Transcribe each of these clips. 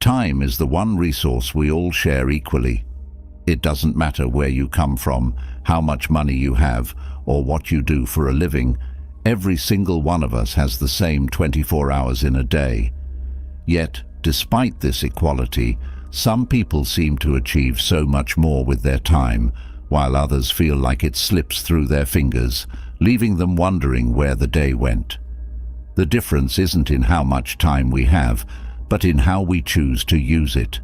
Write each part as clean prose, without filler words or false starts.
Time is the one resource we all share equally. It doesn't matter where you come from, how much money you have, or what you do for a living. Every single one of us has the same 24 hours in a day. Yet, despite this equality, some people seem to achieve so much more with their time, while others feel like it slips through their fingers, leaving them wondering where the day went. The difference isn't in how much time we have, but in how we choose to use it.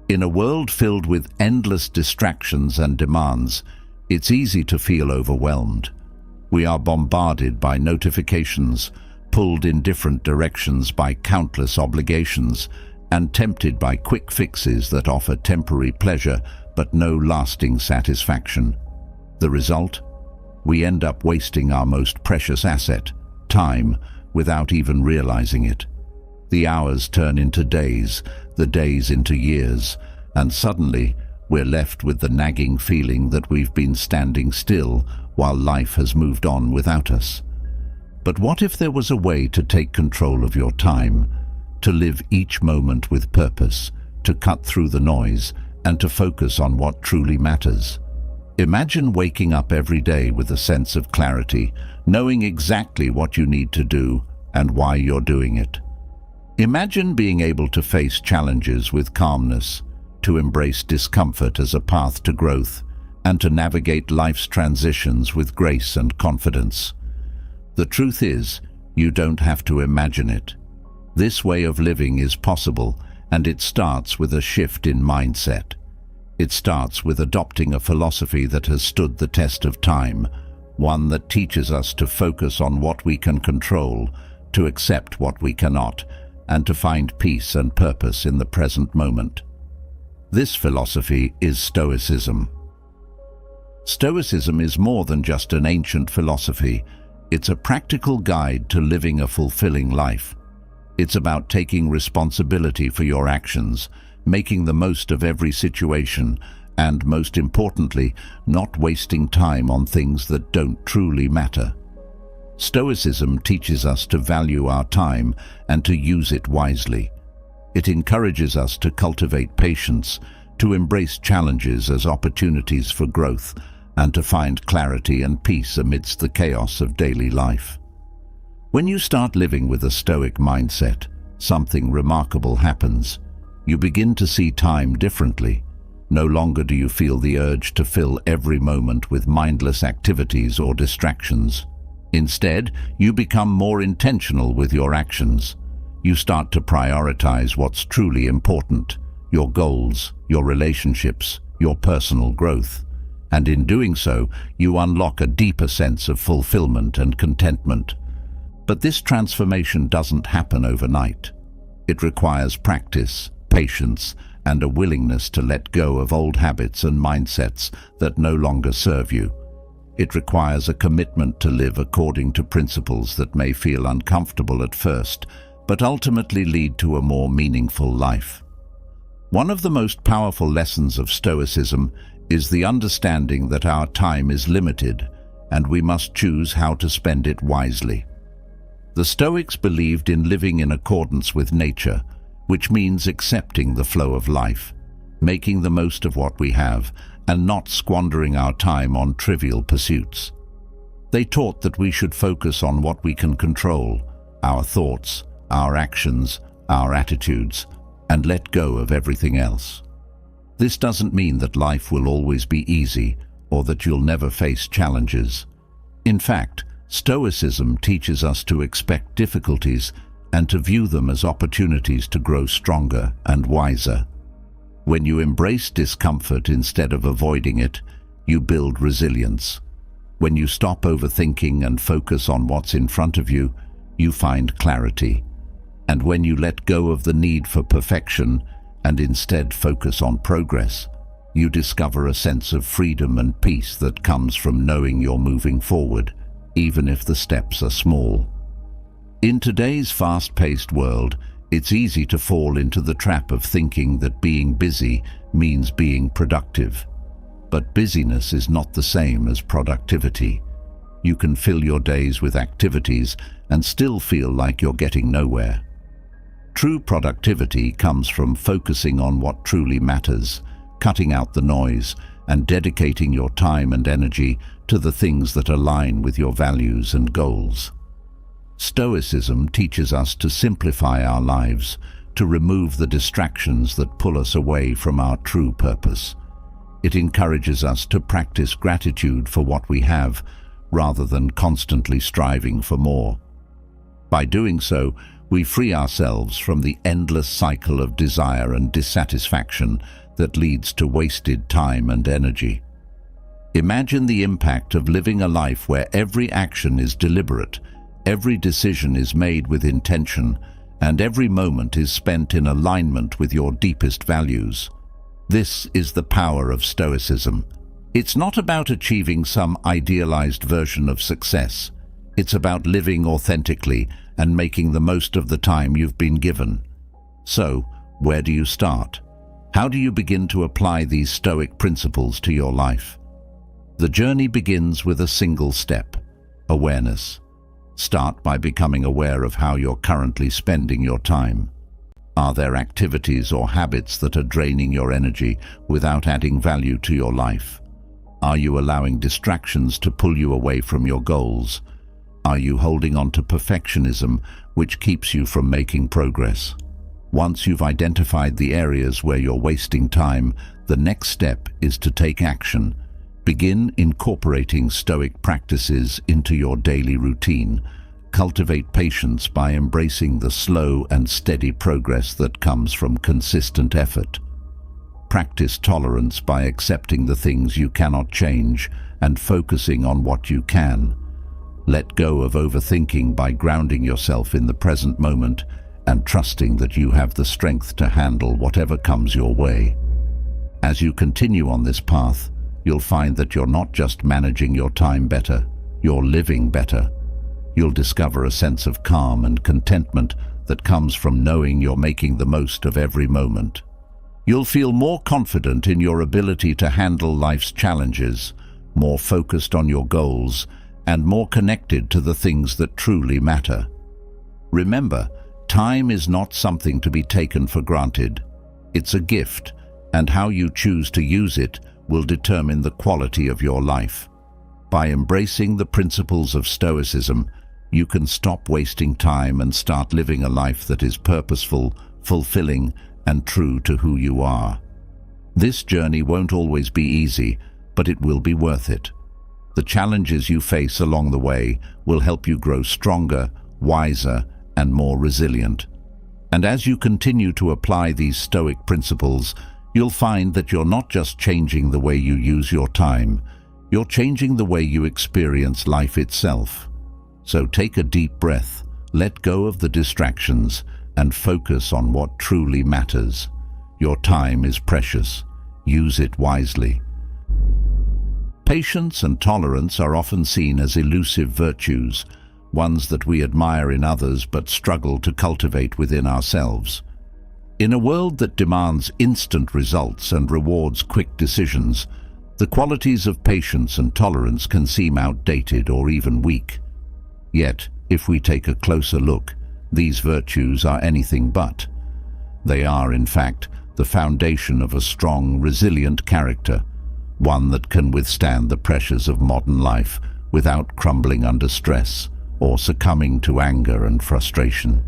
In a world filled with endless distractions and demands, it's easy to feel overwhelmed. We are bombarded by notifications, pulled in different directions by countless obligations, and tempted by quick fixes that offer temporary pleasure but no lasting satisfaction. The result? We end up wasting our most precious asset, time, without even realizing it. The hours turn into days, the days into years, and suddenly we're left with the nagging feeling that we've been standing still while life has moved on without us. But what if there was a way to take control of your time, to live each moment with purpose, to cut through the noise, and to focus on what truly matters? Imagine waking up every day with a sense of clarity, knowing exactly what you need to do and why you're doing it. Imagine being able to face challenges with calmness, to embrace discomfort as a path to growth, and to navigate life's transitions with grace and confidence. The truth is, you don't have to imagine it. This way of living is possible, and it starts with a shift in mindset. It starts with adopting a philosophy that has stood the test of time, one that teaches us to focus on what we can control, to accept what we cannot, and to find peace and purpose in the present moment. This philosophy is Stoicism. Stoicism is more than just an ancient philosophy. It's a practical guide to living a fulfilling life. It's about taking responsibility for your actions, making the most of every situation, and most importantly, not wasting time on things that don't truly matter. Stoicism teaches us to value our time and to use it wisely. It encourages us to cultivate patience, to embrace challenges as opportunities for growth, and to find clarity and peace amidst the chaos of daily life. When you start living with a Stoic mindset, something remarkable happens. You begin to see time differently. No longer do you feel the urge to fill every moment with mindless activities or distractions. Instead, you become more intentional with your actions. You start to prioritize what's truly important, your goals, your relationships, your personal growth. And in doing so, you unlock a deeper sense of fulfillment and contentment. But this transformation doesn't happen overnight. It requires practice, patience, and a willingness to let go of old habits and mindsets that no longer serve you. It requires a commitment to live according to principles that may feel uncomfortable at first, but ultimately lead to a more meaningful life. One of the most powerful lessons of Stoicism is the understanding that our time is limited, and we must choose how to spend it wisely. The Stoics believed in living in accordance with nature, which means accepting the flow of life, making the most of what we have, and not squandering our time on trivial pursuits. They taught that we should focus on what we can control, our thoughts, our actions, our attitudes, and let go of everything else. This doesn't mean that life will always be easy or that you'll never face challenges. In fact, Stoicism teaches us to expect difficulties and to view them as opportunities to grow stronger and wiser. When you embrace discomfort instead of avoiding it, you build resilience. When you stop overthinking and focus on what's in front of you, you find clarity. And when you let go of the need for perfection and instead focus on progress, you discover a sense of freedom and peace that comes from knowing you're moving forward, even if the steps are small. In today's fast-paced world, it's easy to fall into the trap of thinking that being busy means being productive. But busyness is not the same as productivity. You can fill your days with activities and still feel like you're getting nowhere. True productivity comes from focusing on what truly matters, cutting out the noise, and dedicating your time and energy to the things that align with your values and goals. Stoicism teaches us to simplify our lives, to remove the distractions that pull us away from our true purpose. It encourages us to practice gratitude for what we have, rather than constantly striving for more. By doing so, we free ourselves from the endless cycle of desire and dissatisfaction that leads to wasted time and energy. Imagine the impact of living a life where every action is deliberate, every decision is made with intention, and every moment is spent in alignment with your deepest values. This is the power of Stoicism. It's not about achieving some idealized version of success. It's about living authentically and making the most of the time you've been given. So, where do you start? How do you begin to apply these Stoic principles to your life? The journey begins with a single step: awareness. Start by becoming aware of how you're currently spending your time. Are there activities or habits that are draining your energy without adding value to your life? Are you allowing distractions to pull you away from your goals? Are you holding on to perfectionism, which keeps you from making progress? Once you've identified the areas where you're wasting time, the next step is to take action. Begin incorporating Stoic practices into your daily routine. Cultivate patience by embracing the slow and steady progress that comes from consistent effort. Practice tolerance by accepting the things you cannot change and focusing on what you can. Let go of overthinking by grounding yourself in the present moment and trusting that you have the strength to handle whatever comes your way. As you continue on this path, you'll find that you're not just managing your time better, you're living better. You'll discover a sense of calm and contentment that comes from knowing you're making the most of every moment. You'll feel more confident in your ability to handle life's challenges, more focused on your goals, and more connected to the things that truly matter. Remember, time is not something to be taken for granted. It's a gift, and how you choose to use it will determine the quality of your life. By embracing the principles of Stoicism, you can stop wasting time and start living a life that is purposeful, fulfilling, and true to who you are. This journey won't always be easy, but it will be worth it. The challenges you face along the way will help you grow stronger, wiser, and more resilient. And as you continue to apply these Stoic principles, you'll find that you're not just changing the way you use your time, you're changing the way you experience life itself. So take a deep breath, let go of the distractions, and focus on what truly matters. Your time is precious. Use it wisely. Patience and tolerance are often seen as elusive virtues, ones that we admire in others but struggle to cultivate within ourselves. In a world that demands instant results and rewards quick decisions, the qualities of patience and tolerance can seem outdated or even weak. Yet, if we take a closer look, these virtues are anything but. They are, in fact, the foundation of a strong, resilient character, one that can withstand the pressures of modern life without crumbling under stress or succumbing to anger and frustration.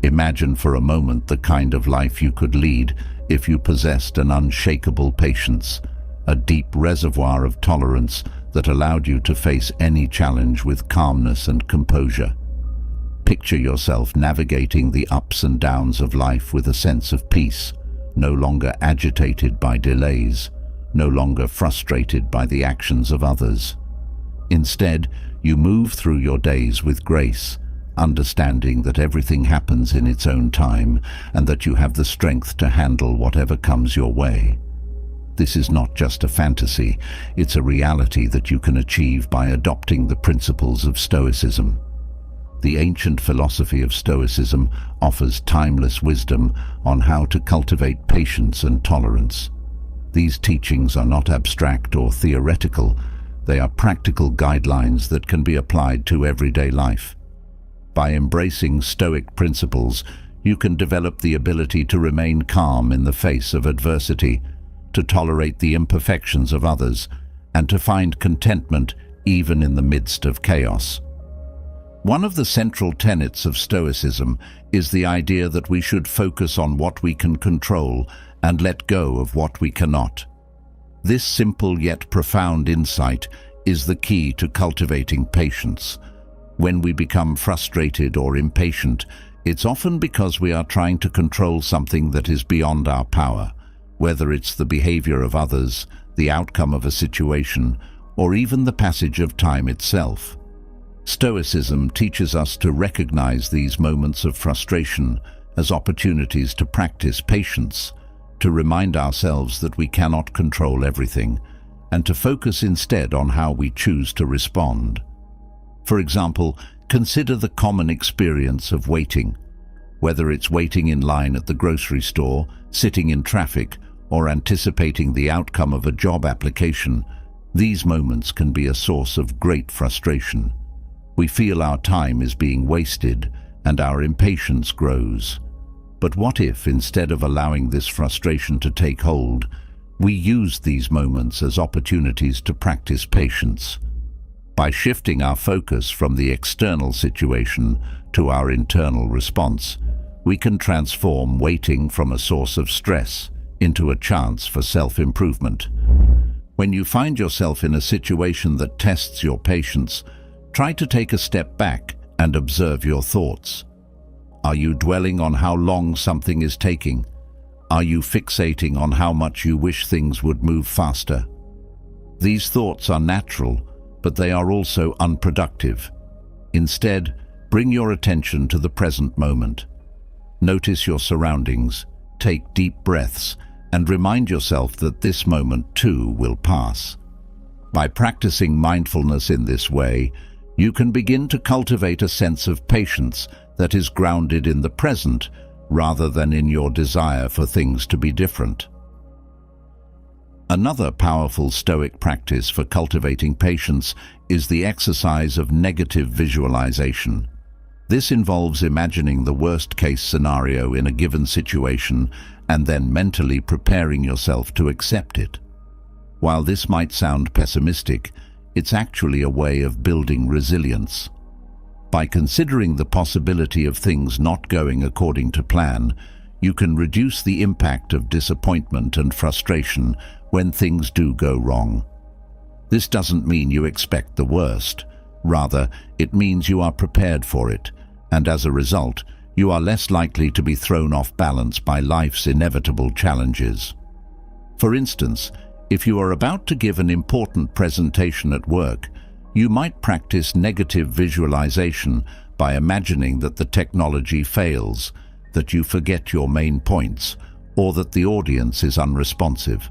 Imagine for a moment the kind of life you could lead if you possessed an unshakable patience, a deep reservoir of tolerance that allowed you to face any challenge with calmness and composure. Picture yourself navigating the ups and downs of life with a sense of peace, no longer agitated by delays, no longer frustrated by the actions of others. Instead, you move through your days with grace, understanding that everything happens in its own time and that you have the strength to handle whatever comes your way. This is not just a fantasy, it's a reality that you can achieve by adopting the principles of Stoicism. The ancient philosophy of Stoicism offers timeless wisdom on how to cultivate patience and tolerance. These teachings are not abstract or theoretical, they are practical guidelines that can be applied to everyday life. By embracing Stoic principles, you can develop the ability to remain calm in the face of adversity, to tolerate the imperfections of others, and to find contentment even in the midst of chaos. One of the central tenets of Stoicism is the idea that we should focus on what we can control and let go of what we cannot. This simple yet profound insight is the key to cultivating patience. When we become frustrated or impatient, it's often because we are trying to control something that is beyond our power, whether it's the behavior of others, the outcome of a situation, or even the passage of time itself. Stoicism teaches us to recognize these moments of frustration as opportunities to practice patience, to remind ourselves that we cannot control everything, and to focus instead on how we choose to respond. For example, consider the common experience of waiting. Whether it's waiting in line at the grocery store, sitting in traffic, or anticipating the outcome of a job application, these moments can be a source of great frustration. We feel our time is being wasted and our impatience grows. But what if, instead of allowing this frustration to take hold, we used these moments as opportunities to practice patience? By shifting our focus from the external situation to our internal response, we can transform waiting from a source of stress into a chance for self-improvement. When you find yourself in a situation that tests your patience, try to take a step back and observe your thoughts. Are you dwelling on how long something is taking? Are you fixating on how much you wish things would move faster? These thoughts are natural, but they are also unproductive. Instead, bring your attention to the present moment. Notice your surroundings, take deep breaths, and remind yourself that this moment too will pass. By practicing mindfulness in this way, you can begin to cultivate a sense of patience that is grounded in the present rather than in your desire for things to be different. Another powerful Stoic practice for cultivating patience is the exercise of negative visualization. This involves imagining the worst-case scenario in a given situation and then mentally preparing yourself to accept it. While this might sound pessimistic, it's actually a way of building resilience. By considering the possibility of things not going according to plan, you can reduce the impact of disappointment and frustration when things do go wrong. This doesn't mean you expect the worst. Rather, it means you are prepared for it, and as a result, you are less likely to be thrown off balance by life's inevitable challenges. For instance, if you are about to give an important presentation at work, you might practice negative visualization by imagining that the technology fails, that you forget your main points, or that the audience is unresponsive.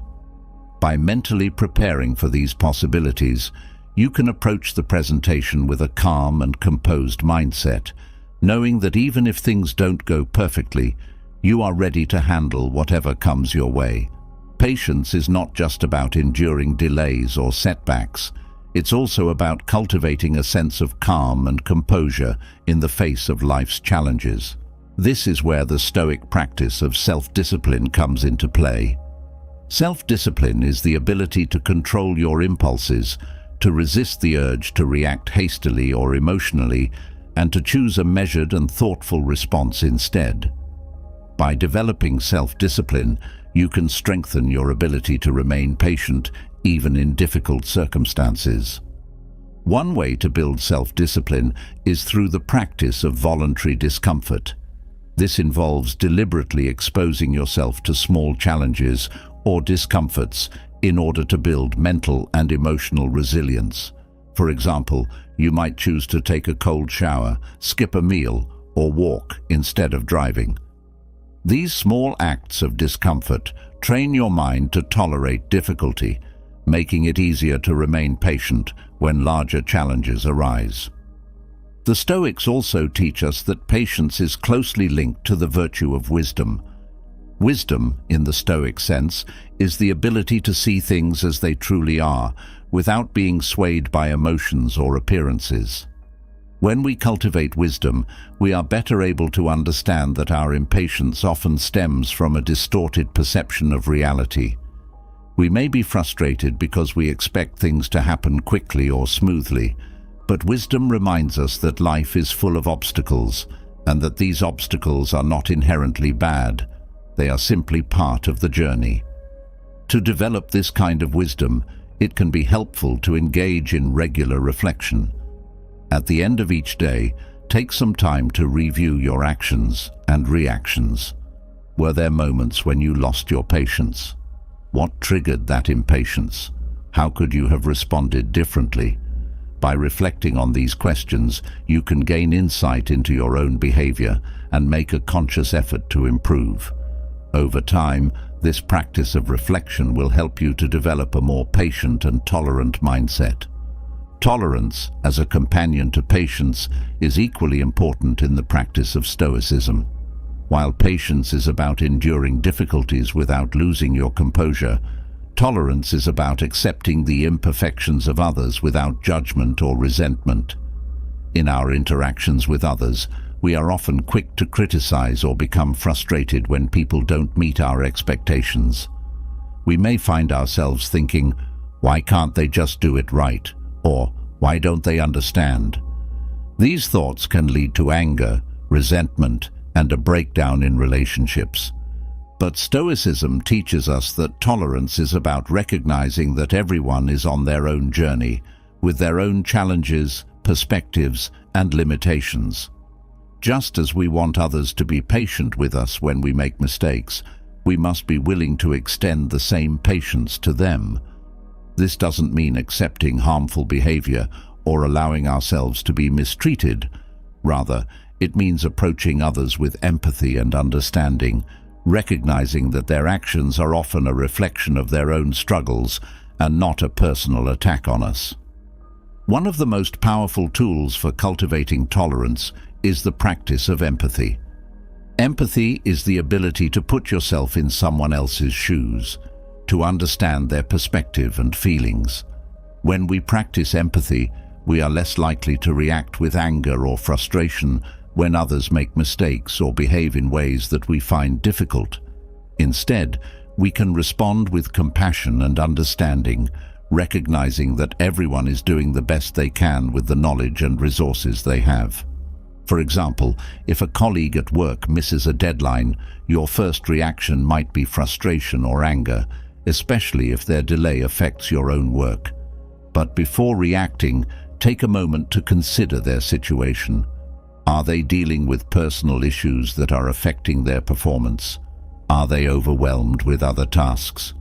By mentally preparing for these possibilities, you can approach the presentation with a calm and composed mindset, knowing that even if things don't go perfectly, you are ready to handle whatever comes your way. Patience is not just about enduring delays or setbacks. It's also about cultivating a sense of calm and composure in the face of life's challenges. This is where the Stoic practice of self-discipline comes into play. Self-discipline is the ability to control your impulses, to resist the urge to react hastily or emotionally, and to choose a measured and thoughtful response instead. By developing self-discipline, you can strengthen your ability to remain patient even in difficult circumstances. One way to build self-discipline is through the practice of voluntary discomfort. This involves deliberately exposing yourself to small challenges or discomforts in order to build mental and emotional resilience. For example, you might choose to take a cold shower, skip a meal, or walk instead of driving. These small acts of discomfort train your mind to tolerate difficulty, making it easier to remain patient when larger challenges arise. The Stoics also teach us that patience is closely linked to the virtue of wisdom. Wisdom, in the Stoic sense, is the ability to see things as they truly are, without being swayed by emotions or appearances. When we cultivate wisdom, we are better able to understand that our impatience often stems from a distorted perception of reality. We may be frustrated because we expect things to happen quickly or smoothly, but wisdom reminds us that life is full of obstacles, and that these obstacles are not inherently bad. They are simply part of the journey. To develop this kind of wisdom, it can be helpful to engage in regular reflection. At the end of each day, take some time to review your actions and reactions. Were there moments when you lost your patience? What triggered that impatience? How could you have responded differently? By reflecting on these questions, you can gain insight into your own behavior and make a conscious effort to improve. Over time, this practice of reflection will help you to develop a more patient and tolerant mindset. Tolerance, as a companion to patience, is equally important in the practice of Stoicism. While patience is about enduring difficulties without losing your composure, tolerance is about accepting the imperfections of others without judgment or resentment. In our interactions with others, we are often quick to criticize or become frustrated when people don't meet our expectations. We may find ourselves thinking, "Why can't they just do it right?" Or, "Why don't they understand?" These thoughts can lead to anger, resentment, and a breakdown in relationships. But Stoicism teaches us that tolerance is about recognizing that everyone is on their own journey, with their own challenges, perspectives, and limitations. Just as we want others to be patient with us when we make mistakes, we must be willing to extend the same patience to them. This doesn't mean accepting harmful behavior or allowing ourselves to be mistreated. Rather, it means approaching others with empathy and understanding, recognizing that their actions are often a reflection of their own struggles and not a personal attack on us. One of the most powerful tools for cultivating tolerance is the practice of empathy. Empathy is the ability to put yourself in someone else's shoes, to understand their perspective and feelings. When we practice empathy, we are less likely to react with anger or frustration when others make mistakes or behave in ways that we find difficult. Instead, we can respond with compassion and understanding, recognizing that everyone is doing the best they can with the knowledge and resources they have. For example, if a colleague at work misses a deadline, your first reaction might be frustration or anger, especially if their delay affects your own work. But before reacting, take a moment to consider their situation. Are they dealing with personal issues that are affecting their performance? Are they overwhelmed with other tasks?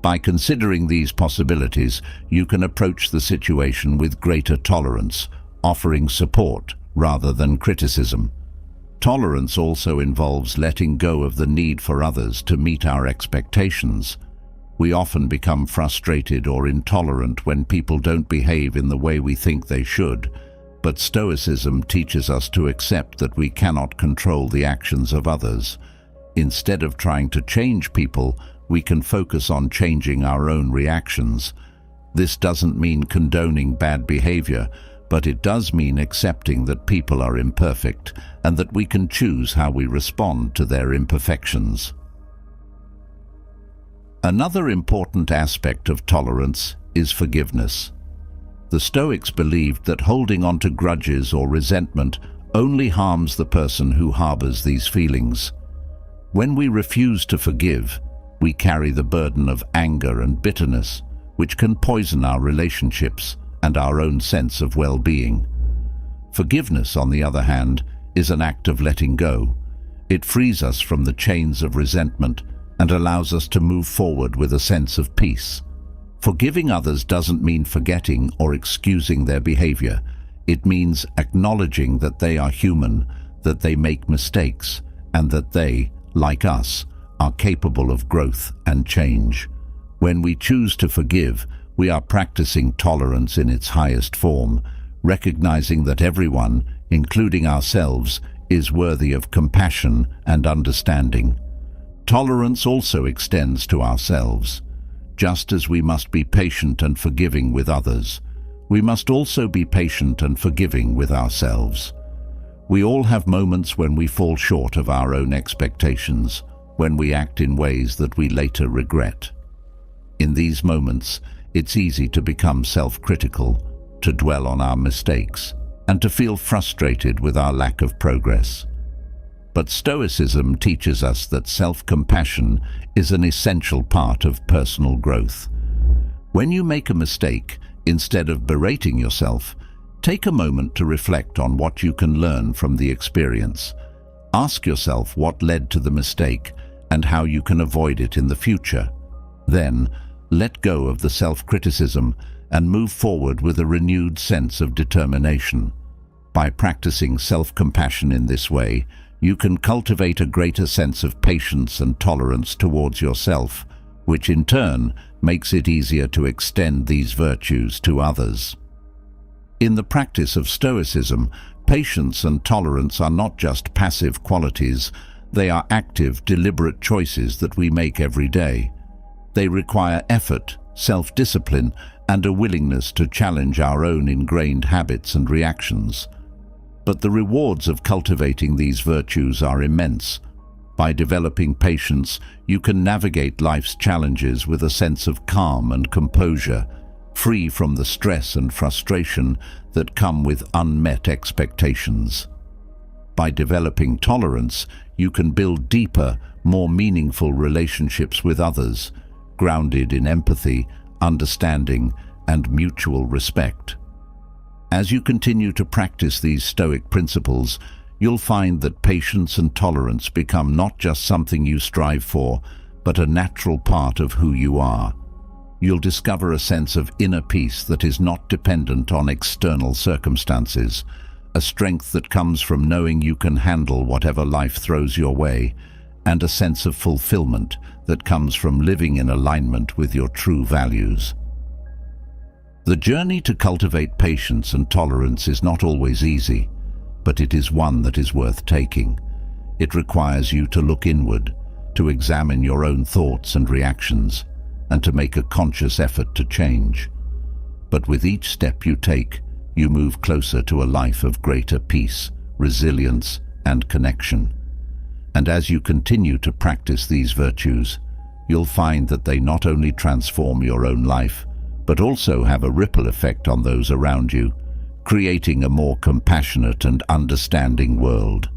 By considering these possibilities, you can approach the situation with greater tolerance, offering support rather than criticism. Tolerance also involves letting go of the need for others to meet our expectations. We often become frustrated or intolerant when people don't behave in the way we think they should, but Stoicism teaches us to accept that we cannot control the actions of others. Instead of trying to change people, we can focus on changing our own reactions. This doesn't mean condoning bad behavior, but it does mean accepting that people are imperfect and that we can choose how we respond to their imperfections. Another important aspect of tolerance is forgiveness. The Stoics believed that holding on to grudges or resentment only harms the person who harbors these feelings. When we refuse to forgive, we carry the burden of anger and bitterness, which can poison our relationships and our own sense of well-being. Forgiveness, on the other hand, is an act of letting go. It frees us from the chains of resentment and allows us to move forward with a sense of peace. Forgiving others doesn't mean forgetting or excusing their behavior. It means acknowledging that they are human, that they make mistakes, and that they, like us, are capable of growth and change. When we choose to forgive, we are practicing tolerance in its highest form, recognizing that everyone, including ourselves, is worthy of compassion and understanding. Tolerance also extends to ourselves. Just as we must be patient and forgiving with others, we must also be patient and forgiving with ourselves. We all have moments when we fall short of our own expectations, when we act in ways that we later regret. In these moments, it's easy to become self-critical, to dwell on our mistakes, and to feel frustrated with our lack of progress. But Stoicism teaches us that self-compassion is an essential part of personal growth. When you make a mistake, instead of berating yourself, take a moment to reflect on what you can learn from the experience. Ask yourself what led to the mistake and how you can avoid it in the future. Then, let go of the self-criticism and move forward with a renewed sense of determination. By practicing self-compassion in this way, you can cultivate a greater sense of patience and tolerance towards yourself, which in turn makes it easier to extend these virtues to others. In the practice of Stoicism, patience and tolerance are not just passive qualities, they are active, deliberate choices that we make every day. They require effort, self-discipline, and a willingness to challenge our own ingrained habits and reactions. But the rewards of cultivating these virtues are immense. By developing patience, you can navigate life's challenges with a sense of calm and composure, free from the stress and frustration that come with unmet expectations. By developing tolerance, you can build deeper, more meaningful relationships with others, grounded in empathy, understanding, and mutual respect. As you continue to practice these Stoic principles, you'll find that patience and tolerance become not just something you strive for, but a natural part of who you are. You'll discover a sense of inner peace that is not dependent on external circumstances, a strength that comes from knowing you can handle whatever life throws your way, and a sense of fulfillment that comes from living in alignment with your true values. The journey to cultivate patience and tolerance is not always easy, but it is one that is worth taking. It requires you to look inward, to examine your own thoughts and reactions, and to make a conscious effort to change. But with each step you take, you move closer to a life of greater peace, resilience, and connection. And as you continue to practice these virtues, you'll find that they not only transform your own life, but also have a ripple effect on those around you, creating a more compassionate and understanding world.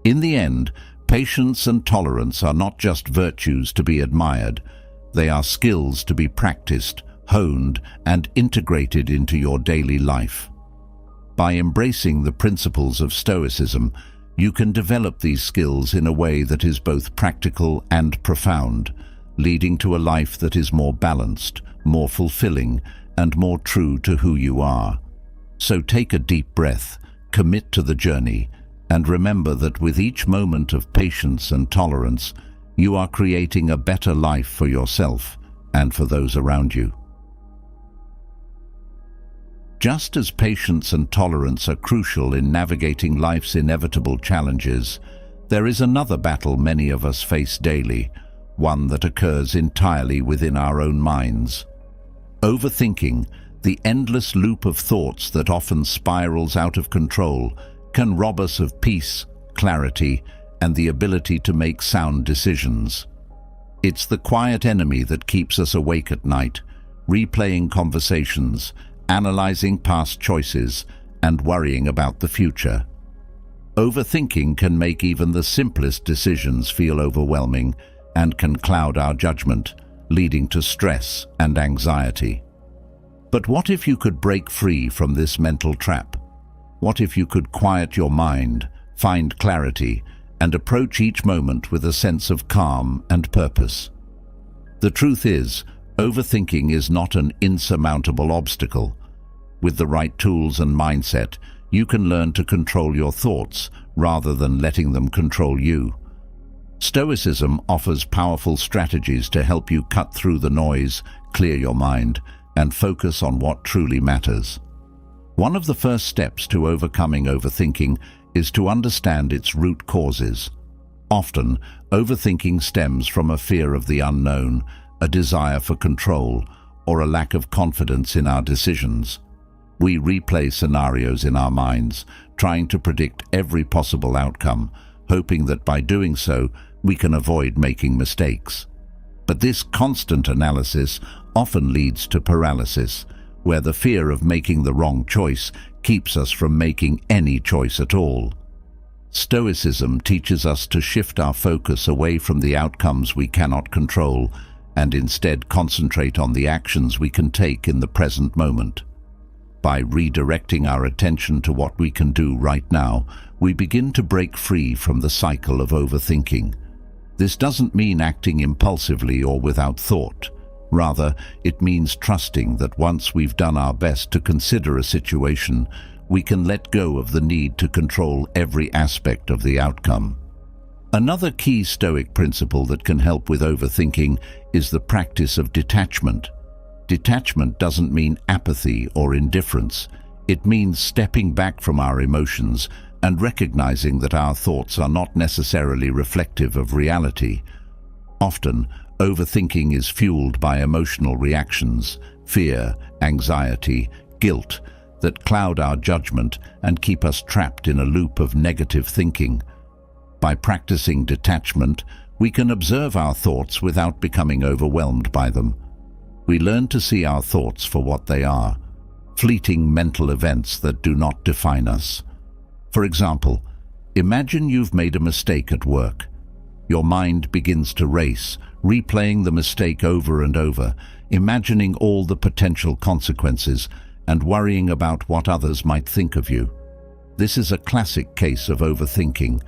In the end, patience and tolerance are not just virtues to be admired, they are skills to be practiced, honed, and integrated into your daily life. By embracing the principles of Stoicism, you can develop these skills in a way that is both practical and profound, leading to a life that is more balanced, more fulfilling, and more true to who you are. So take a deep breath, commit to the journey, and remember that with each moment of patience and tolerance, you are creating a better life for yourself and for those around you. Just as patience and tolerance are crucial in navigating life's inevitable challenges, there is another battle many of us face daily, one that occurs entirely within our own minds. Overthinking, the endless loop of thoughts that often spirals out of control, can rob us of peace, clarity, and the ability to make sound decisions. It's the quiet enemy that keeps us awake at night, replaying conversations, analyzing past choices, and worrying about the future. Overthinking can make even the simplest decisions feel overwhelming and can cloud our judgment, leading to stress and anxiety. But what if you could break free from this mental trap? What if you could quiet your mind, find clarity, and approach each moment with a sense of calm and purpose? The truth is, overthinking is not an insurmountable obstacle. With the right tools and mindset, you can learn to control your thoughts rather than letting them control you. Stoicism offers powerful strategies to help you cut through the noise, clear your mind, and focus on what truly matters. One of the first steps to overcoming overthinking is to understand its root causes. Often, overthinking stems from a fear of the unknown, a desire for control, or a lack of confidence in our decisions. We replay scenarios in our minds, trying to predict every possible outcome, hoping that by doing so, we can avoid making mistakes. But this constant analysis often leads to paralysis, where the fear of making the wrong choice keeps us from making any choice at all. Stoicism teaches us to shift our focus away from the outcomes we cannot control and instead concentrate on the actions we can take in the present moment. By redirecting our attention to what we can do right now, we begin to break free from the cycle of overthinking. This doesn't mean acting impulsively or without thought. Rather, it means trusting that once we've done our best to consider a situation, we can let go of the need to control every aspect of the outcome. Another key Stoic principle that can help with overthinking is the practice of detachment. Detachment doesn't mean apathy or indifference. It means stepping back from our emotions and recognizing that our thoughts are not necessarily reflective of reality. Often, overthinking is fueled by emotional reactions, fear, anxiety, guilt, that cloud our judgment and keep us trapped in a loop of negative thinking. By practicing detachment, we can observe our thoughts without becoming overwhelmed by them. We learn to see our thoughts for what they are, fleeting mental events that do not define us. For example, imagine you've made a mistake at work. Your mind begins to race, replaying the mistake over and over, imagining all the potential consequences, and worrying about what others might think of you. This is a classic case of overthinking,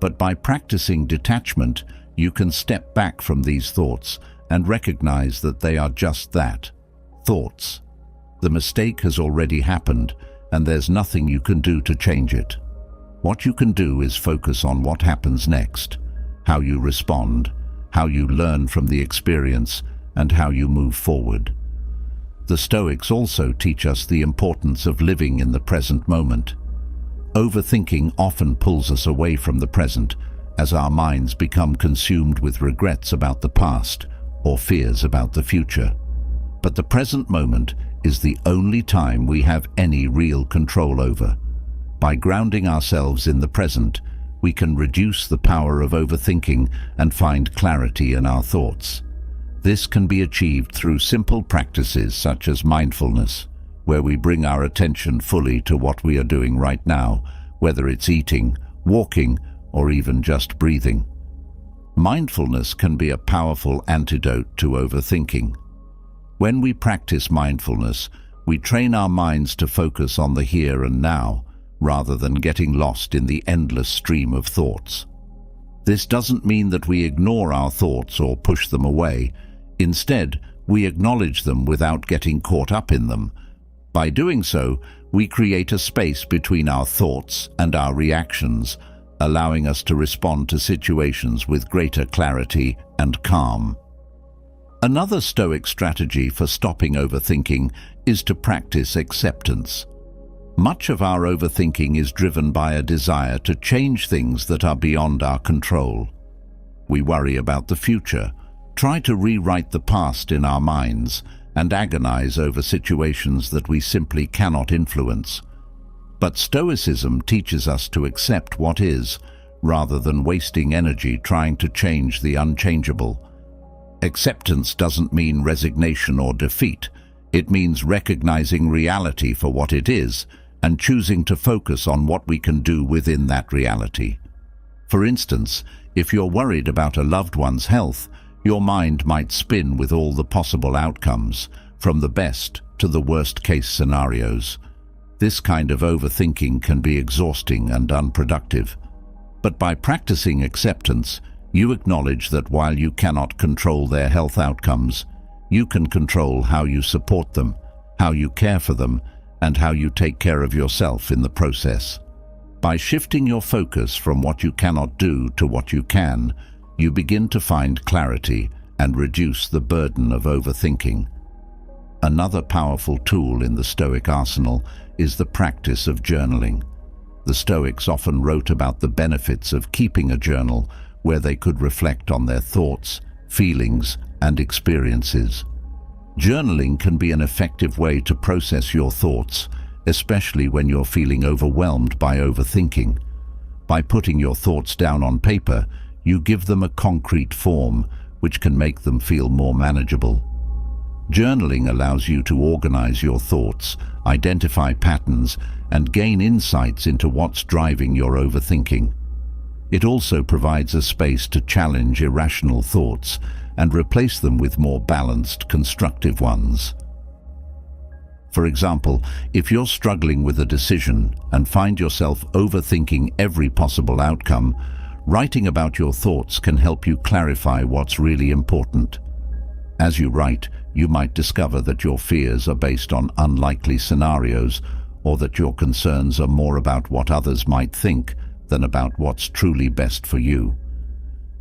but by practicing detachment, you can step back from these thoughts and recognize that they are just that, thoughts. The mistake has already happened, and there's nothing you can do to change it. What you can do is focus on what happens next, how you respond, how you learn from the experience, and how you move forward. The Stoics also teach us the importance of living in the present moment. Overthinking often pulls us away from the present, as our minds become consumed with regrets about the past or fears about the future. But the present moment is the only time we have any real control over. By grounding ourselves in the present, we can reduce the power of overthinking and find clarity in our thoughts. This can be achieved through simple practices such as mindfulness, where we bring our attention fully to what we are doing right now, whether it's eating, walking, or even just breathing. Mindfulness can be a powerful antidote to overthinking. When we practice mindfulness, we train our minds to focus on the here and now, rather than getting lost in the endless stream of thoughts. This doesn't mean that we ignore our thoughts or push them away. Instead, we acknowledge them without getting caught up in them. By doing so, we create a space between our thoughts and our reactions, allowing us to respond to situations with greater clarity and calm. Another Stoic strategy for stopping overthinking is to practice acceptance. Much of our overthinking is driven by a desire to change things that are beyond our control. We worry about the future, try to rewrite the past in our minds, and agonize over situations that we simply cannot influence. But Stoicism teaches us to accept what is, rather than wasting energy trying to change the unchangeable. Acceptance doesn't mean resignation or defeat. It means recognizing reality for what it is and choosing to focus on what we can do within that reality. For instance, if you're worried about a loved one's health, your mind might spin with all the possible outcomes, from the best to the worst-case scenarios. This kind of overthinking can be exhausting and unproductive. But by practicing acceptance, you acknowledge that while you cannot control their health outcomes, you can control how you support them, how you care for them, and how you take care of yourself in the process. By shifting your focus from what you cannot do to what you can, you begin to find clarity and reduce the burden of overthinking. Another powerful tool in the Stoic arsenal is the practice of journaling. The Stoics often wrote about the benefits of keeping a journal where they could reflect on their thoughts, feelings, and experiences. Journaling can be an effective way to process your thoughts especially when you're feeling overwhelmed by overthinking. By putting your thoughts down on paper, you give them a concrete form, which can make them feel more manageable. Journaling allows you to organize your thoughts, identify patterns, and gain insights into what's driving your overthinking. It also provides a space to challenge irrational thoughts and replace them with more balanced, constructive ones. For example, if you're struggling with a decision and find yourself overthinking every possible outcome, writing about your thoughts can help you clarify what's really important. As you write, you might discover that your fears are based on unlikely scenarios, or that your concerns are more about what others might think than about what's truly best for you.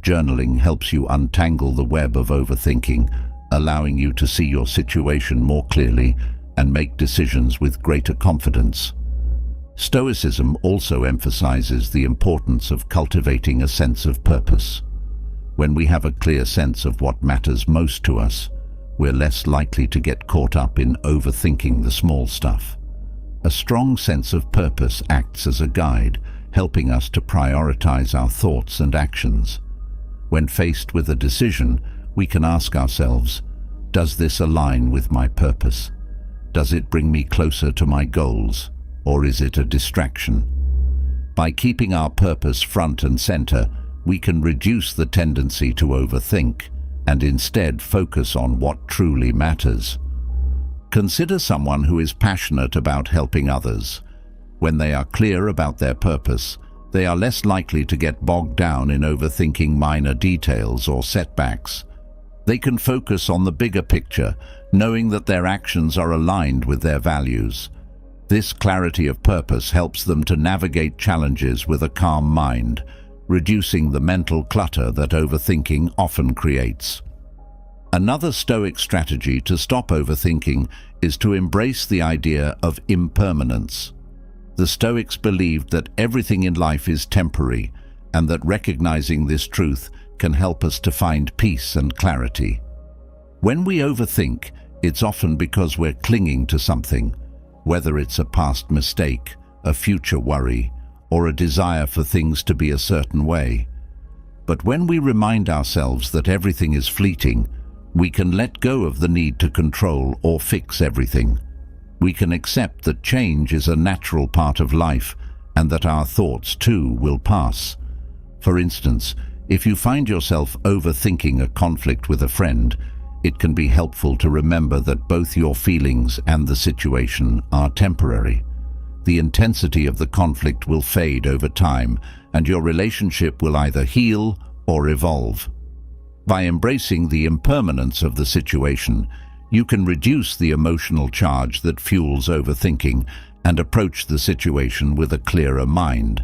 Journaling helps you untangle the web of overthinking, allowing you to see your situation more clearly and make decisions with greater confidence. Stoicism also emphasizes the importance of cultivating a sense of purpose. When we have a clear sense of what matters most to us, we're less likely to get caught up in overthinking the small stuff. A strong sense of purpose acts as a guide, helping us to prioritize our thoughts and actions. When faced with a decision, we can ask ourselves, does this align with my purpose? Does it bring me closer to my goals, or is it a distraction? By keeping our purpose front and center, we can reduce the tendency to overthink and instead focus on what truly matters. Consider someone who is passionate about helping others. When they are clear about their purpose, they are less likely to get bogged down in overthinking minor details or setbacks. They can focus on the bigger picture, knowing that their actions are aligned with their values. This clarity of purpose helps them to navigate challenges with a calm mind, reducing the mental clutter that overthinking often creates. Another Stoic strategy to stop overthinking is to embrace the idea of impermanence. The Stoics believed that everything in life is temporary, and that recognizing this truth can help us to find peace and clarity. When we overthink, it's often because we're clinging to something, whether it's a past mistake, a future worry, or a desire for things to be a certain way. But when we remind ourselves that everything is fleeting, we can let go of the need to control or fix everything. We can accept that change is a natural part of life and that our thoughts too will pass. For instance, if you find yourself overthinking a conflict with a friend, it can be helpful to remember that both your feelings and the situation are temporary. The intensity of the conflict will fade over time, and your relationship will either heal or evolve. By embracing the impermanence of the situation, you can reduce the emotional charge that fuels overthinking and approach the situation with a clearer mind.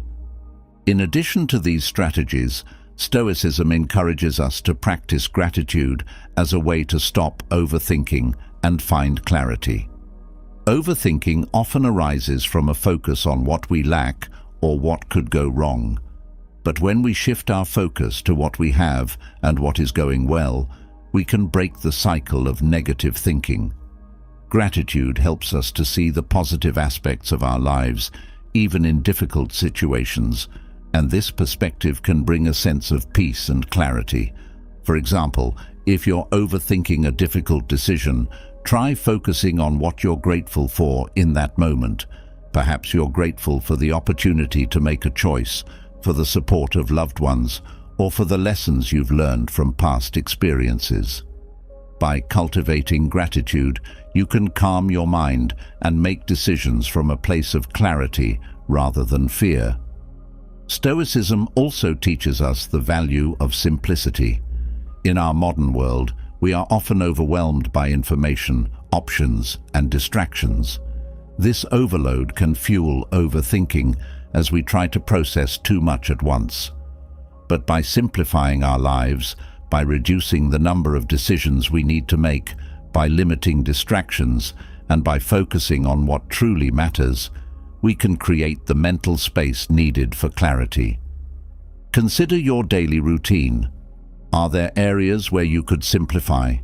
In addition to these strategies, Stoicism encourages us to practice gratitude as a way to stop overthinking and find clarity. Overthinking often arises from a focus on what we lack or what could go wrong. But when we shift our focus to what we have and what is going well, we can break the cycle of negative thinking. Gratitude helps us to see the positive aspects of our lives, even in difficult situations, and this perspective can bring a sense of peace and clarity. For example, if you're overthinking a difficult decision, try focusing on what you're grateful for in that moment. Perhaps you're grateful for the opportunity to make a choice, for the support of loved ones, or for the lessons you've learned from past experiences. By cultivating gratitude, you can calm your mind and make decisions from a place of clarity rather than fear. Stoicism also teaches us the value of simplicity. In our modern world, we are often overwhelmed by information, options, and distractions. This overload can fuel overthinking as we try to process too much at once. But by simplifying our lives, by reducing the number of decisions we need to make, by limiting distractions, and by focusing on what truly matters, we can create the mental space needed for clarity. Consider your daily routine. Are there areas where you could simplify?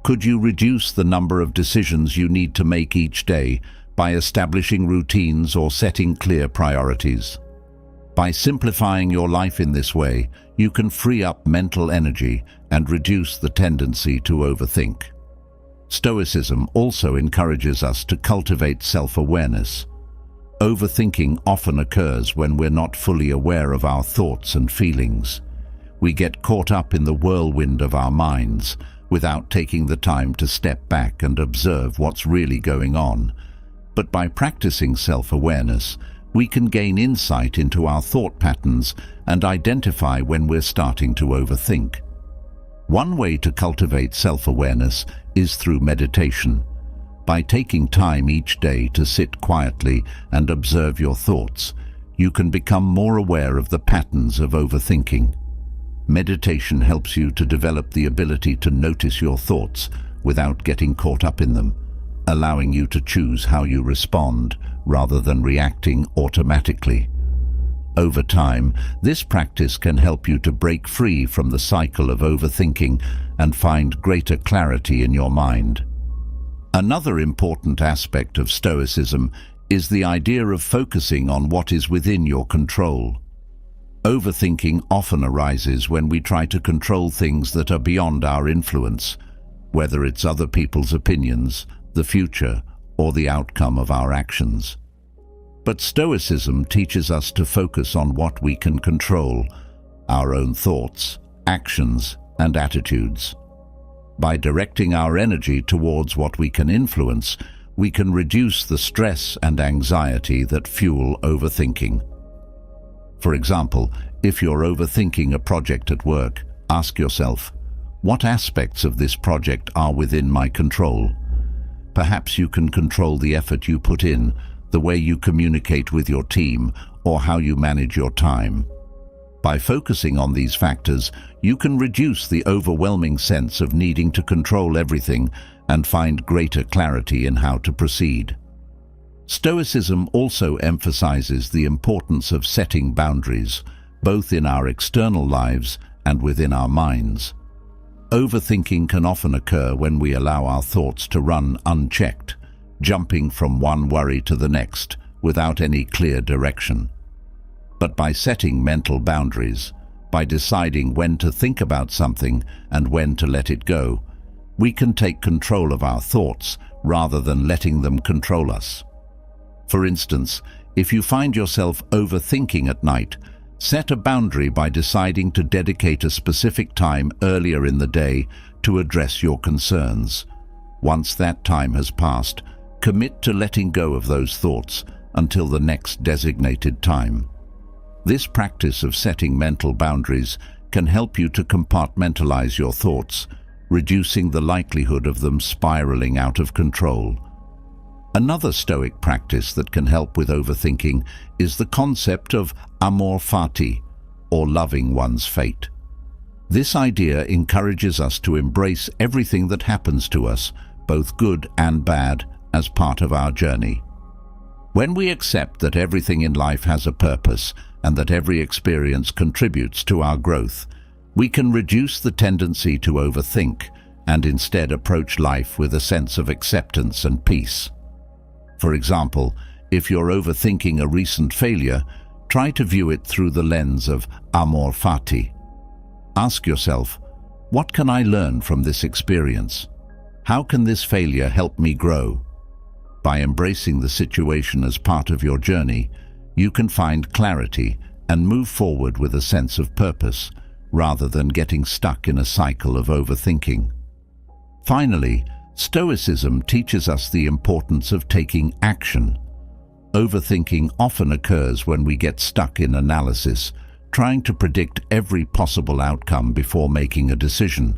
Could you reduce the number of decisions you need to make each day by establishing routines or setting clear priorities. By simplifying your life in this way, you can free up mental energy and reduce the tendency to overthink. Stoicism also encourages us to cultivate self-awareness. Overthinking often occurs when we're not fully aware of our thoughts and feelings. We get caught up in the whirlwind of our minds without taking the time to step back and observe what's really going on. But by practicing self-awareness, we can gain insight into our thought patterns and identify when we're starting to overthink. One way to cultivate self-awareness is through meditation. By taking time each day to sit quietly and observe your thoughts, you can become more aware of the patterns of overthinking. Meditation helps you to develop the ability to notice your thoughts without getting caught up in them, allowing you to choose how you respond rather than reacting automatically. Over time, this practice can help you to break free from the cycle of overthinking and find greater clarity in your mind. Another important aspect of Stoicism is the idea of focusing on what is within your control. Overthinking often arises when we try to control things that are beyond our influence, whether it's other people's opinions, the future, or the outcome of our actions. But Stoicism teaches us to focus on what we can control, our own thoughts, actions, and attitudes. By directing our energy towards what we can influence, we can reduce the stress and anxiety that fuel overthinking. For example, if you're overthinking a project at work, ask yourself, what aspects of this project are within my control? Perhaps you can control the effort you put in, the way you communicate with your team, or how you manage your time. By focusing on these factors, you can reduce the overwhelming sense of needing to control everything and find greater clarity in how to proceed. Stoicism also emphasizes the importance of setting boundaries, both in our external lives and within our minds. Overthinking can often occur when we allow our thoughts to run unchecked, jumping from one worry to the next without any clear direction. But by setting mental boundaries, by deciding when to think about something and when to let it go, we can take control of our thoughts rather than letting them control us. For instance, if you find yourself overthinking at night, set a boundary by deciding to dedicate a specific time earlier in the day to address your concerns. Once that time has passed, commit to letting go of those thoughts until the next designated time. This practice of setting mental boundaries can help you to compartmentalize your thoughts, reducing the likelihood of them spiraling out of control. Another Stoic practice that can help with overthinking is the concept of amor fati, or loving one's fate. This idea encourages us to embrace everything that happens to us, both good and bad, as part of our journey. When we accept that everything in life has a purpose and that every experience contributes to our growth, we can reduce the tendency to overthink and instead approach life with a sense of acceptance and peace. For example, if you're overthinking a recent failure, try to view it through the lens of amor fati. Ask yourself, what can I learn from this experience? How can this failure help me grow? By embracing the situation as part of your journey, you can find clarity and move forward with a sense of purpose, rather than getting stuck in a cycle of overthinking. Finally, Stoicism teaches us the importance of taking action. Overthinking often occurs when we get stuck in analysis, trying to predict every possible outcome before making a decision.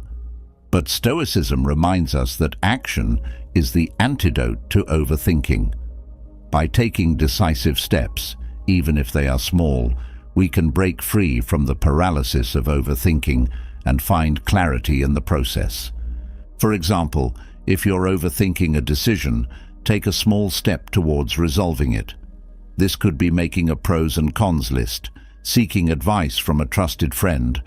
But Stoicism reminds us that action is the antidote to overthinking. By taking decisive steps, even if they are small, we can break free from the paralysis of overthinking and find clarity in the process. For example, if you're overthinking a decision, take a small step towards resolving it. This could be making a pros and cons list, seeking advice from a trusted friend,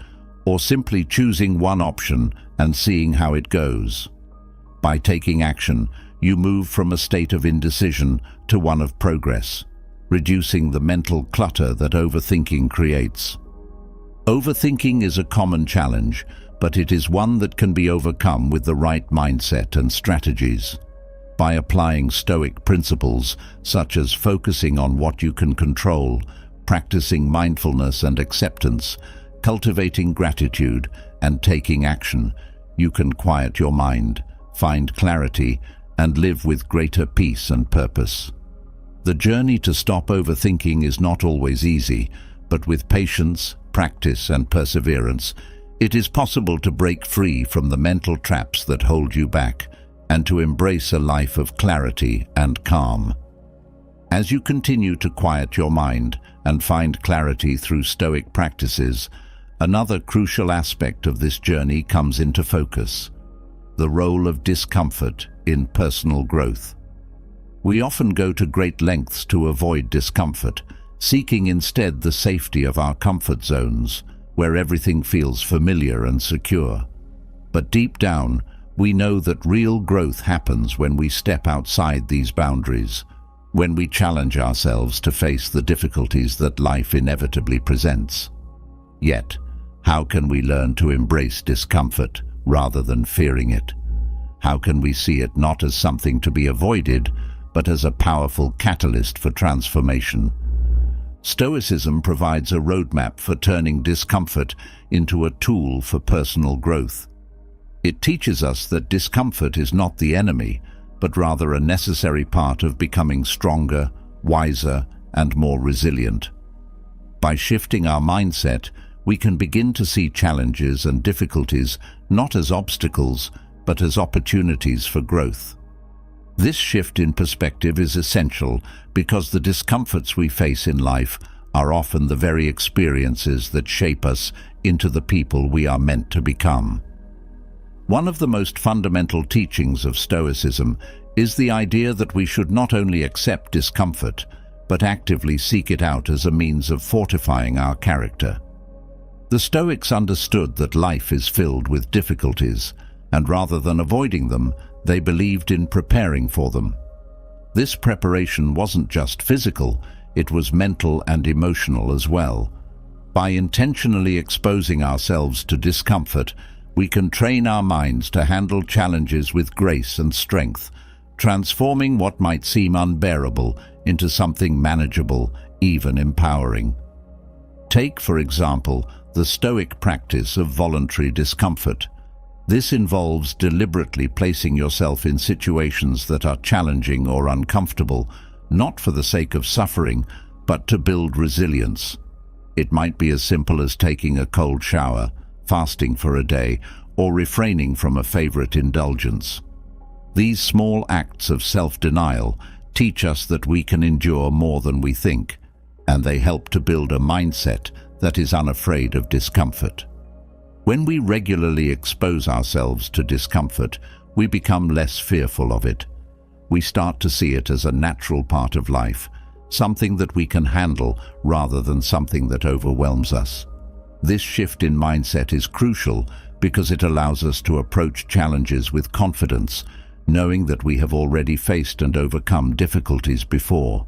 or simply choosing one option and seeing how it goes. By taking action, you move from a state of indecision to one of progress, reducing the mental clutter that overthinking creates. Overthinking is a common challenge, but it is one that can be overcome with the right mindset and strategies. By applying Stoic principles, such as focusing on what you can control, practicing mindfulness and acceptance, cultivating gratitude, and taking action, you can quiet your mind, find clarity, and live with greater peace and purpose. The journey to stop overthinking is not always easy, but with patience, practice, and perseverance, it is possible to break free from the mental traps that hold you back and to embrace a life of clarity and calm. As you continue to quiet your mind and find clarity through Stoic practices, another crucial aspect of this journey comes into focus: the role of discomfort in personal growth. We often go to great lengths to avoid discomfort, seeking instead the safety of our comfort zones, where everything feels familiar and secure. But deep down, we know that real growth happens when we step outside these boundaries, when we challenge ourselves to face the difficulties that life inevitably presents. Yet, how can we learn to embrace discomfort rather than fearing it? How can we see it not as something to be avoided, but as a powerful catalyst for transformation? Stoicism provides a roadmap for turning discomfort into a tool for personal growth. It teaches us that discomfort is not the enemy, but rather a necessary part of becoming stronger, wiser, and more resilient. By shifting our mindset, we can begin to see challenges and difficulties not as obstacles, but as opportunities for growth. This shift in perspective is essential because the discomforts we face in life are often the very experiences that shape us into the people we are meant to become. One of the most fundamental teachings of Stoicism is the idea that we should not only accept discomfort, but actively seek it out as a means of fortifying our character. The Stoics understood that life is filled with difficulties, and rather than avoiding them, they believed in preparing for them. This preparation wasn't just physical, it was mental and emotional as well. By intentionally exposing ourselves to discomfort, we can train our minds to handle challenges with grace and strength, transforming what might seem unbearable into something manageable, even empowering. Take, for example, the Stoic practice of voluntary discomfort. This involves deliberately placing yourself in situations that are challenging or uncomfortable, not for the sake of suffering, but to build resilience. It might be as simple as taking a cold shower, fasting for a day, or refraining from a favorite indulgence. These small acts of self-denial teach us that we can endure more than we think, and they help to build a mindset that is unafraid of discomfort. When we regularly expose ourselves to discomfort, we become less fearful of it. We start to see it as a natural part of life, something that we can handle rather than something that overwhelms us. This shift in mindset is crucial because it allows us to approach challenges with confidence, knowing that we have already faced and overcome difficulties before.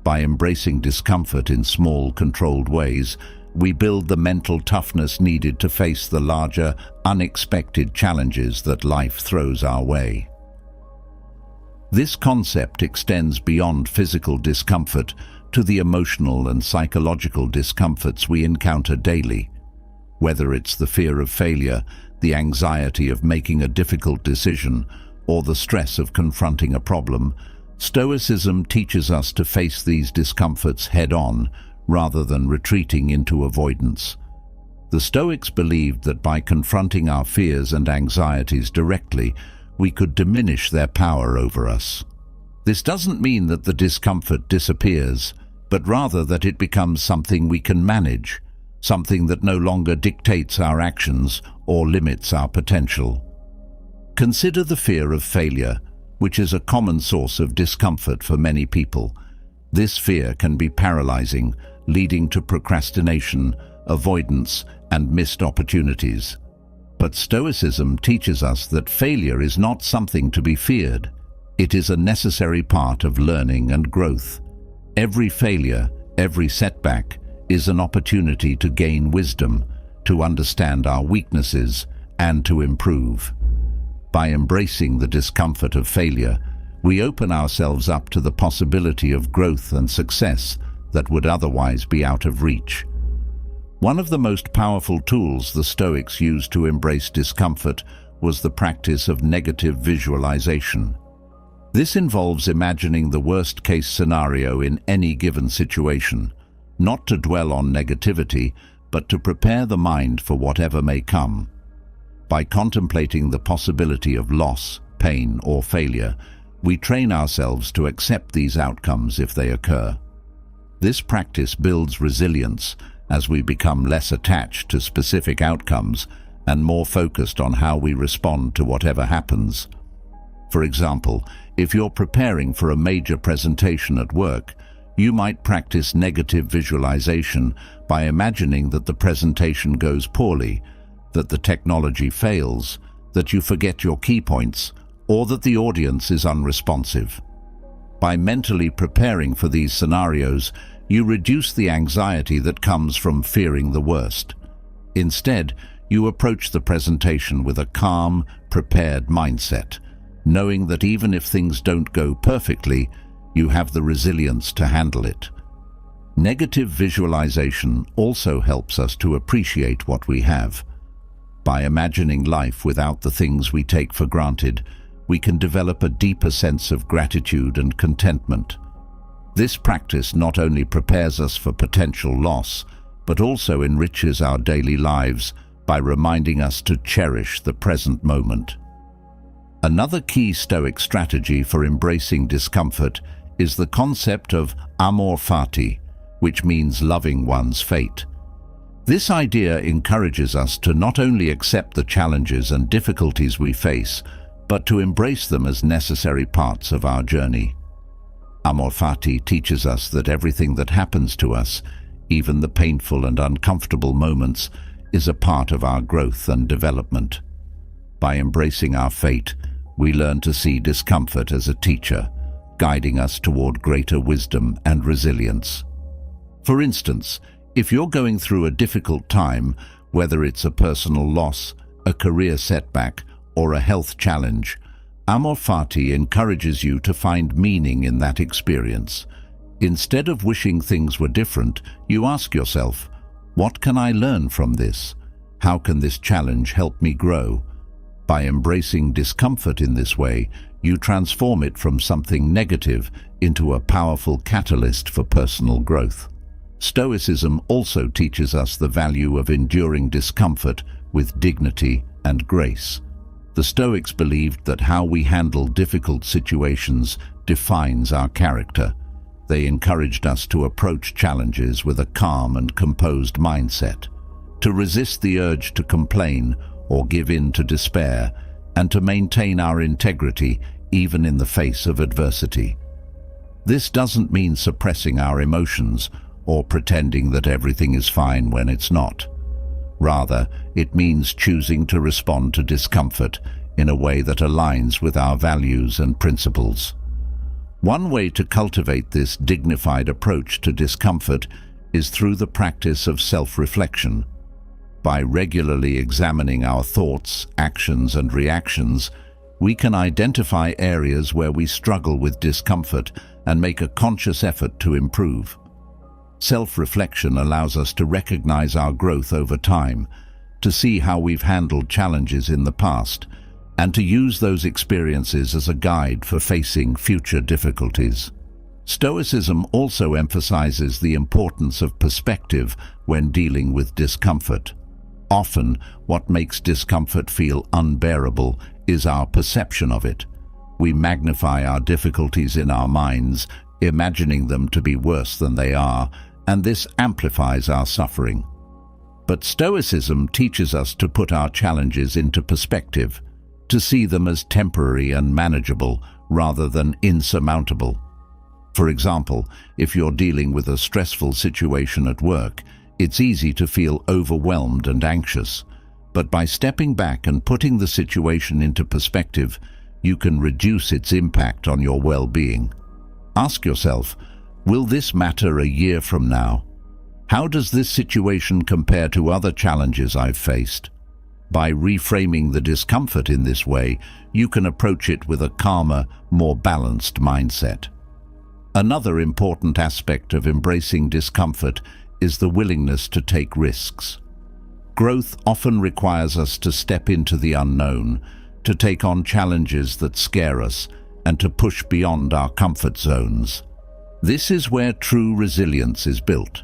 By embracing discomfort in small, controlled ways, we build the mental toughness needed to face the larger, unexpected challenges that life throws our way. This concept extends beyond physical discomfort to the emotional and psychological discomforts we encounter daily. Whether it's the fear of failure, the anxiety of making a difficult decision, or the stress of confronting a problem, Stoicism teaches us to face these discomforts head-on, rather than retreating into avoidance. The Stoics believed that by confronting our fears and anxieties directly, we could diminish their power over us. This doesn't mean that the discomfort disappears, but rather that it becomes something we can manage, something that no longer dictates our actions or limits our potential. Consider the fear of failure, which is a common source of discomfort for many people. This fear can be paralyzing, leading to procrastination, avoidance, and missed opportunities. But Stoicism teaches us that failure is not something to be feared. It is a necessary part of learning and growth. Every failure, every setback, is an opportunity to gain wisdom, to understand our weaknesses, and to improve. By embracing the discomfort of failure, we open ourselves up to the possibility of growth and success that would otherwise be out of reach. One of the most powerful tools the Stoics used to embrace discomfort was the practice of negative visualization. This involves imagining the worst-case scenario in any given situation, not to dwell on negativity, but to prepare the mind for whatever may come. By contemplating the possibility of loss, pain, or failure, we train ourselves to accept these outcomes if they occur. This practice builds resilience as we become less attached to specific outcomes and more focused on how we respond to whatever happens. For example, if you're preparing for a major presentation at work, you might practice negative visualization by imagining that the presentation goes poorly, that the technology fails, that you forget your key points, or that the audience is unresponsive. By mentally preparing for these scenarios, you reduce the anxiety that comes from fearing the worst. Instead, you approach the presentation with a calm, prepared mindset, knowing that even if things don't go perfectly, you have the resilience to handle it. Negative visualization also helps us to appreciate what we have. By imagining life without the things we take for granted, we can develop a deeper sense of gratitude and contentment. This practice not only prepares us for potential loss, but also enriches our daily lives by reminding us to cherish the present moment. Another key Stoic strategy for embracing discomfort is the concept of amor fati, which means loving one's fate. This idea encourages us to not only accept the challenges and difficulties we face, but to embrace them as necessary parts of our journey. Amor fati teaches us that everything that happens to us, even the painful and uncomfortable moments, is a part of our growth and development. By embracing our fate, we learn to see discomfort as a teacher, guiding us toward greater wisdom and resilience. For instance, if you're going through a difficult time, whether it's a personal loss, a career setback, or a health challenge, amor fati encourages you to find meaning in that experience. Instead of wishing things were different, you ask yourself, what can I learn from this? How can this challenge help me grow? By embracing discomfort in this way, you transform it from something negative into a powerful catalyst for personal growth. Stoicism also teaches us the value of enduring discomfort with dignity and grace. The Stoics believed that how we handle difficult situations defines our character. They encouraged us to approach challenges with a calm and composed mindset, to resist the urge to complain or give in to despair, and to maintain our integrity even in the face of adversity. This doesn't mean suppressing our emotions or pretending that everything is fine when it's not. Rather, it means choosing to respond to discomfort in a way that aligns with our values and principles. One way to cultivate this dignified approach to discomfort is through the practice of self-reflection. By regularly examining our thoughts, actions, and reactions, we can identify areas where we struggle with discomfort and make a conscious effort to improve. Self-reflection allows us to recognize our growth over time, to see how we've handled challenges in the past, and to use those experiences as a guide for facing future difficulties. Stoicism also emphasizes the importance of perspective when dealing with discomfort. Often, what makes discomfort feel unbearable is our perception of it. We magnify our difficulties in our minds, imagining them to be worse than they are, and this amplifies our suffering. But Stoicism teaches us to put our challenges into perspective, to see them as temporary and manageable rather than insurmountable. For example, if you're dealing with a stressful situation at work, it's easy to feel overwhelmed and anxious. But by stepping back and putting the situation into perspective, you can reduce its impact on your well-being. Ask yourself, will this matter a year from now? How does this situation compare to other challenges I've faced? By reframing the discomfort in this way, you can approach it with a calmer, more balanced mindset. Another important aspect of embracing discomfort is the willingness to take risks. Growth often requires us to step into the unknown, to take on challenges that scare us, and to push beyond our comfort zones. This is where true resilience is built.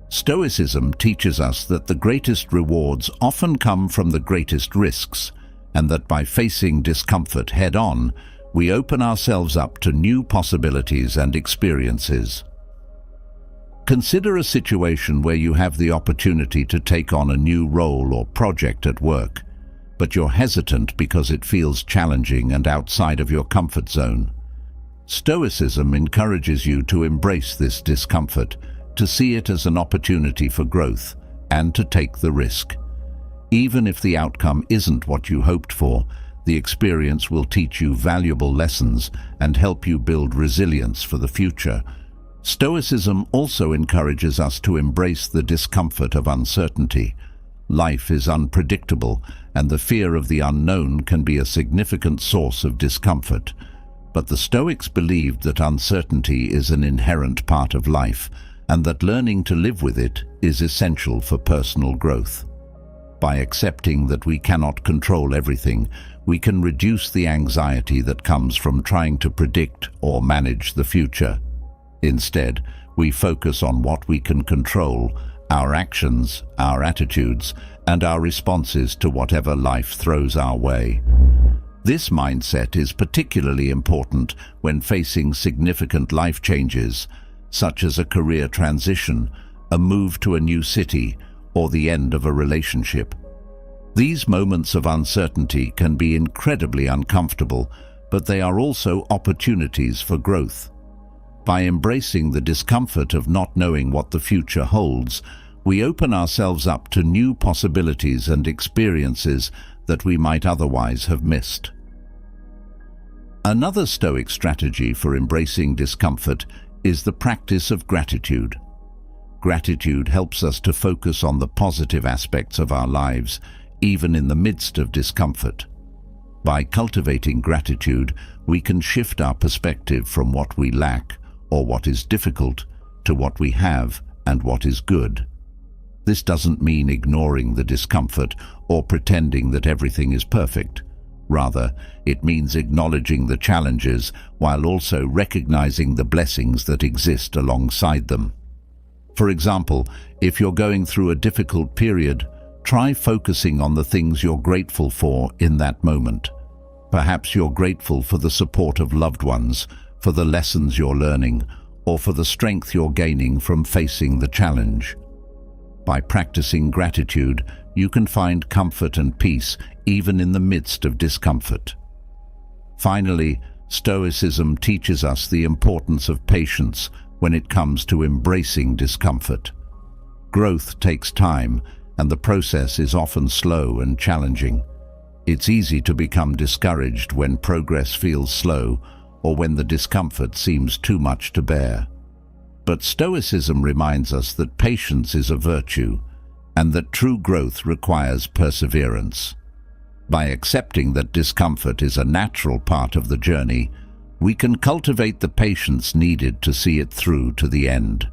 Stoicism teaches us that the greatest rewards often come from the greatest risks, and that by facing discomfort head-on, we open ourselves up to new possibilities and experiences. Consider a situation where you have the opportunity to take on a new role or project at work, but you're hesitant because it feels challenging and outside of your comfort zone. Stoicism encourages you to embrace this discomfort, to see it as an opportunity for growth, and to take the risk. Even if the outcome isn't what you hoped for, the experience will teach you valuable lessons and help you build resilience for the future. Stoicism also encourages us to embrace the discomfort of uncertainty. Life is unpredictable, and the fear of the unknown can be a significant source of discomfort. But the Stoics believed that uncertainty is an inherent part of life, and that learning to live with it is essential for personal growth. By accepting that we cannot control everything, we can reduce the anxiety that comes from trying to predict or manage the future. Instead, we focus on what we can control: our actions, our attitudes, and our responses to whatever life throws our way. This mindset is particularly important when facing significant life changes, such as a career transition, a move to a new city, or the end of a relationship. These moments of uncertainty can be incredibly uncomfortable, but they are also opportunities for growth. By embracing the discomfort of not knowing what the future holds, we open ourselves up to new possibilities and experiences that we might otherwise have missed. Another Stoic strategy for embracing discomfort is the practice of gratitude. Gratitude helps us to focus on the positive aspects of our lives, even in the midst of discomfort. By cultivating gratitude, we can shift our perspective from what we lack or what is difficult to what we have and what is good. This doesn't mean ignoring the discomfort or pretending that everything is perfect. Rather, it means acknowledging the challenges while also recognizing the blessings that exist alongside them. For example, if you're going through a difficult period, try focusing on the things you're grateful for in that moment. Perhaps you're grateful for the support of loved ones, for the lessons you're learning, or for the strength you're gaining from facing the challenge. By practicing gratitude, you can find comfort and peace even in the midst of discomfort. Finally, Stoicism teaches us the importance of patience when it comes to embracing discomfort. Growth takes time, and the process is often slow and challenging. It's easy to become discouraged when progress feels slow or when the discomfort seems too much to bear. But Stoicism reminds us that patience is a virtue, and that true growth requires perseverance. By accepting that discomfort is a natural part of the journey, we can cultivate the patience needed to see it through to the end.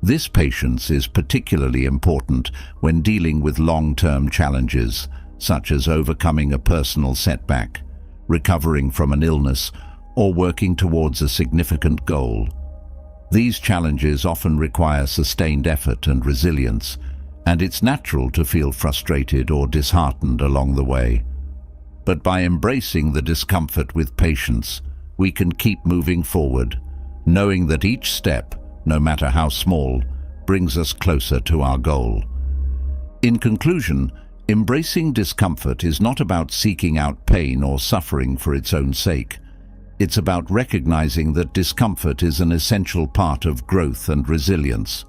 This patience is particularly important when dealing with long-term challenges, such as overcoming a personal setback, recovering from an illness, or working towards a significant goal. These challenges often require sustained effort and resilience, and it's natural to feel frustrated or disheartened along the way. But by embracing the discomfort with patience, we can keep moving forward, knowing that each step, no matter how small, brings us closer to our goal. In conclusion, embracing discomfort is not about seeking out pain or suffering for its own sake. It's about recognizing that discomfort is an essential part of growth and resilience.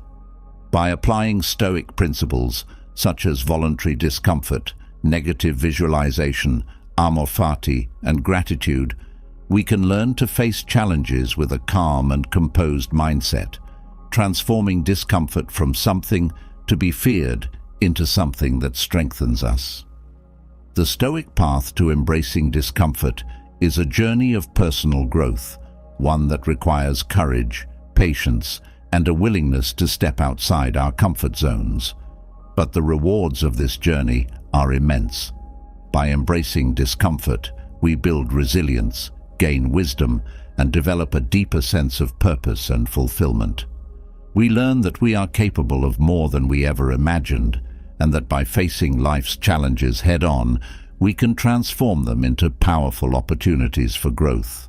By applying Stoic principles, such as voluntary discomfort, negative visualization, amor fati, and gratitude, we can learn to face challenges with a calm and composed mindset, transforming discomfort from something to be feared into something that strengthens us. The Stoic path to embracing discomfort is a journey of personal growth, one that requires courage, patience, and a willingness to step outside our comfort zones. But the rewards of this journey are immense. By embracing discomfort, we build resilience, gain wisdom, and develop a deeper sense of purpose and fulfillment. We learn that we are capable of more than we ever imagined, and that by facing life's challenges head-on, we can transform them into powerful opportunities for growth.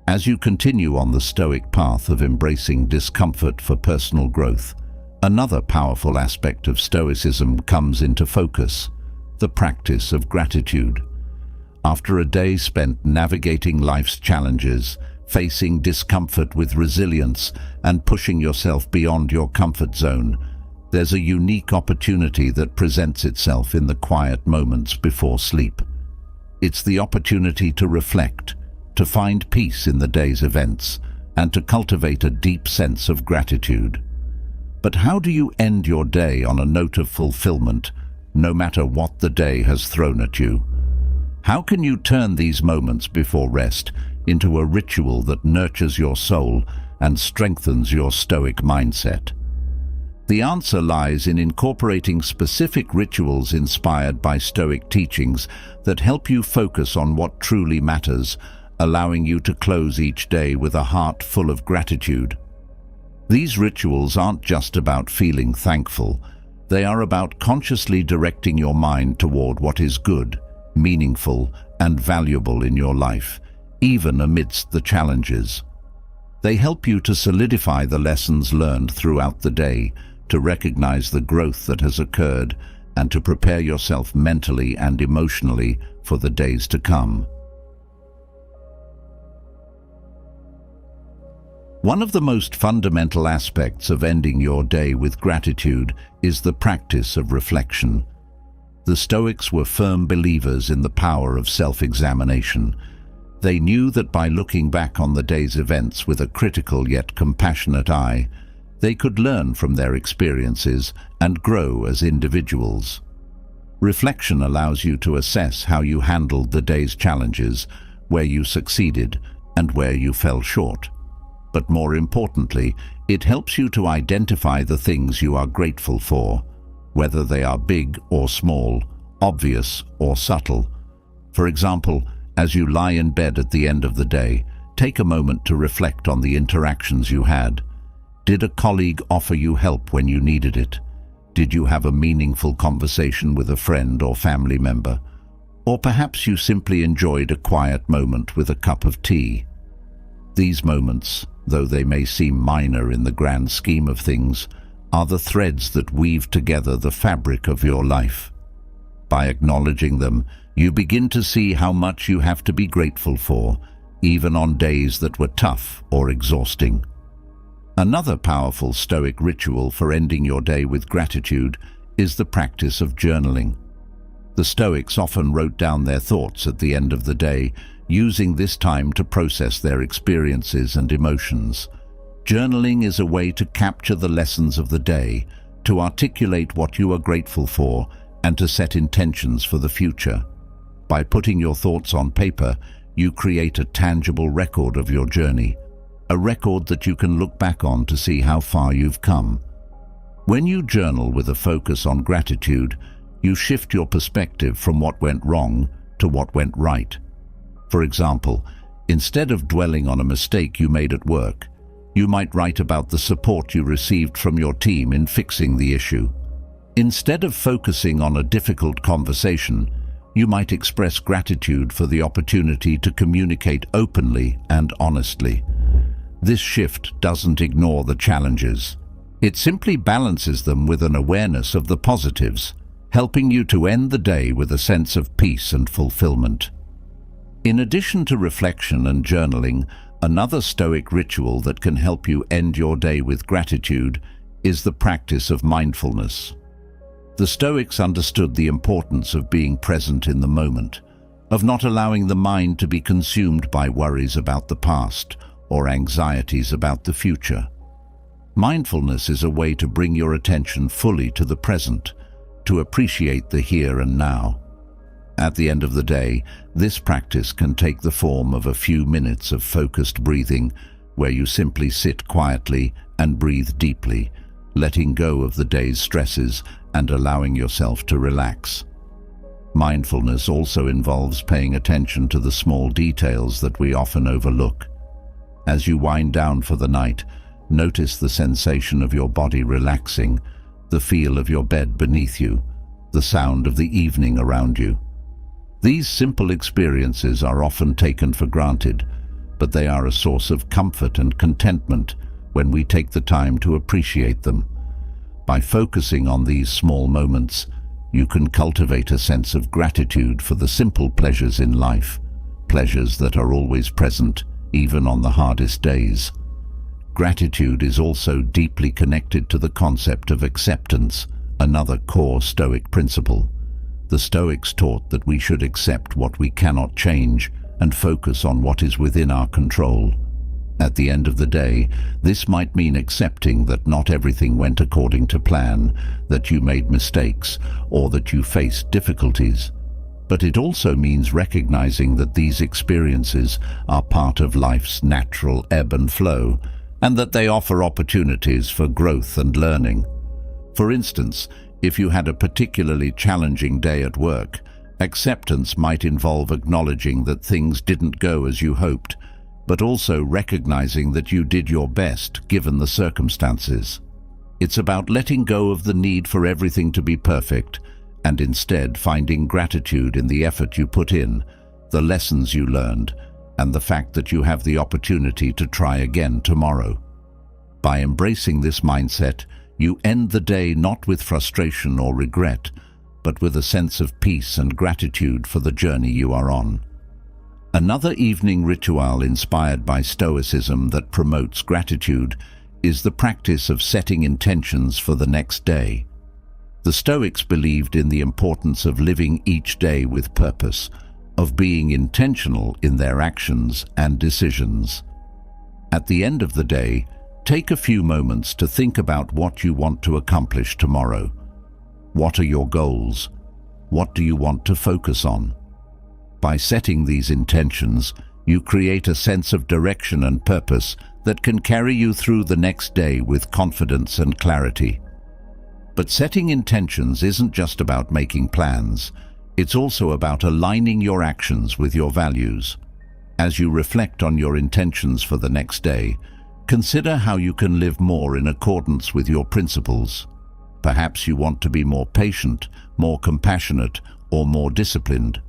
As you continue on the Stoic path of embracing discomfort for personal growth, another powerful aspect of Stoicism comes into focus: the practice of gratitude. After a day spent navigating life's challenges, facing discomfort with resilience, and pushing yourself beyond your comfort zone, there's a unique opportunity that presents itself in the quiet moments before sleep. It's the opportunity to reflect, to find peace in the day's events, and to cultivate a deep sense of gratitude. But how do you end your day on a note of fulfillment, no matter what the day has thrown at you? How can you turn these moments before rest into a ritual that nurtures your soul and strengthens your Stoic mindset? The answer lies in incorporating specific rituals inspired by Stoic teachings that help you focus on what truly matters, allowing you to close each day with a heart full of gratitude. These rituals aren't just about feeling thankful. They are about consciously directing your mind toward what is good, meaningful, and valuable in your life, even amidst the challenges. They help you to solidify the lessons learned throughout the day, to recognize the growth that has occurred, and to prepare yourself mentally and emotionally for the days to come. One of the most fundamental aspects of ending your day with gratitude is the practice of reflection. The Stoics were firm believers in the power of self-examination. They knew that by looking back on the day's events with a critical yet compassionate eye, they could learn from their experiences and grow as individuals. Reflection allows you to assess how you handled the day's challenges, where you succeeded and where you fell short. But more importantly, it helps you to identify the things you are grateful for, whether they are big or small, obvious or subtle. For example, as you lie in bed at the end of the day, take a moment to reflect on the interactions you had. Did a colleague offer you help when you needed it? Did you have a meaningful conversation with a friend or family member? Or perhaps you simply enjoyed a quiet moment with a cup of tea. These moments, though they may seem minor in the grand scheme of things, are the threads that weave together the fabric of your life. By acknowledging them, you begin to see how much you have to be grateful for, even on days that were tough or exhausting. Another powerful Stoic ritual for ending your day with gratitude is the practice of journaling. The Stoics often wrote down their thoughts at the end of the day, using this time to process their experiences and emotions. Journaling is a way to capture the lessons of the day, to articulate what you are grateful for, and to set intentions for the future. By putting your thoughts on paper, you create a tangible record of your journey, a record that you can look back on to see how far you've come. When you journal with a focus on gratitude, you shift your perspective from what went wrong to what went right. For example, instead of dwelling on a mistake you made at work, you might write about the support you received from your team in fixing the issue. Instead of focusing on a difficult conversation, you might express gratitude for the opportunity to communicate openly and honestly. This shift doesn't ignore the challenges. It simply balances them with an awareness of the positives, helping you to end the day with a sense of peace and fulfillment. In addition to reflection and journaling, another Stoic ritual that can help you end your day with gratitude is the practice of mindfulness. The Stoics understood the importance of being present in the moment. of not allowing the mind to be consumed by worries about the past or anxieties about the future. Mindfulness is a way to bring your attention fully to the present, to appreciate the here and now. At the end of the day, this practice can take the form of a few minutes of focused breathing, where you simply sit quietly and breathe deeply, letting go of the day's stresses and allowing yourself to relax. Mindfulness also involves paying attention to the small details that we often overlook. As you wind down for the night, notice the sensation of your body relaxing, the feel of your bed beneath you, the sound of the evening around you. These simple experiences are often taken for granted, but they are a source of comfort and contentment when we take the time to appreciate them. By focusing on these small moments, you can cultivate a sense of gratitude for the simple pleasures in life, pleasures that are always present, even on the hardest days. Gratitude is also deeply connected to the concept of acceptance, another core Stoic principle. The Stoics taught that we should accept what we cannot change and focus on what is within our control. At the end of the day, this might mean accepting that not everything went according to plan, that you made mistakes, or that you faced difficulties. But it also means recognizing that these experiences are part of life's natural ebb and flow, and that they offer opportunities for growth and learning. For instance, if you had a particularly challenging day at work, acceptance might involve acknowledging that things didn't go as you hoped, but also recognizing that you did your best given the circumstances. It's about letting go of the need for everything to be perfect, and instead finding gratitude in the effort you put in, the lessons you learned, and the fact that you have the opportunity to try again tomorrow. By embracing this mindset, you end the day not with frustration or regret, but with a sense of peace and gratitude for the journey you are on. Another evening ritual inspired by Stoicism that promotes gratitude is the practice of setting intentions for the next day. The Stoics believed in the importance of living each day with purpose, of being intentional in their actions and decisions. At the end of the day, take a few moments to think about what you want to accomplish tomorrow. What are your goals? What do you want to focus on? By setting these intentions, you create a sense of direction and purpose that can carry you through the next day with confidence and clarity. But setting intentions isn't just about making plans. It's also about aligning your actions with your values. As you reflect on your intentions for the next day, consider how you can live more in accordance with your principles. Perhaps you want to be more patient, more compassionate, or more disciplined.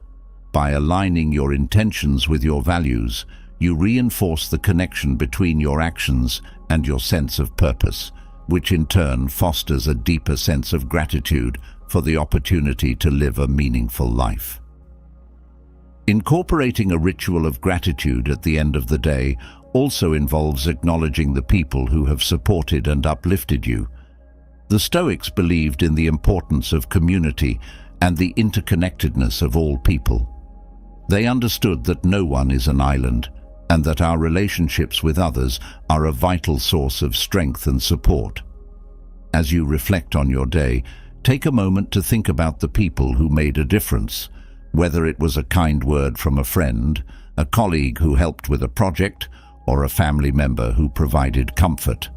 By aligning your intentions with your values, you reinforce the connection between your actions and your sense of purpose, which in turn fosters a deeper sense of gratitude for the opportunity to live a meaningful life. Incorporating a ritual of gratitude at the end of the day also involves acknowledging the people who have supported and uplifted you. The Stoics believed in the importance of community and the interconnectedness of all people. They understood that no one is an island, and that our relationships with others are a vital source of strength and support. As you reflect on your day, take a moment to think about the people who made a difference, whether it was a kind word from a friend, a colleague who helped with a project, or a family member who provided comfort.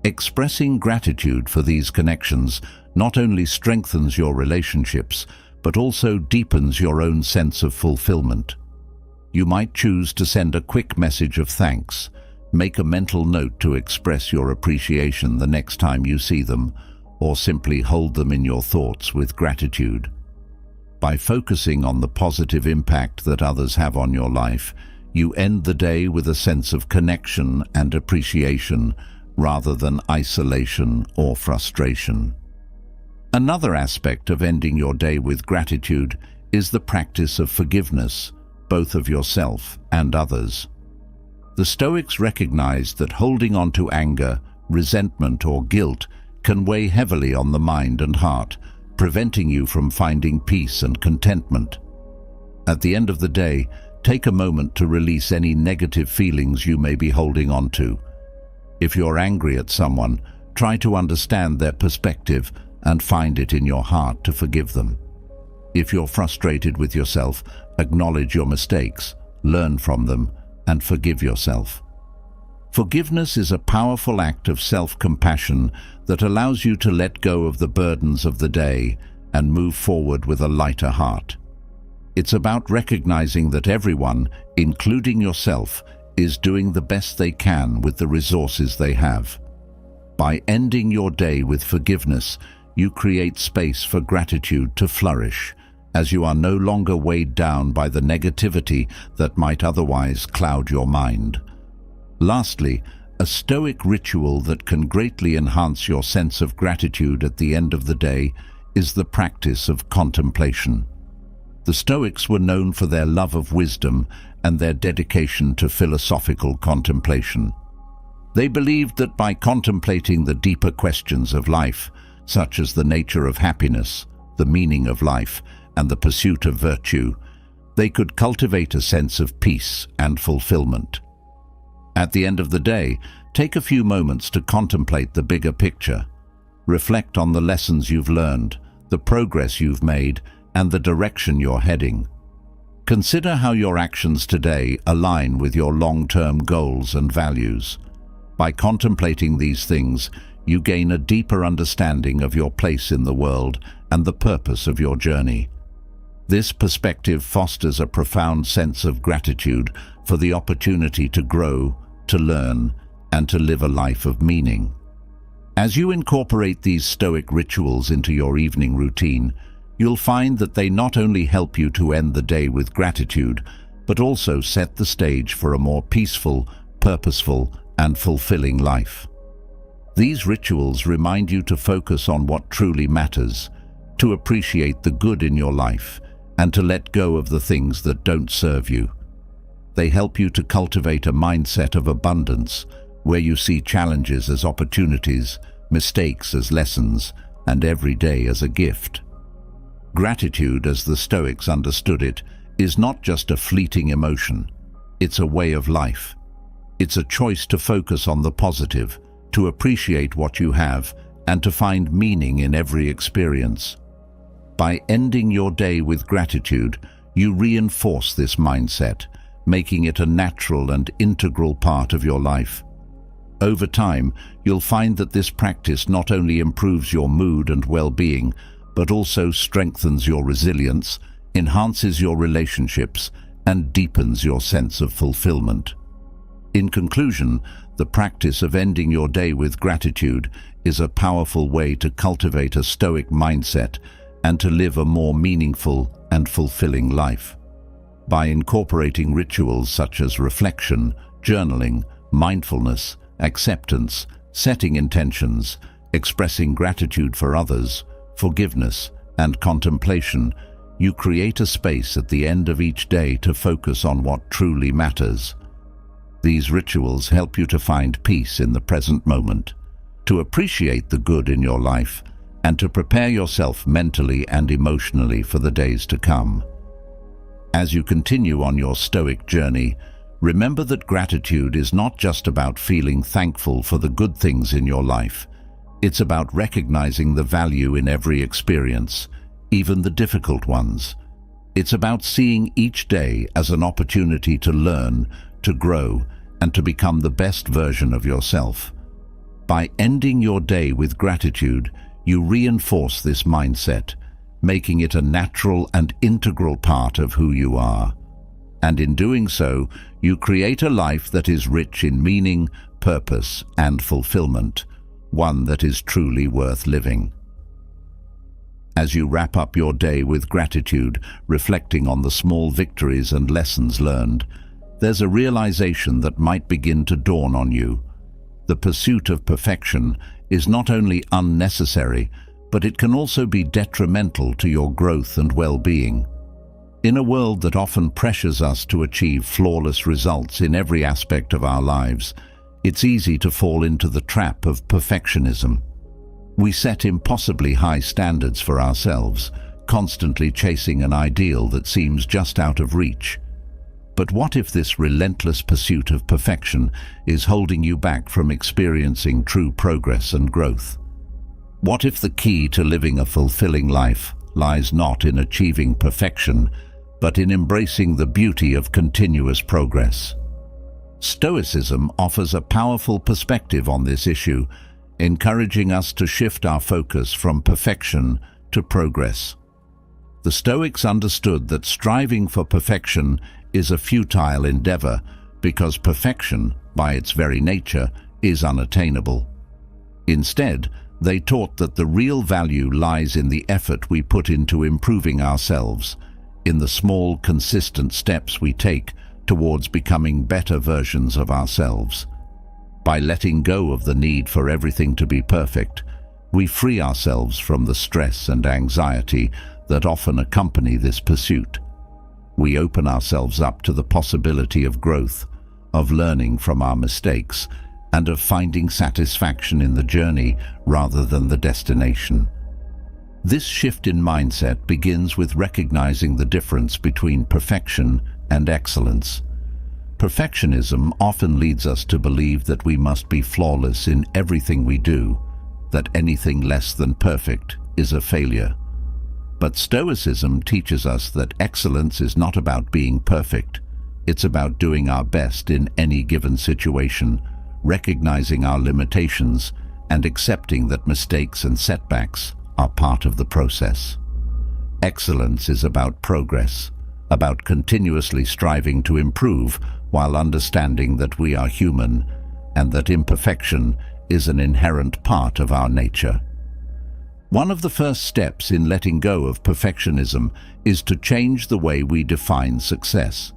Expressing gratitude for these connections not only strengthens your relationships, but also deepens your own sense of fulfillment. You might choose to send a quick message of thanks, make a mental note to express your appreciation the next time you see them, or simply hold them in your thoughts with gratitude. By focusing on the positive impact that others have on your life, you end the day with a sense of connection and appreciation rather than isolation or frustration. Another aspect of ending your day with gratitude is the practice of forgiveness, both of yourself and others. The Stoics recognized that holding on to anger, resentment, or guilt can weigh heavily on the mind and heart, preventing you from finding peace and contentment. At the end of the day, take a moment to release any negative feelings you may be holding on to. If you're angry at someone, try to understand their perspective and find it in your heart to forgive them. If you're frustrated with yourself, acknowledge your mistakes, learn from them, and forgive yourself. Forgiveness is a powerful act of self-compassion that allows you to let go of the burdens of the day and move forward with a lighter heart. It's about recognizing that everyone, including yourself, is doing the best they can with the resources they have. By ending your day with forgiveness, you create space for gratitude to flourish, as you are no longer weighed down by the negativity that might otherwise cloud your mind. Lastly, a Stoic ritual that can greatly enhance your sense of gratitude at the end of the day is the practice of contemplation. The Stoics were known for their love of wisdom and their dedication to philosophical contemplation. They believed that by contemplating the deeper questions of life, such as the nature of happiness, the meaning of life, and the pursuit of virtue, they could cultivate a sense of peace and fulfillment. At the end of the day, take a few moments to contemplate the bigger picture. Reflect on the lessons you've learned, the progress you've made, and the direction you're heading. Consider how your actions today align with your long-term goals and values. By contemplating these things, you gain a deeper understanding of your place in the world and the purpose of your journey. This perspective fosters a profound sense of gratitude for the opportunity to grow, to learn, and to live a life of meaning. As you incorporate these Stoic rituals into your evening routine, you'll find that they not only help you to end the day with gratitude, but also set the stage for a more peaceful, purposeful, and fulfilling life. These rituals remind you to focus on what truly matters, to appreciate the good in your life, and to let go of the things that don't serve you. They help you to cultivate a mindset of abundance, where you see challenges as opportunities, mistakes as lessons, and every day as a gift. Gratitude, as the Stoics understood it, is not just a fleeting emotion. It's a way of life. It's a choice to focus on the positive, to appreciate what you have, and to find meaning in every experience. By ending your day with gratitude, you reinforce this mindset, making it a natural and integral part of your life. Over time, you'll find that this practice not only improves your mood and well-being, but also strengthens your resilience, enhances your relationships, and deepens your sense of fulfillment. In conclusion, the practice of ending your day with gratitude is a powerful way to cultivate a Stoic mindset and to live a more meaningful and fulfilling life. By incorporating rituals such as reflection, journaling, mindfulness, acceptance, setting intentions, expressing gratitude for others, forgiveness, and contemplation, you create a space at the end of each day to focus on what truly matters. These rituals help you to find peace in the present moment, to appreciate the good in your life, and to prepare yourself mentally and emotionally for the days to come. As you continue on your Stoic journey, remember that gratitude is not just about feeling thankful for the good things in your life. It's about recognizing the value in every experience, even the difficult ones. It's about seeing each day as an opportunity to learn, to grow, and to become the best version of yourself. By ending your day with gratitude, you reinforce this mindset, making it a natural and integral part of who you are. And in doing so, you create a life that is rich in meaning, purpose, and fulfillment, one that is truly worth living. As you wrap up your day with gratitude, reflecting on the small victories and lessons learned, there's a realization that might begin to dawn on you. The pursuit of perfection is not only unnecessary, but it can also be detrimental to your growth and well-being. In a world that often pressures us to achieve flawless results in every aspect of our lives, it's easy to fall into the trap of perfectionism. We set impossibly high standards for ourselves, constantly chasing an ideal that seems just out of reach. But what if this relentless pursuit of perfection is holding you back from experiencing true progress and growth? What if the key to living a fulfilling life lies not in achieving perfection, but in embracing the beauty of continuous progress? Stoicism offers a powerful perspective on this issue, encouraging us to shift our focus from perfection to progress. The Stoics understood that striving for perfection is a futile endeavor because perfection, by its very nature, is unattainable. Instead, they taught that the real value lies in the effort we put into improving ourselves, in the small, consistent steps we take towards becoming better versions of ourselves. By letting go of the need for everything to be perfect, we free ourselves from the stress and anxiety that often accompany this pursuit. We open ourselves up to the possibility of growth, of learning from our mistakes, and of finding satisfaction in the journey rather than the destination. This shift in mindset begins with recognizing the difference between perfection and excellence. Perfectionism often leads us to believe that we must be flawless in everything we do, that anything less than perfect is a failure. But Stoicism teaches us that excellence is not about being perfect. It's about doing our best in any given situation, recognizing our limitations, and accepting that mistakes and setbacks are part of the process. Excellence is about progress, about continuously striving to improve while understanding that we are human and that imperfection is an inherent part of our nature. One of the first steps in letting go of perfectionism is to change the way we define success.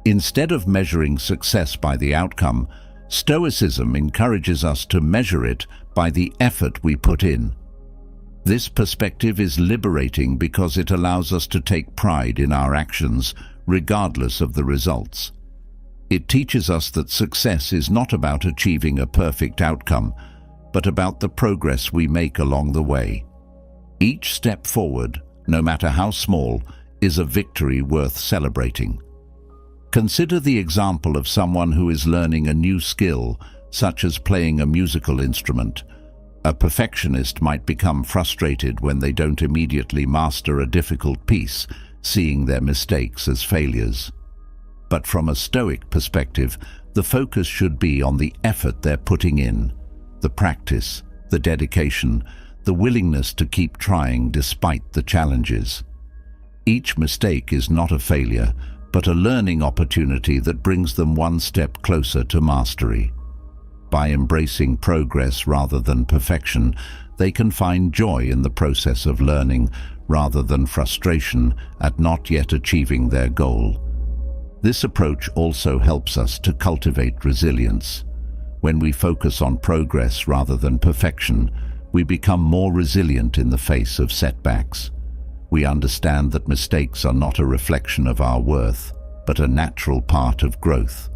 Instead of measuring success by the outcome, Stoicism encourages us to measure it by the effort we put in. This perspective is liberating because it allows us to take pride in our actions, regardless of the results. It teaches us that success is not about achieving a perfect outcome, but about the progress we make along the way. Each step forward, no matter how small, is a victory worth celebrating. Consider the example of someone who is learning a new skill, such as playing a musical instrument. A perfectionist might become frustrated when they don't immediately master a difficult piece, seeing their mistakes as failures. But from a Stoic perspective, the focus should be on the effort they're putting in, the practice, the dedication, the willingness to keep trying despite the challenges. Each mistake is not a failure, but a learning opportunity that brings them one step closer to mastery. By embracing progress rather than perfection, they can find joy in the process of learning rather than frustration at not yet achieving their goal. This approach also helps us to cultivate resilience. When we focus on progress rather than perfection, we become more resilient in the face of setbacks. We understand that mistakes are not a reflection of our worth, but a natural part of growth.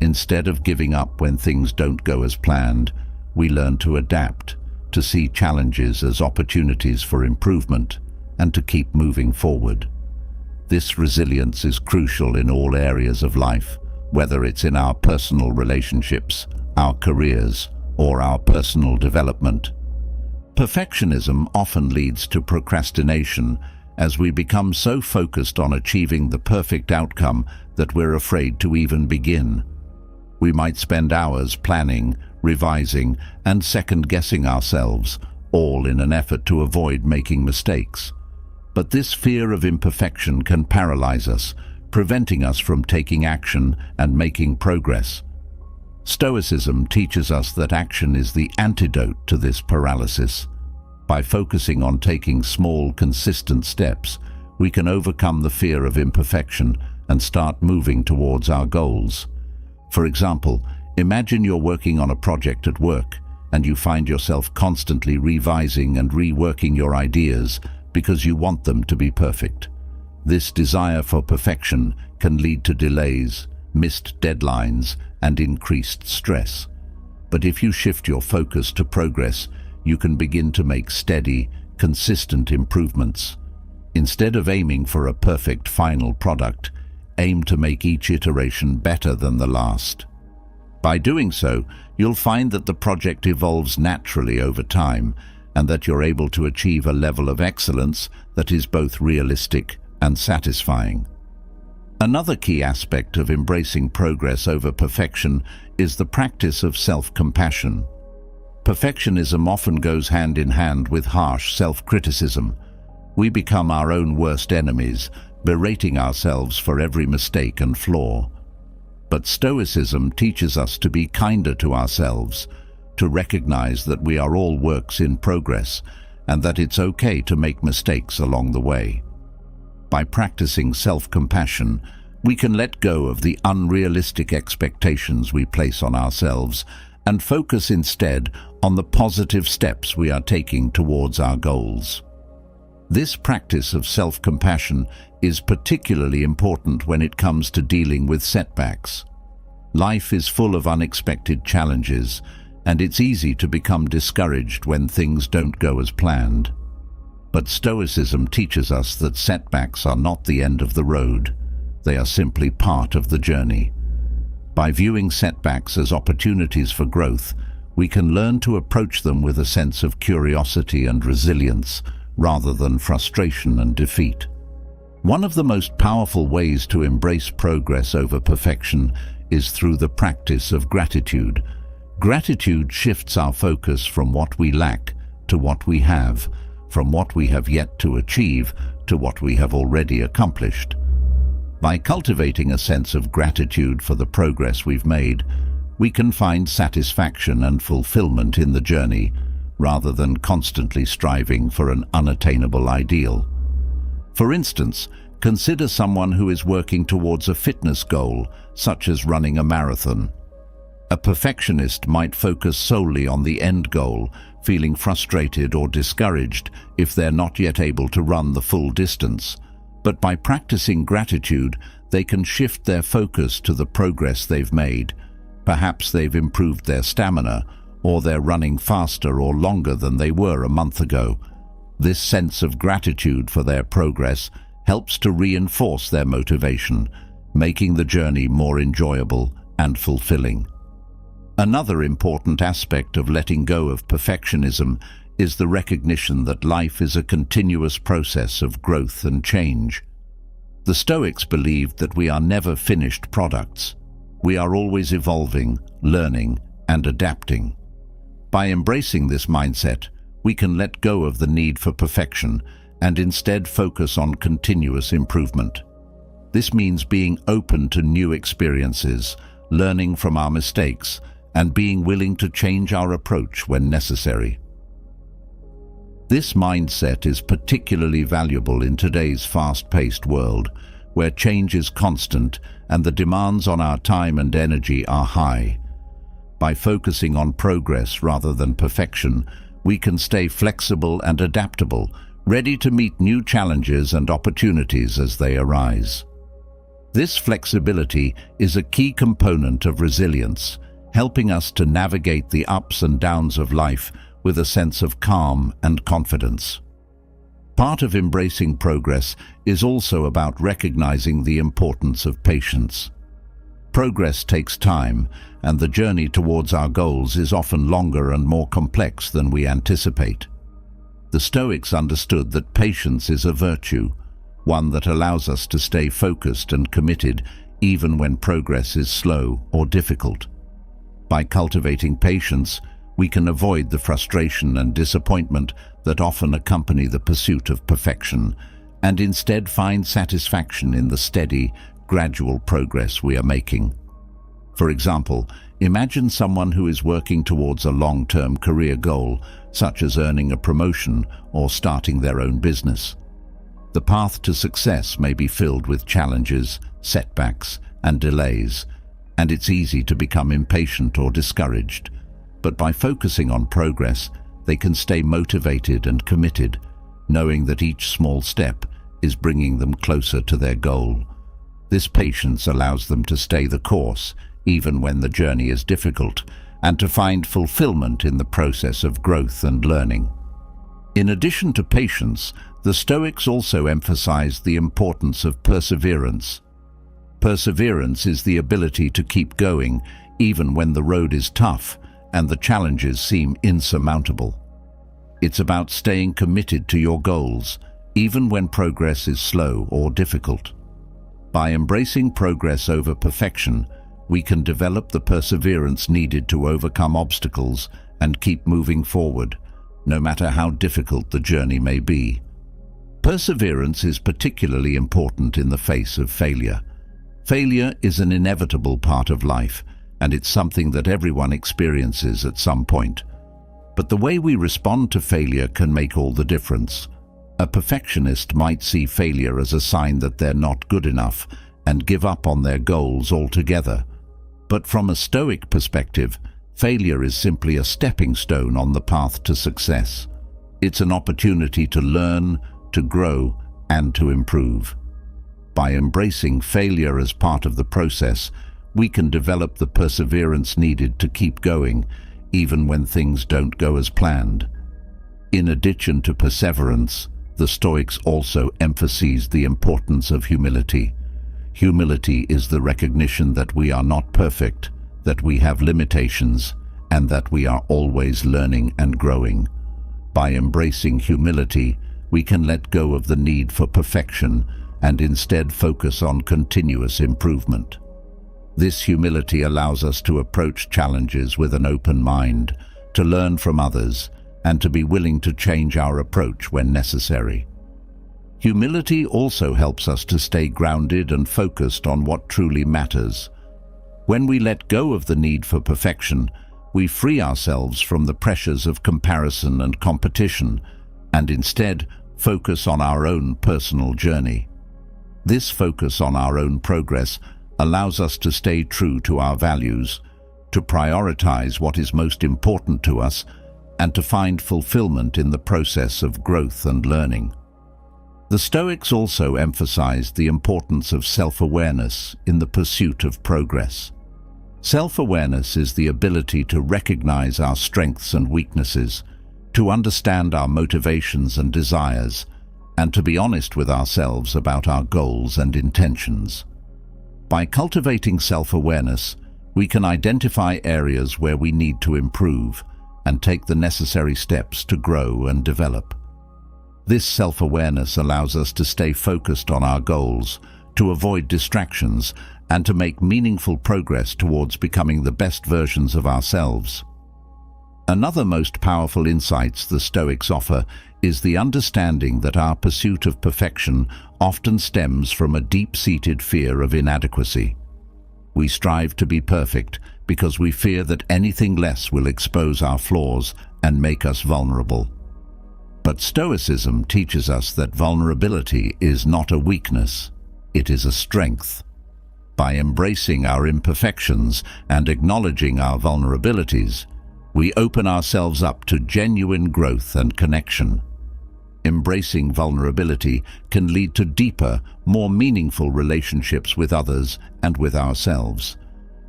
Instead of giving up when things don't go as planned, we learn to adapt, to see challenges as opportunities for improvement, and to keep moving forward. This resilience is crucial in all areas of life, whether it's in our personal relationships, our careers, or our personal development. Perfectionism often leads to procrastination as we become so focused on achieving the perfect outcome that we're afraid to even begin. We might spend hours planning, revising, and second-guessing ourselves, all in an effort to avoid making mistakes. But this fear of imperfection can paralyze us, preventing us from taking action and making progress. Stoicism teaches us that action is the antidote to this paralysis. By focusing on taking small, consistent steps, we can overcome the fear of imperfection and start moving towards our goals. For example, imagine you're working on a project at work and you find yourself constantly revising and reworking your ideas because you want them to be perfect. This desire for perfection can lead to delays, missed deadlines, and increased stress. But if you shift your focus to progress, you can begin to make steady, consistent improvements. Instead of aiming for a perfect final product, aim to make each iteration better than the last. By doing so, you'll find that the project evolves naturally over time and that you're able to achieve a level of excellence that is both realistic and satisfying. Another key aspect of embracing progress over perfection is the practice of self-compassion. Perfectionism often goes hand in hand with harsh self-criticism. We become our own worst enemies, berating ourselves for every mistake and flaw. But Stoicism teaches us to be kinder to ourselves, to recognize that we are all works in progress and that it's okay to make mistakes along the way. By practicing self-compassion, we can let go of the unrealistic expectations we place on ourselves and focus instead on the positive steps we are taking towards our goals. This practice of self-compassion is particularly important when it comes to dealing with setbacks. Life is full of unexpected challenges, and it's easy to become discouraged when things don't go as planned. But Stoicism teaches us that setbacks are not the end of the road. They are simply part of the journey. By viewing setbacks as opportunities for growth, we can learn to approach them with a sense of curiosity and resilience, rather than frustration and defeat. One of the most powerful ways to embrace progress over perfection is through the practice of gratitude. Gratitude shifts our focus from what we lack to what we have, from what we have yet to achieve to what we have already accomplished. By cultivating a sense of gratitude for the progress we've made, we can find satisfaction and fulfillment in the journey, rather than constantly striving for an unattainable ideal. For instance, consider someone who is working towards a fitness goal, such as running a marathon. A perfectionist might focus solely on the end goal, feeling frustrated or discouraged if they're not yet able to run the full distance. But by practicing gratitude, they can shift their focus to the progress they've made. Perhaps they've improved their stamina, or they're running faster or longer than they were a month ago. This sense of gratitude for their progress helps to reinforce their motivation, making the journey more enjoyable and fulfilling. Another important aspect of letting go of perfectionism is the recognition that life is a continuous process of growth and change. The Stoics believed that we are never finished products. We are always evolving, learning, and adapting. By embracing this mindset, we can let go of the need for perfection and instead focus on continuous improvement. This means being open to new experiences, learning from our mistakes, and being willing to change our approach when necessary. This mindset is particularly valuable in today's fast-paced world, where change is constant and the demands on our time and energy are high. By focusing on progress rather than perfection, we can stay flexible and adaptable, ready to meet new challenges and opportunities as they arise. This flexibility is a key component of resilience, helping us to navigate the ups and downs of life with a sense of calm and confidence. Part of embracing progress is also about recognizing the importance of patience. Progress takes time, and the journey towards our goals is often longer and more complex than we anticipate. The Stoics understood that patience is a virtue, one that allows us to stay focused and committed even when progress is slow or difficult. By cultivating patience, we can avoid the frustration and disappointment that often accompany the pursuit of perfection, and instead find satisfaction in the steady, gradual progress we are making. For example, imagine someone who is working towards a long-term career goal, such as earning a promotion or starting their own business. The path to success may be filled with challenges, setbacks, and delays, and it's easy to become impatient or discouraged. But by focusing on progress, they can stay motivated and committed, knowing that each small step is bringing them closer to their goal. This patience allows them to stay the course, even when the journey is difficult, and to find fulfillment in the process of growth and learning. In addition to patience, the Stoics also emphasized the importance of perseverance. Perseverance is the ability to keep going even when the road is tough and the challenges seem insurmountable. It's about staying committed to your goals, even when progress is slow or difficult. By embracing progress over perfection, we can develop the perseverance needed to overcome obstacles and keep moving forward, no matter how difficult the journey may be. Perseverance is particularly important in the face of failure. Failure is an inevitable part of life, and it's something that everyone experiences at some point. But the way we respond to failure can make all the difference. A perfectionist might see failure as a sign that they're not good enough and give up on their goals altogether. But from a Stoic perspective, failure is simply a stepping stone on the path to success. It's an opportunity to learn, to grow, and to improve. By embracing failure as part of the process, we can develop the perseverance needed to keep going, even when things don't go as planned. In addition to perseverance, the Stoics also emphasized the importance of humility. Humility is the recognition that we are not perfect, that we have limitations, and that we are always learning and growing. By embracing humility, we can let go of the need for perfection and instead focus on continuous improvement. This humility allows us to approach challenges with an open mind, to learn from others, and to be willing to change our approach when necessary. Humility also helps us to stay grounded and focused on what truly matters. When we let go of the need for perfection, we free ourselves from the pressures of comparison and competition, and instead focus on our own personal journey. This focus on our own progress allows us to stay true to our values, to prioritize what is most important to us, and to find fulfillment in the process of growth and learning. The Stoics also emphasized the importance of self-awareness in the pursuit of progress. Self-awareness is the ability to recognize our strengths and weaknesses, to understand our motivations and desires, and to be honest with ourselves about our goals and intentions. By cultivating self-awareness, we can identify areas where we need to improve and take the necessary steps to grow and develop. This self-awareness allows us to stay focused on our goals, to avoid distractions, and to make meaningful progress towards becoming the best versions of ourselves. Another most powerful insights the Stoics offer is the understanding that our pursuit of perfection often stems from a deep-seated fear of inadequacy. We strive to be perfect because we fear that anything less will expose our flaws and make us vulnerable. But Stoicism teaches us that vulnerability is not a weakness, it is a strength. By embracing our imperfections and acknowledging our vulnerabilities, we open ourselves up to genuine growth and connection. Embracing vulnerability can lead to deeper, more meaningful relationships with others and with ourselves.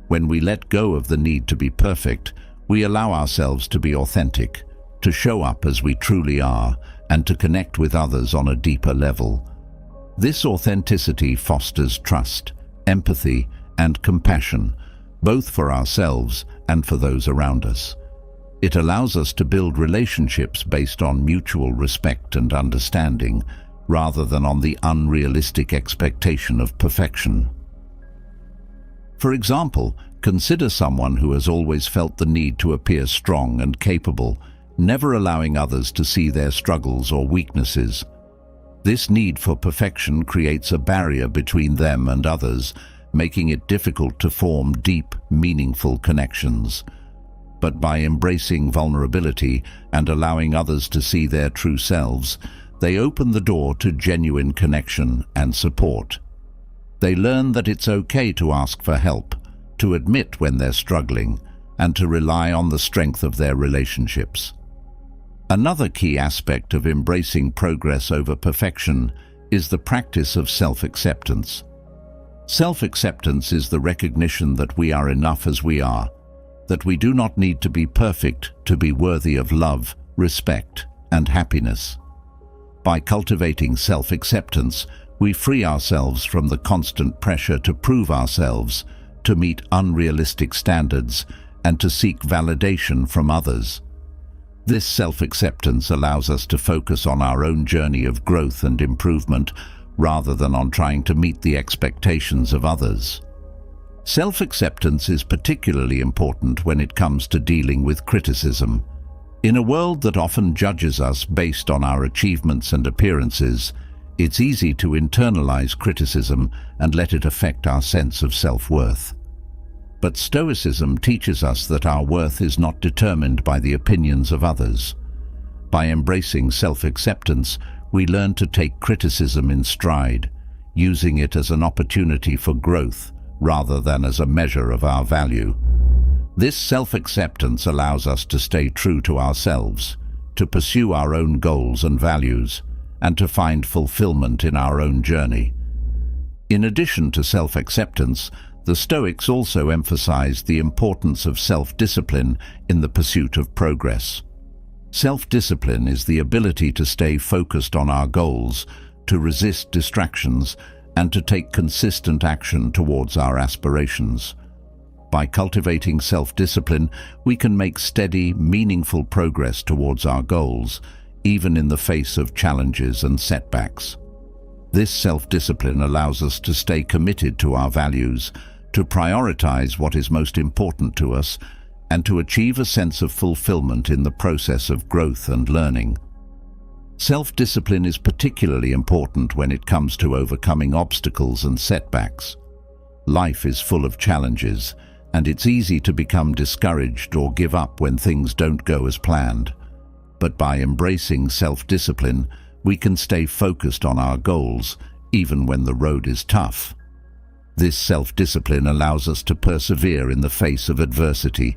When we let go of the need to be perfect, we allow ourselves to be authentic, to show up as we truly are, and to connect with others on a deeper level. This authenticity fosters trust, empathy, and compassion, both for ourselves and for those around us. It allows us to build relationships based on mutual respect and understanding, rather than on the unrealistic expectation of perfection. For example, consider someone who has always felt the need to appear strong and capable, never allowing others to see their struggles or weaknesses. This need for perfection creates a barrier between them and others, making it difficult to form deep, meaningful connections. But by embracing vulnerability and allowing others to see their true selves, they open the door to genuine connection and support. They learn that it's okay to ask for help, to admit when they're struggling, and to rely on the strength of their relationships. Another key aspect of embracing progress over perfection is the practice of self-acceptance. Self-acceptance is the recognition that we are enough as we are, that we do not need to be perfect to be worthy of love, respect, and happiness. By cultivating self-acceptance, we free ourselves from the constant pressure to prove ourselves, to meet unrealistic standards, and to seek validation from others. This self-acceptance allows us to focus on our own journey of growth and improvement, rather than on trying to meet the expectations of others. Self-acceptance is particularly important when it comes to dealing with criticism. In a world that often judges us based on our achievements and appearances, it's easy to internalize criticism and let it affect our sense of self-worth. But Stoicism teaches us that our worth is not determined by the opinions of others. By embracing self-acceptance, we learn to take criticism in stride, using it as an opportunity for growth rather than as a measure of our value. This self-acceptance allows us to stay true to ourselves, to pursue our own goals and values, and to find fulfillment in our own journey. In addition to self-acceptance, the Stoics also emphasized the importance of self-discipline in the pursuit of progress. Self-discipline is the ability to stay focused on our goals, to resist distractions, and to take consistent action towards our aspirations. By cultivating self-discipline, we can make steady, meaningful progress towards our goals, even in the face of challenges and setbacks. This self-discipline allows us to stay committed to our values, to prioritize what is most important to us, and to achieve a sense of fulfillment in the process of growth and learning. Self-discipline is particularly important when it comes to overcoming obstacles and setbacks. Life is full of challenges, and it's easy to become discouraged or give up when things don't go as planned. But by embracing self-discipline, we can stay focused on our goals, even when the road is tough. This self-discipline allows us to persevere in the face of adversity,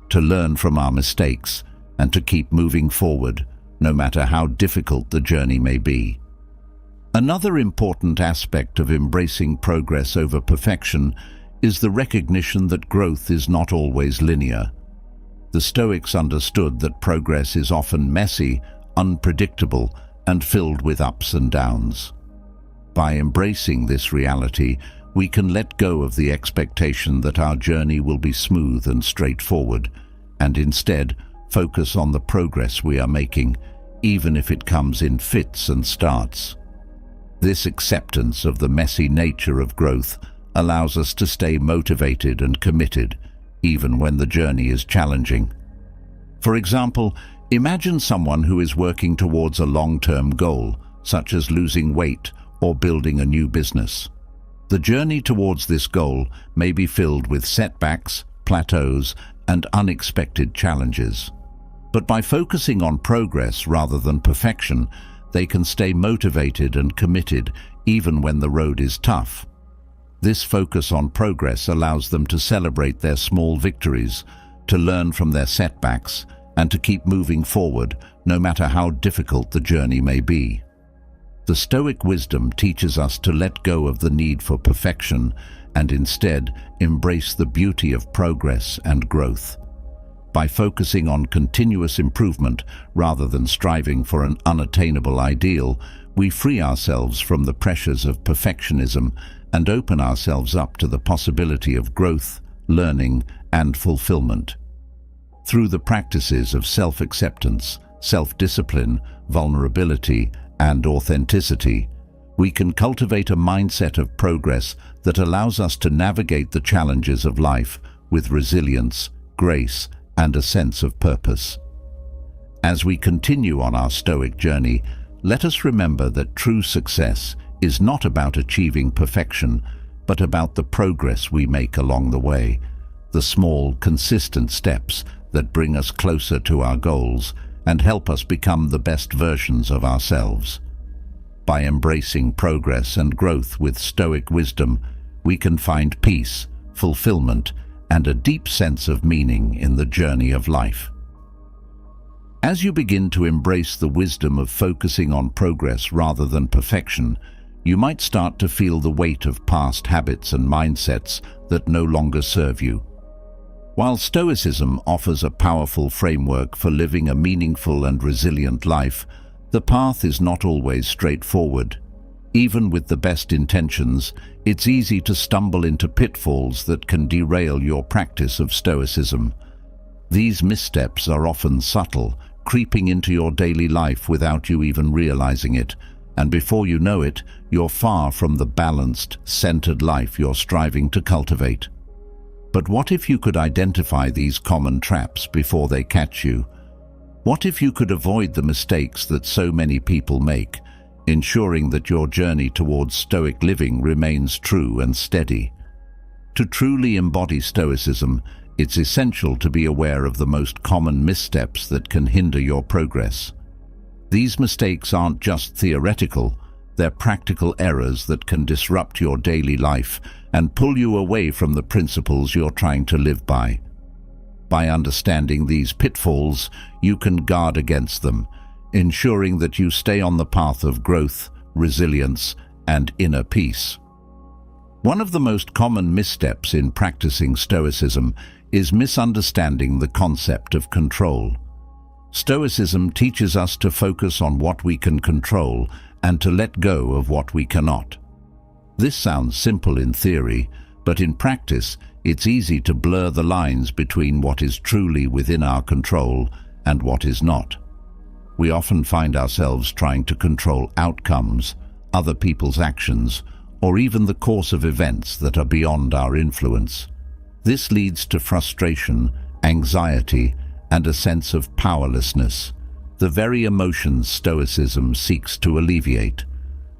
to learn from our mistakes, and to keep moving forward, no matter how difficult the journey may be. Another important aspect of embracing progress over perfection is the recognition that growth is not always linear. The Stoics understood that progress is often messy, unpredictable, and filled with ups and downs. By embracing this reality, we can let go of the expectation that our journey will be smooth and straightforward, and instead focus on the progress we are making, even if it comes in fits and starts. This acceptance of the messy nature of growth allows us to stay motivated and committed, even when the journey is challenging. For example, imagine someone who is working towards a long-term goal, such as losing weight or building a new business. The journey towards this goal may be filled with setbacks, plateaus, and unexpected challenges. But by focusing on progress rather than perfection, they can stay motivated and committed even when the road is tough. This focus on progress allows them to celebrate their small victories, to learn from their setbacks, and to keep moving forward no matter how difficult the journey may be. The Stoic wisdom teaches us to let go of the need for perfection and instead embrace the beauty of progress and growth. By focusing on continuous improvement rather than striving for an unattainable ideal, we free ourselves from the pressures of perfectionism and open ourselves up to the possibility of growth, learning, and fulfillment. Through the practices of self-acceptance, self-discipline, vulnerability, and authenticity, we can cultivate a mindset of progress that allows us to navigate the challenges of life with resilience, grace, and a sense of purpose. As we continue on our Stoic journey, let us remember that true success is not about achieving perfection, but about the progress we make along the way, the small, consistent steps that bring us closer to our goals and help us become the best versions of ourselves. By embracing progress and growth with Stoic wisdom, we can find peace, fulfillment, and a deep sense of meaning in the journey of life. As you begin to embrace the wisdom of focusing on progress rather than perfection, you might start to feel the weight of past habits and mindsets that no longer serve you. While Stoicism offers a powerful framework for living a meaningful and resilient life, the path is not always straightforward. Even with the best intentions, it's easy to stumble into pitfalls that can derail your practice of Stoicism. These missteps are often subtle, creeping into your daily life without you even realizing it, and before you know it, you're far from the balanced, centered life you're striving to cultivate. But what if you could identify these common traps before they catch you? What if you could avoid the mistakes that so many people make, ensuring that your journey towards Stoic living remains true and steady? To truly embody Stoicism, it's essential to be aware of the most common missteps that can hinder your progress. These mistakes aren't just theoretical, they're practical errors that can disrupt your daily life and pull you away from the principles you're trying to live by. By understanding these pitfalls, you can guard against them, ensuring that you stay on the path of growth, resilience, and inner peace. One of the most common missteps in practicing Stoicism is misunderstanding the concept of control. Stoicism teaches us to focus on what we can control and to let go of what we cannot. This sounds simple in theory, but in practice, it's easy to blur the lines between what is truly within our control and what is not. We often find ourselves trying to control outcomes, other people's actions, or even the course of events that are beyond our influence. This leads to frustration, anxiety, and a sense of powerlessness, the very emotions Stoicism seeks to alleviate.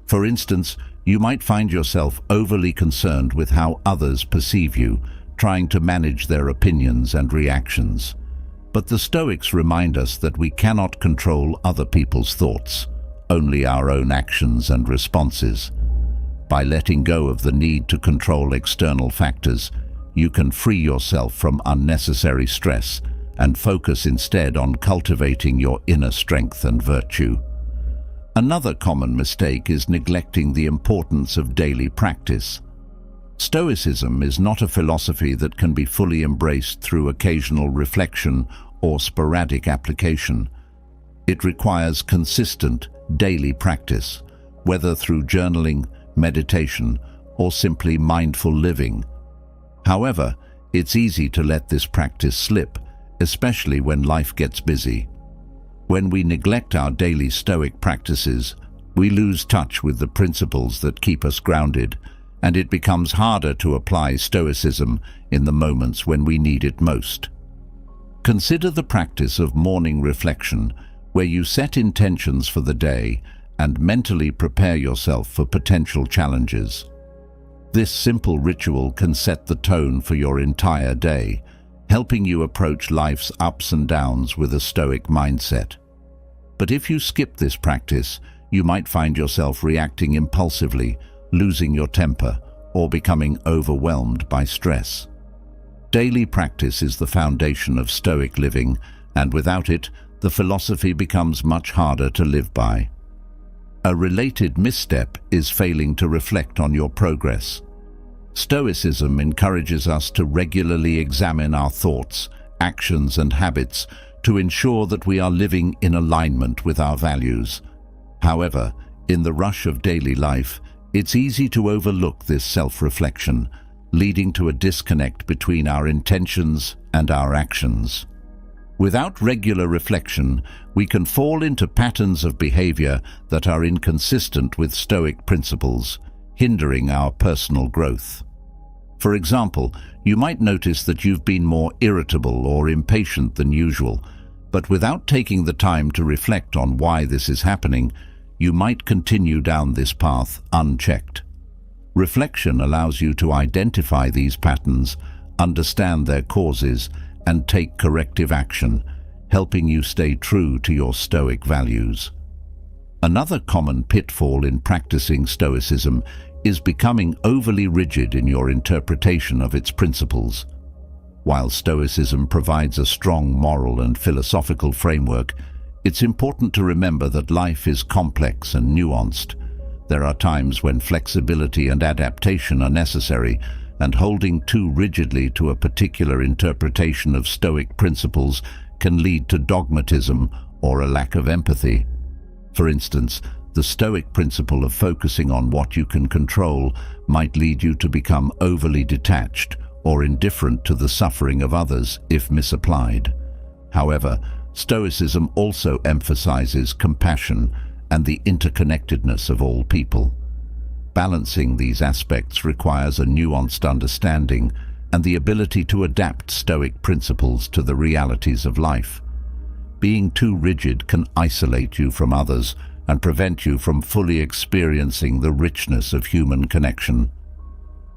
For instance, you might find yourself overly concerned with how others perceive you, trying to manage their opinions and reactions. But the Stoics remind us that we cannot control other people's thoughts, only our own actions and responses. By letting go of the need to control external factors, you can free yourself from unnecessary stress and focus instead on cultivating your inner strength and virtue. Another common mistake is neglecting the importance of daily practice. Stoicism is not a philosophy that can be fully embraced through occasional reflection or sporadic application. It requires consistent, daily practice, whether through journaling, meditation, or simply mindful living. However, it's easy to let this practice slip, especially when life gets busy. When we neglect our daily Stoic practices, we lose touch with the principles that keep us grounded, and it becomes harder to apply Stoicism in the moments when we need it most. Consider the practice of morning reflection, where you set intentions for the day and mentally prepare yourself for potential challenges. This simple ritual can set the tone for your entire day, helping you approach life's ups and downs with a Stoic mindset. But if you skip this practice, you might find yourself reacting impulsively, losing your temper, or becoming overwhelmed by stress. Daily practice is the foundation of Stoic living, and without it, the philosophy becomes much harder to live by. A related misstep is failing to reflect on your progress. Stoicism encourages us to regularly examine our thoughts, actions, and habits to ensure that we are living in alignment with our values. However, in the rush of daily life, it's easy to overlook this self-reflection, leading to a disconnect between our intentions and our actions. Without regular reflection, we can fall into patterns of behavior that are inconsistent with Stoic principles, hindering our personal growth. For example, you might notice that you've been more irritable or impatient than usual, but without taking the time to reflect on why this is happening, you might continue down this path unchecked. Reflection allows you to identify these patterns, understand their causes, and take corrective action, helping you stay true to your Stoic values. Another common pitfall in practicing Stoicism is becoming overly rigid in your interpretation of its principles. While Stoicism provides a strong moral and philosophical framework, it's important to remember that life is complex and nuanced. There are times when flexibility and adaptation are necessary, and holding too rigidly to a particular interpretation of Stoic principles can lead to dogmatism or a lack of empathy. For instance, the Stoic principle of focusing on what you can control might lead you to become overly detached or indifferent to the suffering of others if misapplied. However, Stoicism also emphasizes compassion and the interconnectedness of all people. Balancing these aspects requires a nuanced understanding and the ability to adapt Stoic principles to the realities of life. Being too rigid can isolate you from others and prevent you from fully experiencing the richness of human connection.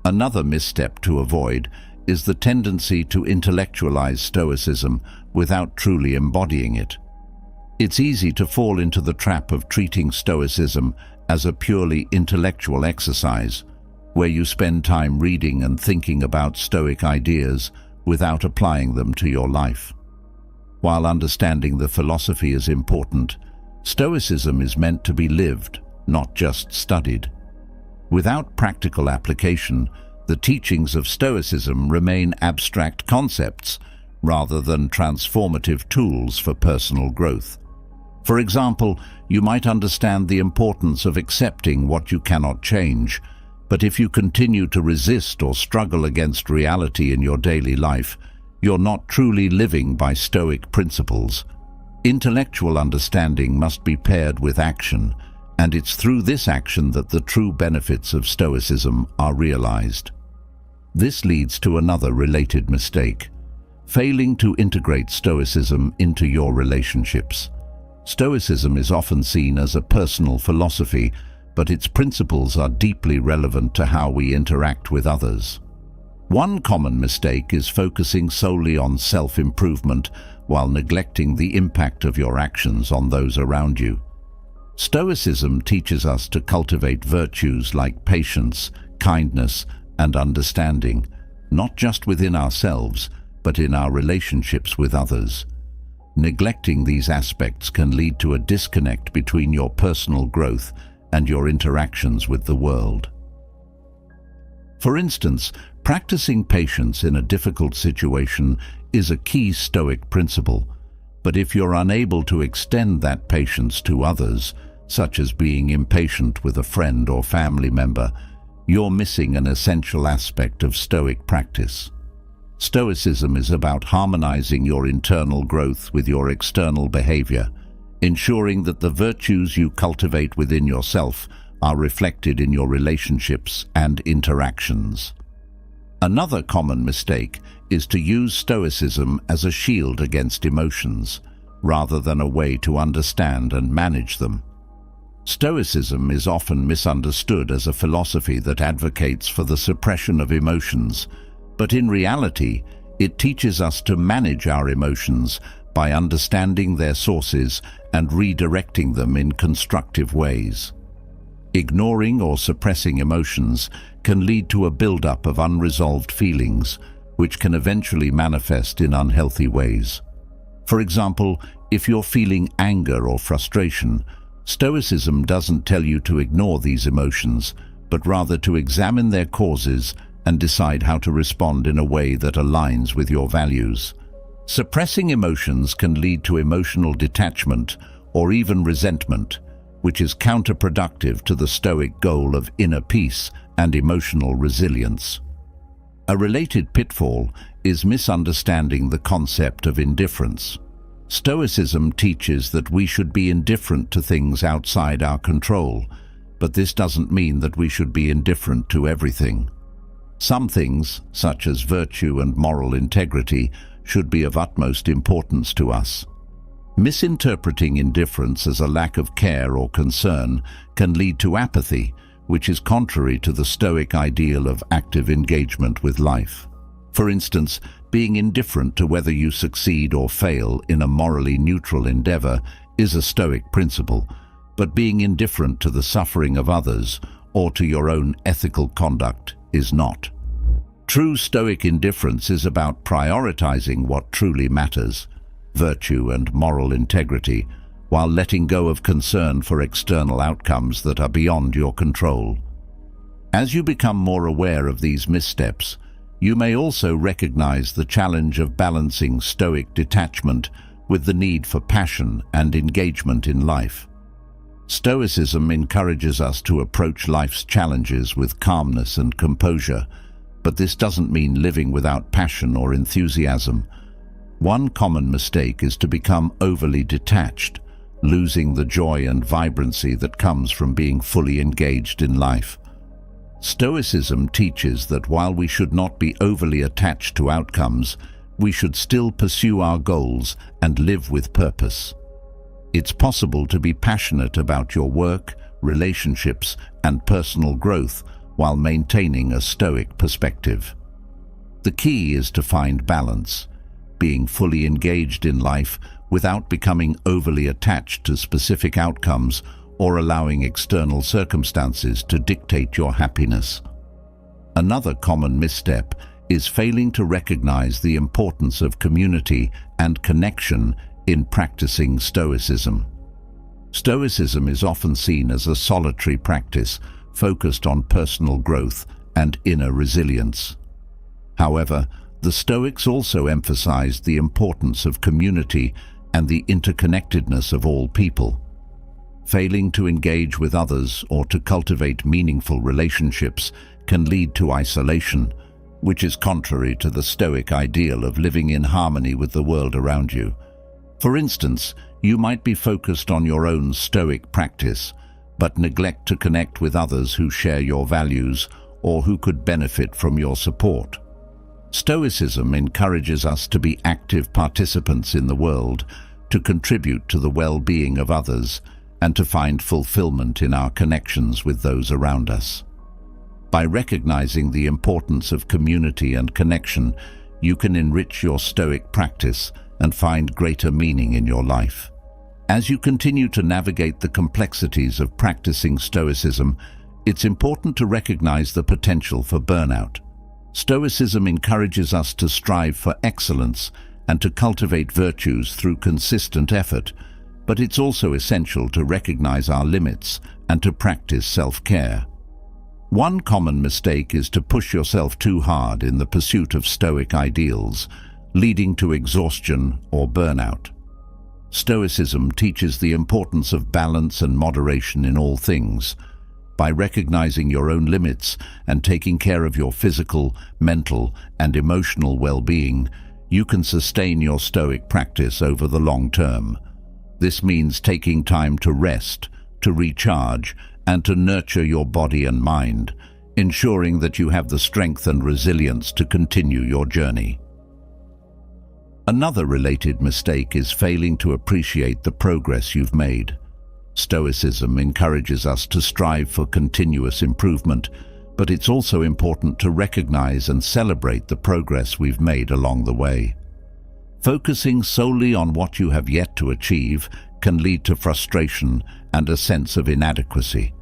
Another misstep to avoid is the tendency to intellectualize Stoicism without truly embodying it. It's easy to fall into the trap of treating Stoicism as a purely intellectual exercise, where you spend time reading and thinking about Stoic ideas without applying them to your life. While understanding the philosophy is important, Stoicism is meant to be lived, not just studied. Without practical application, the teachings of Stoicism remain abstract concepts rather than transformative tools for personal growth. For example, you might understand the importance of accepting what you cannot change, but if you continue to resist or struggle against reality in your daily life, you're not truly living by Stoic principles. Intellectual understanding must be paired with action, and it's through this action that the true benefits of Stoicism are realized. This leads to another related mistake: failing to integrate Stoicism into your relationships. Stoicism is often seen as a personal philosophy, but its principles are deeply relevant to how we interact with others. One common mistake is focusing solely on self-improvement while neglecting the impact of your actions on those around you. Stoicism teaches us to cultivate virtues like patience, kindness, and understanding, not just within ourselves, but in our relationships with others. Neglecting these aspects can lead to a disconnect between your personal growth and your interactions with the world. For instance, practicing patience in a difficult situation is a key Stoic principle, but if you're unable to extend that patience to others, such as being impatient with a friend or family member, you're missing an essential aspect of Stoic practice. Stoicism is about harmonizing your internal growth with your external behavior, ensuring that the virtues you cultivate within yourself are reflected in your relationships and interactions. Another common mistake is to use Stoicism as a shield against emotions, rather than a way to understand and manage them. Stoicism is often misunderstood as a philosophy that advocates for the suppression of emotions, but in reality, it teaches us to manage our emotions by understanding their sources and redirecting them in constructive ways. Ignoring or suppressing emotions can lead to a buildup of unresolved feelings, which can eventually manifest in unhealthy ways. For example, if you're feeling anger or frustration, Stoicism doesn't tell you to ignore these emotions, but rather to examine their causes and decide how to respond in a way that aligns with your values. Suppressing emotions can lead to emotional detachment or even resentment, which is counterproductive to the Stoic goal of inner peace and emotional resilience. A related pitfall is misunderstanding the concept of indifference. Stoicism teaches that we should be indifferent to things outside our control, but this doesn't mean that we should be indifferent to everything. Some things, such as virtue and moral integrity, should be of utmost importance to us. Misinterpreting indifference as a lack of care or concern can lead to apathy, which is contrary to the Stoic ideal of active engagement with life. For instance, being indifferent to whether you succeed or fail in a morally neutral endeavor is a Stoic principle, but being indifferent to the suffering of others or to your own ethical conduct is not. True Stoic indifference is about prioritizing what truly matters, virtue and moral integrity, while letting go of concern for external outcomes that are beyond your control. As you become more aware of these missteps, you may also recognize the challenge of balancing Stoic detachment with the need for passion and engagement in life. Stoicism encourages us to approach life's challenges with calmness and composure, but this doesn't mean living without passion or enthusiasm. One common mistake is to become overly detached, losing the joy and vibrancy that comes from being fully engaged in life. Stoicism teaches that while we should not be overly attached to outcomes, we should still pursue our goals and live with purpose. It's possible to be passionate about your work, relationships, and personal growth while maintaining a Stoic perspective. The key is to find balance, being fully engaged in life without becoming overly attached to specific outcomes or allowing external circumstances to dictate your happiness. Another common misstep is failing to recognize the importance of community and connection in practicing Stoicism. Stoicism is often seen as a solitary practice focused on personal growth and inner resilience. However, the Stoics also emphasized the importance of community and the interconnectedness of all people. Failing to engage with others or to cultivate meaningful relationships can lead to isolation, which is contrary to the Stoic ideal of living in harmony with the world around you. For instance, you might be focused on your own Stoic practice, but neglect to connect with others who share your values or who could benefit from your support. Stoicism encourages us to be active participants in the world, to contribute to the well-being of others, and to find fulfillment in our connections with those around us. By recognizing the importance of community and connection, you can enrich your Stoic practice and find greater meaning in your life. As you continue to navigate the complexities of practicing Stoicism, it's important to recognize the potential for burnout. Stoicism encourages us to strive for excellence and to cultivate virtues through consistent effort, but it's also essential to recognize our limits and to practice self-care. One common mistake is to push yourself too hard in the pursuit of Stoic ideals, leading to exhaustion or burnout. Stoicism teaches the importance of balance and moderation in all things. By recognizing your own limits and taking care of your physical, mental, and emotional well-being, you can sustain your Stoic practice over the long term. This means taking time to rest, to recharge, and to nurture your body and mind, ensuring that you have the strength and resilience to continue your journey. Another related mistake is failing to appreciate the progress you've made. Stoicism encourages us to strive for continuous improvement, but it's also important to recognize and celebrate the progress we've made along the way. Focusing solely on what you have yet to achieve can lead to frustration and a sense of inadequacy,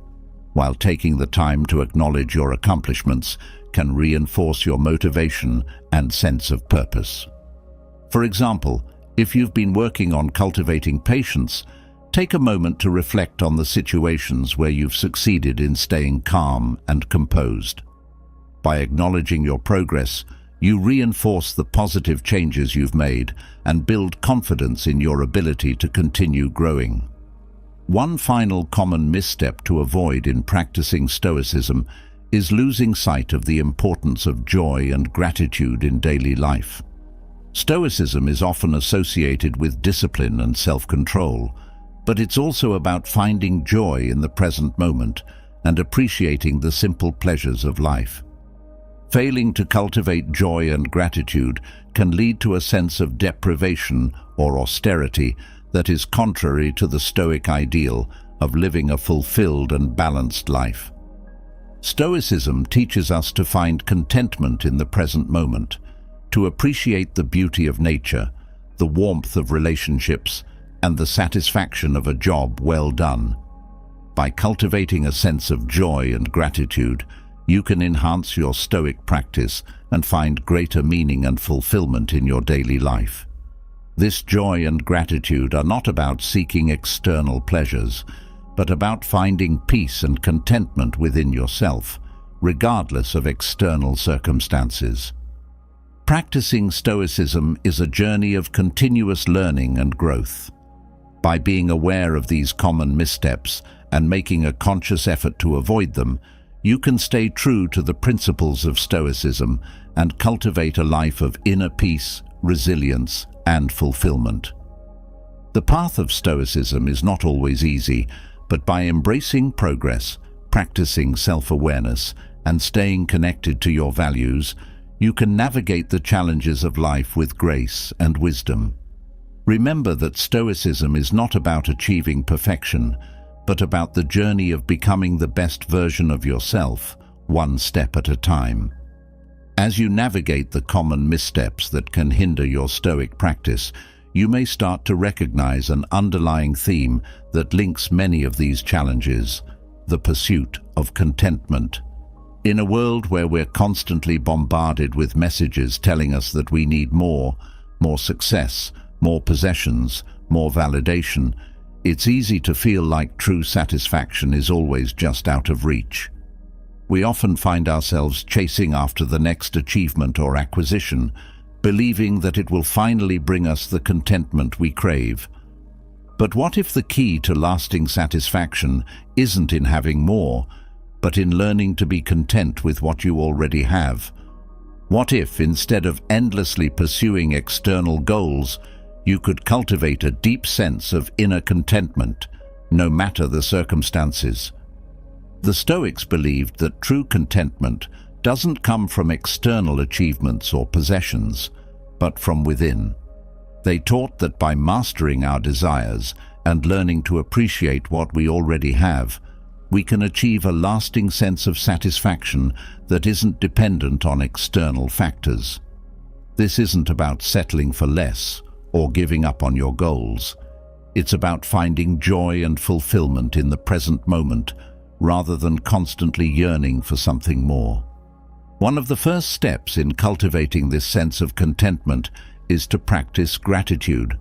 while taking the time to acknowledge your accomplishments can reinforce your motivation and sense of purpose. For example, if you've been working on cultivating patience, take a moment to reflect on the situations where you've succeeded in staying calm and composed. By acknowledging your progress, you reinforce the positive changes you've made and build confidence in your ability to continue growing. One final common misstep to avoid in practicing Stoicism is losing sight of the importance of joy and gratitude in daily life. Stoicism is often associated with discipline and self-control, but it's also about finding joy in the present moment and appreciating the simple pleasures of life. Failing to cultivate joy and gratitude can lead to a sense of deprivation or austerity that is contrary to the Stoic ideal of living a fulfilled and balanced life. Stoicism teaches us to find contentment in the present moment, to appreciate the beauty of nature, the warmth of relationships, and the satisfaction of a job well done. By cultivating a sense of joy and gratitude, you can enhance your Stoic practice and find greater meaning and fulfillment in your daily life. This joy and gratitude are not about seeking external pleasures, but about finding peace and contentment within yourself, regardless of external circumstances. Practicing Stoicism is a journey of continuous learning and growth. By being aware of these common missteps and making a conscious effort to avoid them, you can stay true to the principles of Stoicism and cultivate a life of inner peace, resilience, and fulfillment. The path of Stoicism is not always easy, but by embracing progress, practicing self-awareness, and staying connected to your values, you can navigate the challenges of life with grace and wisdom. Remember that Stoicism is not about achieving perfection, but about the journey of becoming the best version of yourself, one step at a time. As you navigate the common missteps that can hinder your Stoic practice, you may start to recognize an underlying theme that links many of these challenges: the pursuit of contentment. In a world where we're constantly bombarded with messages telling us that we need more success, more possessions, more validation, it's easy to feel like true satisfaction is always just out of reach. We often find ourselves chasing after the next achievement or acquisition, believing that it will finally bring us the contentment we crave. But what if the key to lasting satisfaction isn't in having more, but in learning to be content with what you already have? What if, instead of endlessly pursuing external goals, you could cultivate a deep sense of inner contentment, no matter the circumstances? The Stoics believed that true contentment doesn't come from external achievements or possessions, but from within. They taught that by mastering our desires and learning to appreciate what we already have, we can achieve a lasting sense of satisfaction that isn't dependent on external factors. This isn't about settling for less or giving up on your goals. It's about finding joy and fulfillment in the present moment, rather than constantly yearning for something more. One of the first steps in cultivating this sense of contentment is to practice gratitude.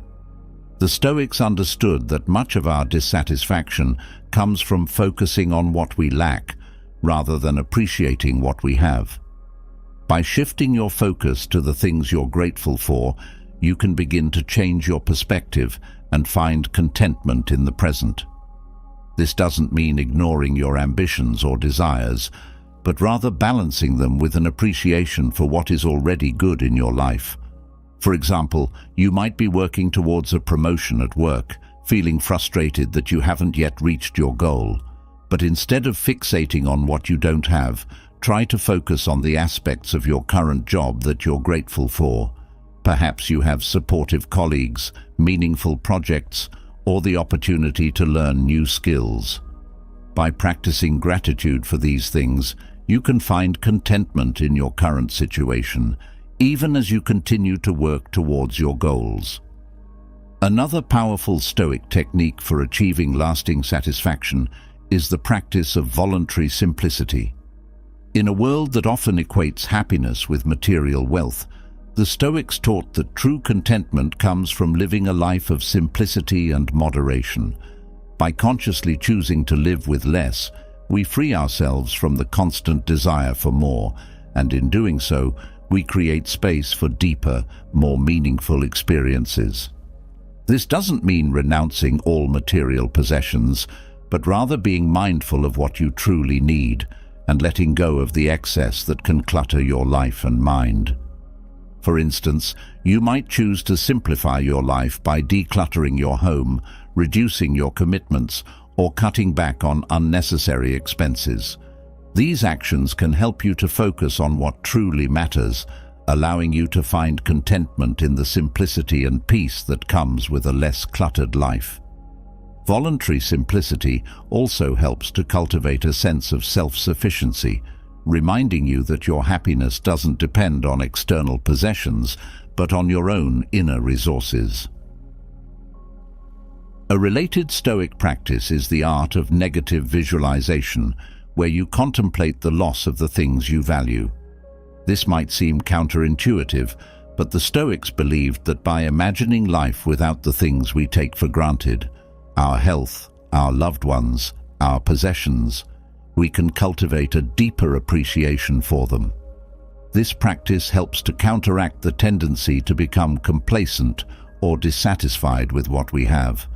The Stoics understood that much of our dissatisfaction comes from focusing on what we lack, rather than appreciating what we have. By shifting your focus to the things you're grateful for, you can begin to change your perspective and find contentment in the present. This doesn't mean ignoring your ambitions or desires, but rather balancing them with an appreciation for what is already good in your life. For example, you might be working towards a promotion at work, feeling frustrated that you haven't yet reached your goal. But instead of fixating on what you don't have, try to focus on the aspects of your current job that you're grateful for. Perhaps you have supportive colleagues, meaningful projects, or the opportunity to learn new skills. By practicing gratitude for these things, you can find contentment in your current situation, even as you continue to work towards your goals. Another powerful Stoic technique for achieving lasting satisfaction is the practice of voluntary simplicity. In a world that often equates happiness with material wealth, the Stoics taught that true contentment comes from living a life of simplicity and moderation. By consciously choosing to live with less, we free ourselves from the constant desire for more, and in doing so, we create space for deeper, more meaningful experiences. This doesn't mean renouncing all material possessions, but rather being mindful of what you truly need and letting go of the excess that can clutter your life and mind. For instance, you might choose to simplify your life by decluttering your home, reducing your commitments, or cutting back on unnecessary expenses. These actions can help you to focus on what truly matters, allowing you to find contentment in the simplicity and peace that comes with a less cluttered life. Voluntary simplicity also helps to cultivate a sense of self-sufficiency, reminding you that your happiness doesn't depend on external possessions, but on your own inner resources. A related Stoic practice is the art of negative visualization, where you contemplate the loss of the things you value. This might seem counterintuitive, but the Stoics believed that by imagining life without the things we take for granted, our health, our loved ones, our possessions, we can cultivate a deeper appreciation for them. This practice helps to counteract the tendency to become complacent or dissatisfied with what we have,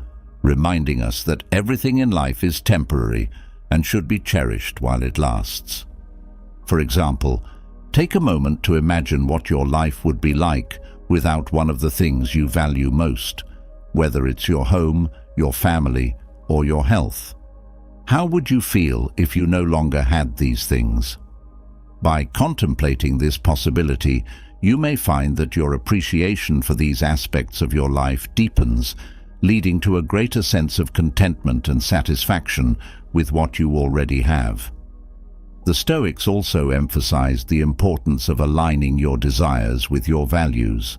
reminding us that everything in life is temporary and should be cherished while it lasts. For example, take a moment to imagine what your life would be like without one of the things you value most, whether it's your home, your family, or your health. How would you feel if you no longer had these things? By contemplating this possibility, you may find that your appreciation for these aspects of your life deepens, leading to a greater sense of contentment and satisfaction with what you already have. The Stoics also emphasized the importance of aligning your desires with your values.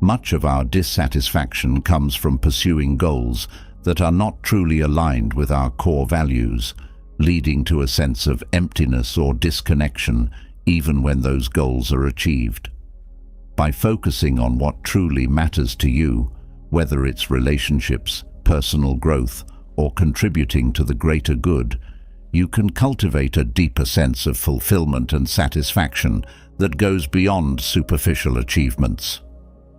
Much of our dissatisfaction comes from pursuing goals that are not truly aligned with our core values, leading to a sense of emptiness or disconnection even when those goals are achieved. By focusing on what truly matters to you, whether it's relationships, personal growth, or contributing to the greater good, you can cultivate a deeper sense of fulfillment and satisfaction that goes beyond superficial achievements.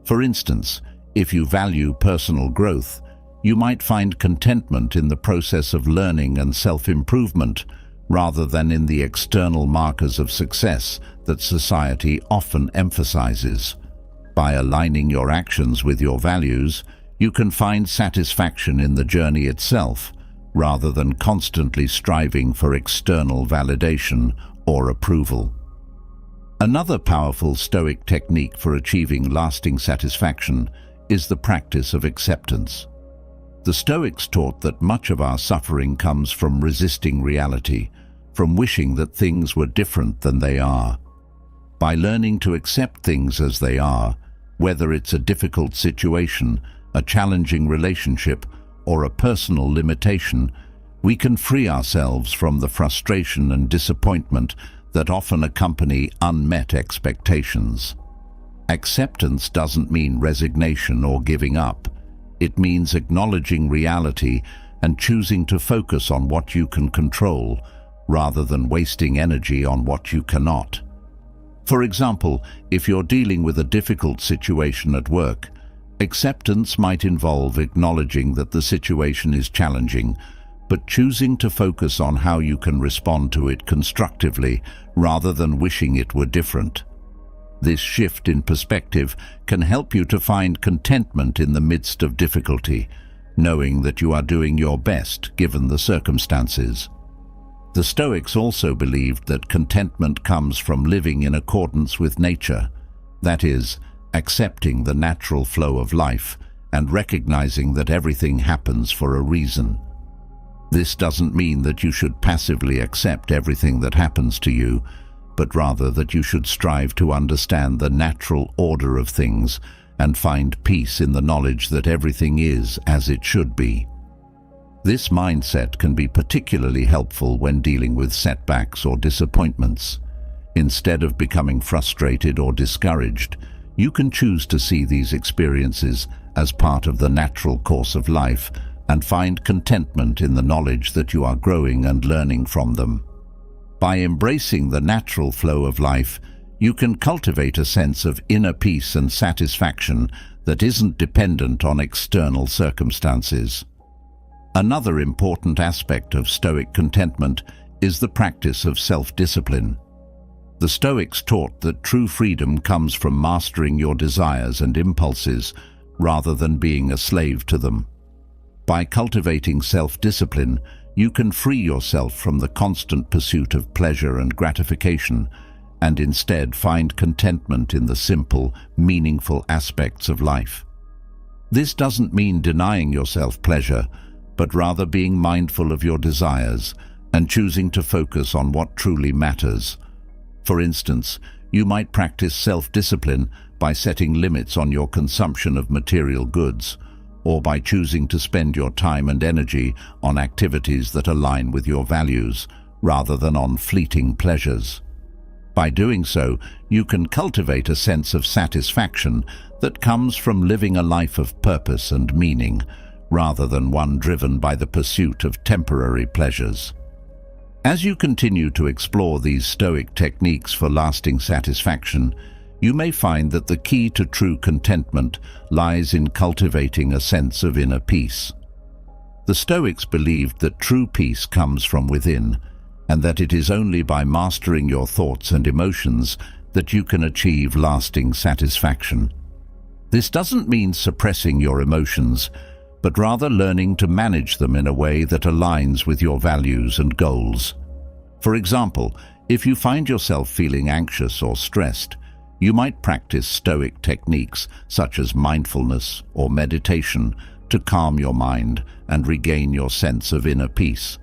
For instance, if you value personal growth, you might find contentment in the process of learning and self-improvement rather than in the external markers of success that society often emphasizes. By aligning your actions with your values, you can find satisfaction in the journey itself, rather than constantly striving for external validation or approval. Another powerful Stoic technique for achieving lasting satisfaction is the practice of acceptance. The Stoics taught that much of our suffering comes from resisting reality, from wishing that things were different than they are. By learning to accept things as they are, whether it's a difficult situation, a challenging relationship, or a personal limitation, we can free ourselves from the frustration and disappointment that often accompany unmet expectations. Acceptance doesn't mean resignation or giving up. It means acknowledging reality and choosing to focus on what you can control, rather than wasting energy on what you cannot. For example, if you're dealing with a difficult situation at work, acceptance might involve acknowledging that the situation is challenging, but choosing to focus on how you can respond to it constructively rather than wishing it were different. This shift in perspective can help you to find contentment in the midst of difficulty, knowing that you are doing your best given the circumstances. The Stoics also believed that contentment comes from living in accordance with nature, that is, accepting the natural flow of life and recognizing that everything happens for a reason. This doesn't mean that you should passively accept everything that happens to you, but rather that you should strive to understand the natural order of things and find peace in the knowledge that everything is as it should be. This mindset can be particularly helpful when dealing with setbacks or disappointments. Instead of becoming frustrated or discouraged, you can choose to see these experiences as part of the natural course of life and find contentment in the knowledge that you are growing and learning from them. By embracing the natural flow of life, you can cultivate a sense of inner peace and satisfaction that isn't dependent on external circumstances. Another important aspect of Stoic contentment is the practice of self-discipline. The Stoics taught that true freedom comes from mastering your desires and impulses rather than being a slave to them. By cultivating self-discipline, you can free yourself from the constant pursuit of pleasure and gratification, and instead find contentment in the simple, meaningful aspects of life. This doesn't mean denying yourself pleasure, but rather being mindful of your desires and choosing to focus on what truly matters. For instance, you might practice self-discipline by setting limits on your consumption of material goods, or by choosing to spend your time and energy on activities that align with your values, rather than on fleeting pleasures. By doing so, you can cultivate a sense of satisfaction that comes from living a life of purpose and meaning, rather than one driven by the pursuit of temporary pleasures. As you continue to explore these Stoic techniques for lasting satisfaction, you may find that the key to true contentment lies in cultivating a sense of inner peace. The Stoics believed that true peace comes from within, and that it is only by mastering your thoughts and emotions that you can achieve lasting satisfaction. This doesn't mean suppressing your emotions, but rather learning to manage them in a way that aligns with your values and goals. For example, if you find yourself feeling anxious or stressed, you might practice Stoic techniques such as mindfulness or meditation to calm your mind and regain your sense of inner peace.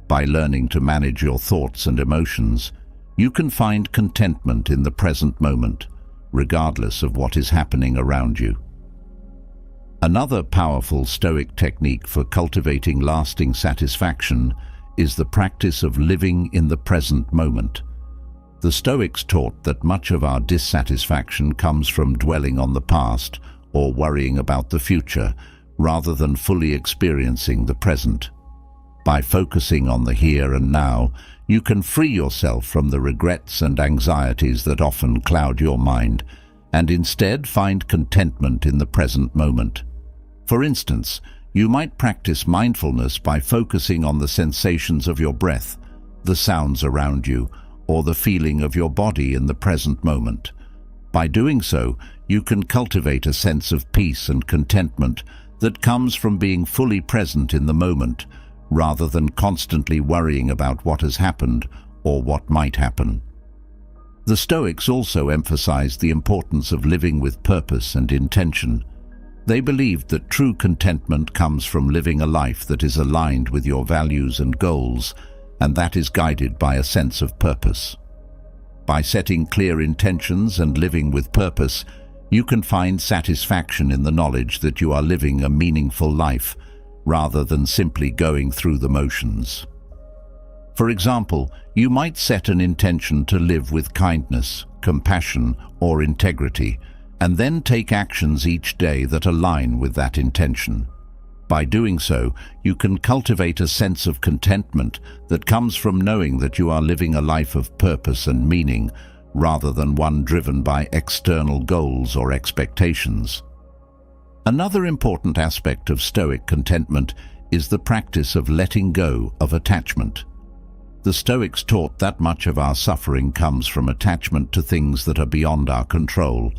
By learning to manage your thoughts and emotions, you can find contentment in the present moment, regardless of what is happening around you. Another powerful Stoic technique for cultivating lasting satisfaction is the practice of living in the present moment. The Stoics taught that much of our dissatisfaction comes from dwelling on the past or worrying about the future, rather than fully experiencing the present. By focusing on the here and now, you can free yourself from the regrets and anxieties that often cloud your mind, and instead find contentment in the present moment. For instance, you might practice mindfulness by focusing on the sensations of your breath, the sounds around you, or the feeling of your body in the present moment. By doing so, you can cultivate a sense of peace and contentment that comes from being fully present in the moment, rather than constantly worrying about what has happened or what might happen. The Stoics also emphasized the importance of living with purpose and intention. They believed that true contentment comes from living a life that is aligned with your values and goals, and that is guided by a sense of purpose. By setting clear intentions and living with purpose, you can find satisfaction in the knowledge that you are living a meaningful life, rather than simply going through the motions. For example, you might set an intention to live with kindness, compassion, or integrity, and then take actions each day that align with that intention. By doing so, you can cultivate a sense of contentment that comes from knowing that you are living a life of purpose and meaning, rather than one driven by external goals or expectations. Another important aspect of Stoic contentment is the practice of letting go of attachment. The Stoics taught that much of our suffering comes from attachment to things that are beyond our control,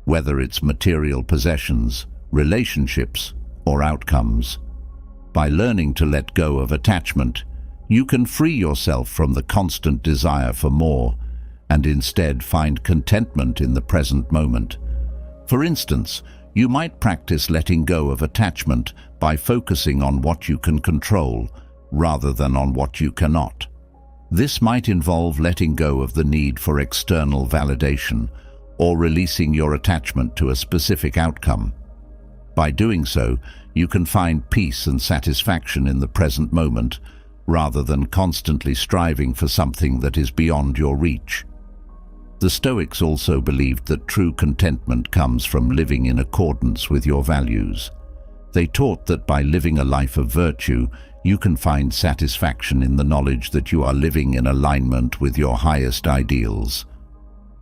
whether it's material possessions, relationships, or outcomes. By learning to let go of attachment, you can free yourself from the constant desire for more, and instead find contentment in the present moment. For instance, you might practice letting go of attachment by focusing on what you can control, rather than on what you cannot. This might involve letting go of the need for external validation, or releasing your attachment to a specific outcome. By doing so, you can find peace and satisfaction in the present moment, rather than constantly striving for something that is beyond your reach. The Stoics also believed that true contentment comes from living in accordance with your values. They taught that by living a life of virtue, you can find satisfaction in the knowledge that you are living in alignment with your highest ideals.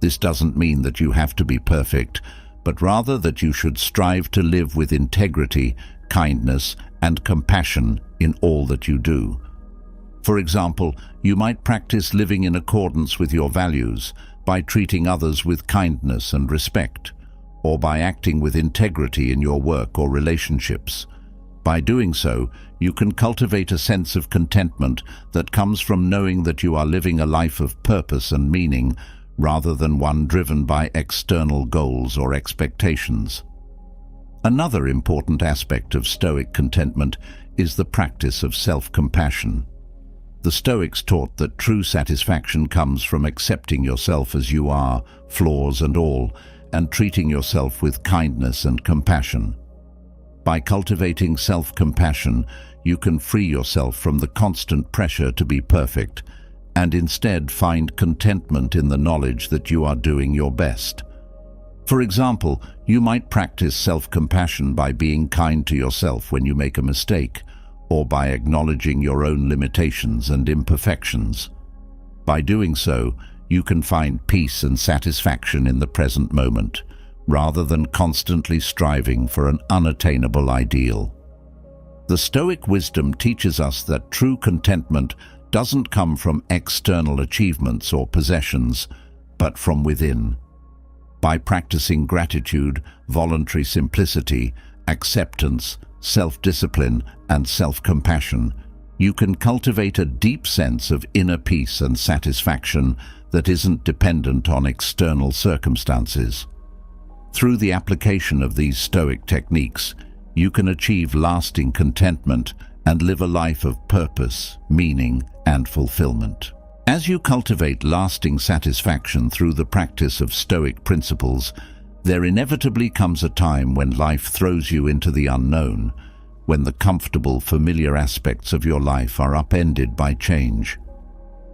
This doesn't mean that you have to be perfect, but rather that you should strive to live with integrity, kindness, and compassion in all that you do. For example, you might practice living in accordance with your values by treating others with kindness and respect, or by acting with integrity in your work or relationships. By doing so, you can cultivate a sense of contentment that comes from knowing that you are living a life of purpose and meaning, rather than one driven by external goals or expectations. Another important aspect of Stoic contentment is the practice of self-compassion. The Stoics taught that true satisfaction comes from accepting yourself as you are, flaws and all, and treating yourself with kindness and compassion. By cultivating self-compassion, you can free yourself from the constant pressure to be perfect, and instead find contentment in the knowledge that you are doing your best. For example, you might practice self-compassion by being kind to yourself when you make a mistake, or by acknowledging your own limitations and imperfections. By doing so, you can find peace and satisfaction in the present moment, rather than constantly striving for an unattainable ideal. The Stoic wisdom teaches us that true contentment doesn't come from external achievements or possessions, but from within. By practicing gratitude, voluntary simplicity, acceptance, self-discipline, and self-compassion, you can cultivate a deep sense of inner peace and satisfaction that isn't dependent on external circumstances. Through the application of these Stoic techniques, you can achieve lasting contentment and live a life of purpose, meaning, and fulfillment. As you cultivate lasting satisfaction through the practice of Stoic principles, there inevitably comes a time when life throws you into the unknown, when the comfortable, familiar aspects of your life are upended by change.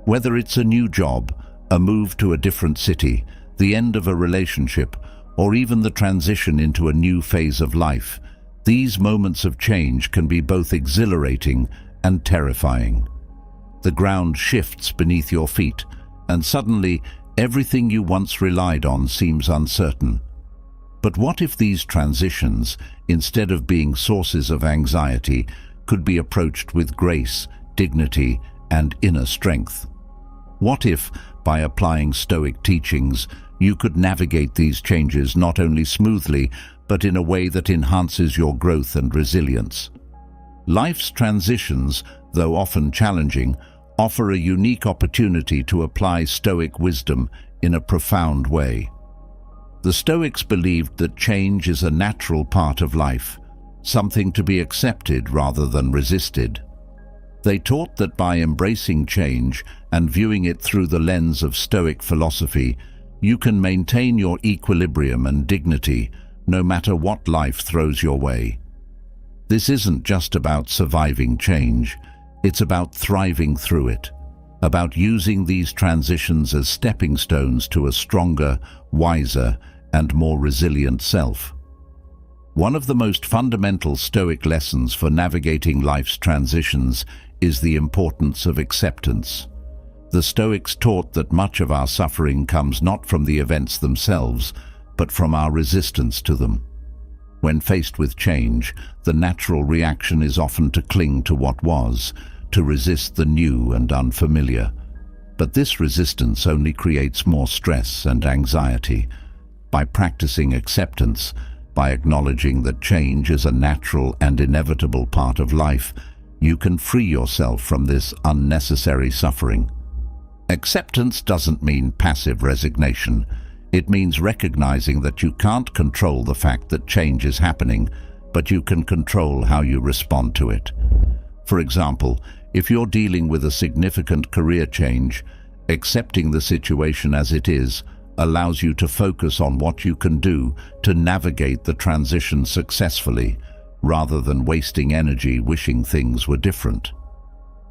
Whether it's a new job, a move to a different city, the end of a relationship, or even the transition into a new phase of life, these moments of change can be both exhilarating and terrifying. The ground shifts beneath your feet, and suddenly everything you once relied on seems uncertain. But what if these transitions, instead of being sources of anxiety, could be approached with grace, dignity, and inner strength? What if, by applying Stoic teachings, you could navigate these changes not only smoothly, but in a way that enhances your growth and resilience? Life's transitions, though often challenging, offer a unique opportunity to apply Stoic wisdom in a profound way. The Stoics believed that change is a natural part of life, something to be accepted rather than resisted. They taught that by embracing change and viewing it through the lens of Stoic philosophy, you can maintain your equilibrium and dignity no matter what life throws your way. This isn't just about surviving change, it's about thriving through it, about using these transitions as stepping stones to a stronger, wiser, and more resilient self. One of the most fundamental Stoic lessons for navigating life's transitions is the importance of acceptance. The Stoics taught that much of our suffering comes not from the events themselves, but from our resistance to them. When faced with change, the natural reaction is often to cling to what was, to resist the new and unfamiliar. But this resistance only creates more stress and anxiety. By practicing acceptance, by acknowledging that change is a natural and inevitable part of life, you can free yourself from this unnecessary suffering. Acceptance doesn't mean passive resignation. It means recognizing that you can't control the fact that change is happening, but you can control how you respond to it. For example, if you're dealing with a significant career change, accepting the situation as it is allows you to focus on what you can do to navigate the transition successfully, rather than wasting energy wishing things were different.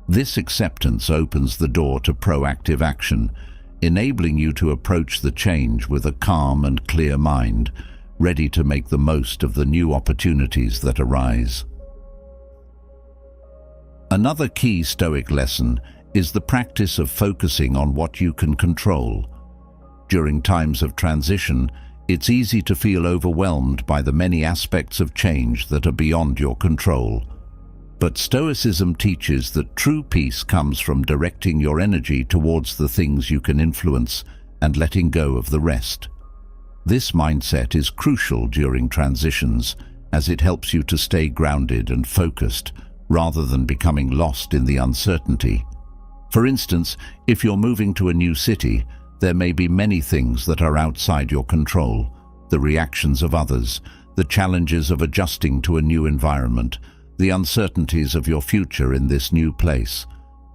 This acceptance opens the door to proactive action, enabling you to approach the change with a calm and clear mind, ready to make the most of the new opportunities that arise. Another key Stoic lesson is the practice of focusing on what you can control. During times of transition, it's easy to feel overwhelmed by the many aspects of change that are beyond your control. But Stoicism teaches that true peace comes from directing your energy towards the things you can influence and letting go of the rest. This mindset is crucial during transitions, as it helps you to stay grounded and focused, rather than becoming lost in the uncertainty. For instance, if you're moving to a new city, there may be many things that are outside your control: the reactions of others, the challenges of adjusting to a new environment, the uncertainties of your future in this new place.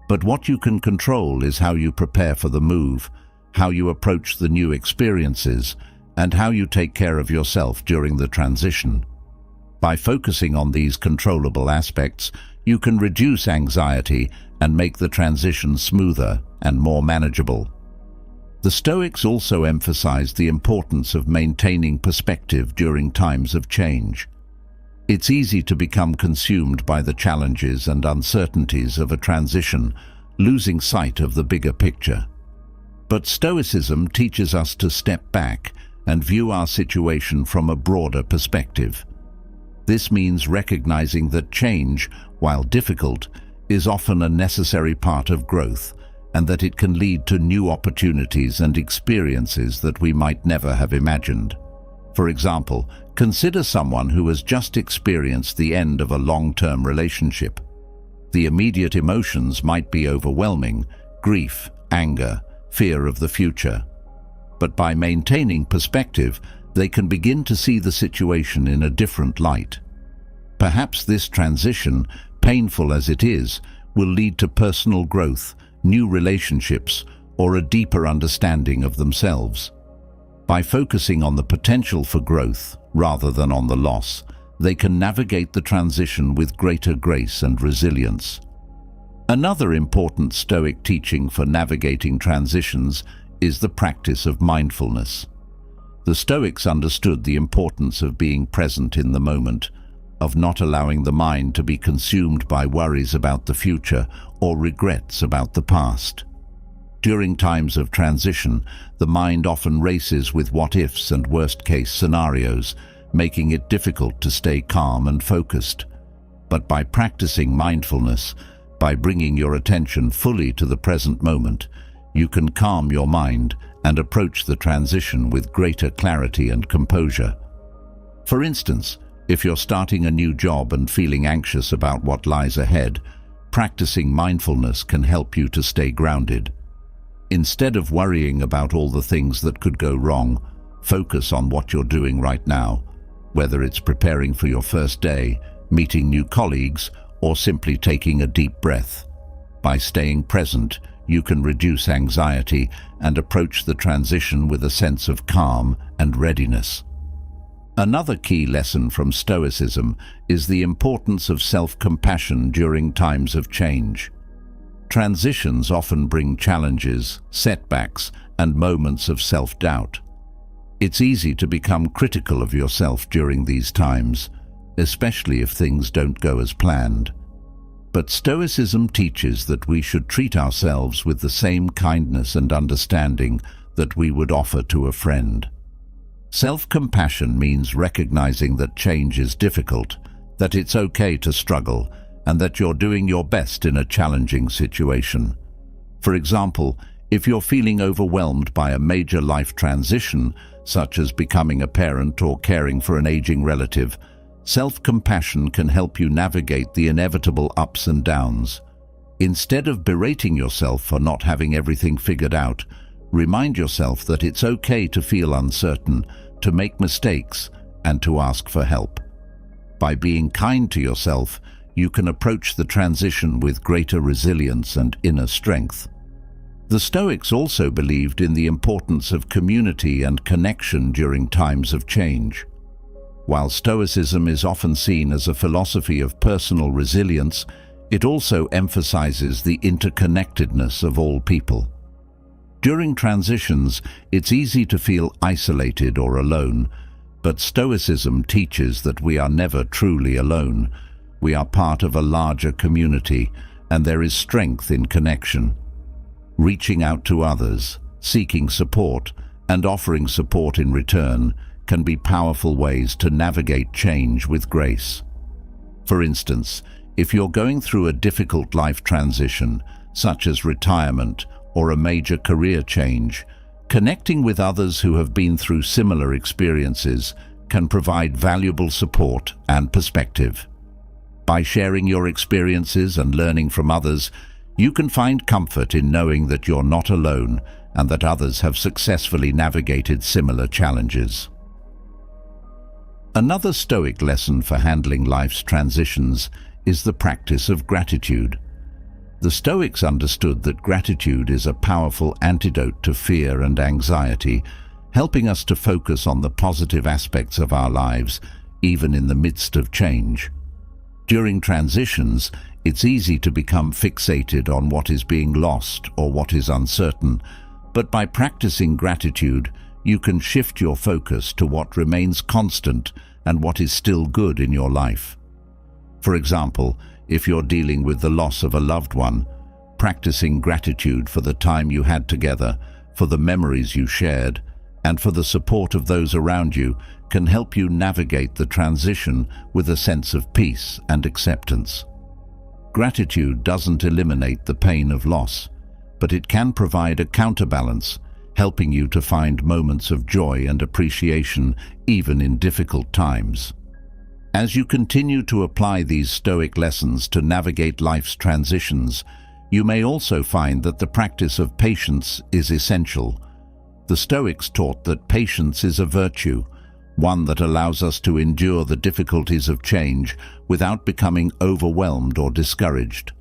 But what you can control is how you prepare for the move, how you approach the new experiences, and how you take care of yourself during the transition. By focusing on these controllable aspects, you can reduce anxiety and make the transition smoother and more manageable. The Stoics also emphasized the importance of maintaining perspective during times of change. It's easy to become consumed by the challenges and uncertainties of a transition, losing sight of the bigger picture. But Stoicism teaches us to step back and view our situation from a broader perspective. This means recognizing that change, while difficult, is often a necessary part of growth, and that it can lead to new opportunities and experiences that we might never have imagined. For example, consider someone who has just experienced the end of a long-term relationship. The immediate emotions might be overwhelming: grief, anger, fear of the future. But by maintaining perspective, they can begin to see the situation in a different light. Perhaps this transition, painful as it is, will lead to personal growth, new relationships, or a deeper understanding of themselves. By focusing on the potential for growth rather than on the loss, they can navigate the transition with greater grace and resilience. Another important Stoic teaching for navigating transitions is the practice of mindfulness. The Stoics understood the importance of being present in the moment, of not allowing the mind to be consumed by worries about the future or regrets about the past. During times of transition, the mind often races with what-ifs and worst-case scenarios, making it difficult to stay calm and focused. But by practicing mindfulness, by bringing your attention fully to the present moment, you can calm your mind and approach the transition with greater clarity and composure. For instance, if you're starting a new job and feeling anxious about what lies ahead, practicing mindfulness can help you to stay grounded. Instead of worrying about all the things that could go wrong, focus on what you're doing right now, whether it's preparing for your first day, meeting new colleagues, or simply taking a deep breath. By staying present, you can reduce anxiety and approach the transition with a sense of calm and readiness. Another key lesson from Stoicism is the importance of self-compassion during times of change. Transitions often bring challenges, setbacks, and moments of self-doubt. It's easy to become critical of yourself during these times, especially if things don't go as planned. But Stoicism teaches that we should treat ourselves with the same kindness and understanding that we would offer to a friend. Self-compassion means recognizing that change is difficult, that it's okay to struggle, and that you're doing your best in a challenging situation. For example, if you're feeling overwhelmed by a major life transition, such as becoming a parent or caring for an aging relative, self-compassion can help you navigate the inevitable ups and downs. Instead of berating yourself for not having everything figured out, remind yourself that it's okay to feel uncertain, to make mistakes, and to ask for help. By being kind to yourself, you can approach the transition with greater resilience and inner strength. The Stoics also believed in the importance of community and connection during times of change. While Stoicism is often seen as a philosophy of personal resilience, it also emphasizes the interconnectedness of all people. During transitions, it's easy to feel isolated or alone, but Stoicism teaches that we are never truly alone. We are part of a larger community, and there is strength in connection. Reaching out to others, seeking support, and offering support in return can be powerful ways to navigate change with grace. For instance, if you're going through a difficult life transition, such as retirement or a major career change, connecting with others who have been through similar experiences can provide valuable support and perspective. By sharing your experiences and learning from others, you can find comfort in knowing that you're not alone and that others have successfully navigated similar challenges. Another Stoic lesson for handling life's transitions is the practice of gratitude. The Stoics understood that gratitude is a powerful antidote to fear and anxiety, helping us to focus on the positive aspects of our lives, even in the midst of change. During transitions, it's easy to become fixated on what is being lost or what is uncertain, but by practicing gratitude, you can shift your focus to what remains constant and what is still good in your life. For example, if you're dealing with the loss of a loved one, practicing gratitude for the time you had together, for the memories you shared, and for the support of those around you can help you navigate the transition with a sense of peace and acceptance. Gratitude doesn't eliminate the pain of loss, but it can provide a counterbalance, helping you to find moments of joy and appreciation even in difficult times. As you continue to apply these Stoic lessons to navigate life's transitions, you may also find that the practice of patience is essential. The Stoics taught that patience is a virtue, one that allows us to endure the difficulties of change without becoming overwhelmed or discouraged.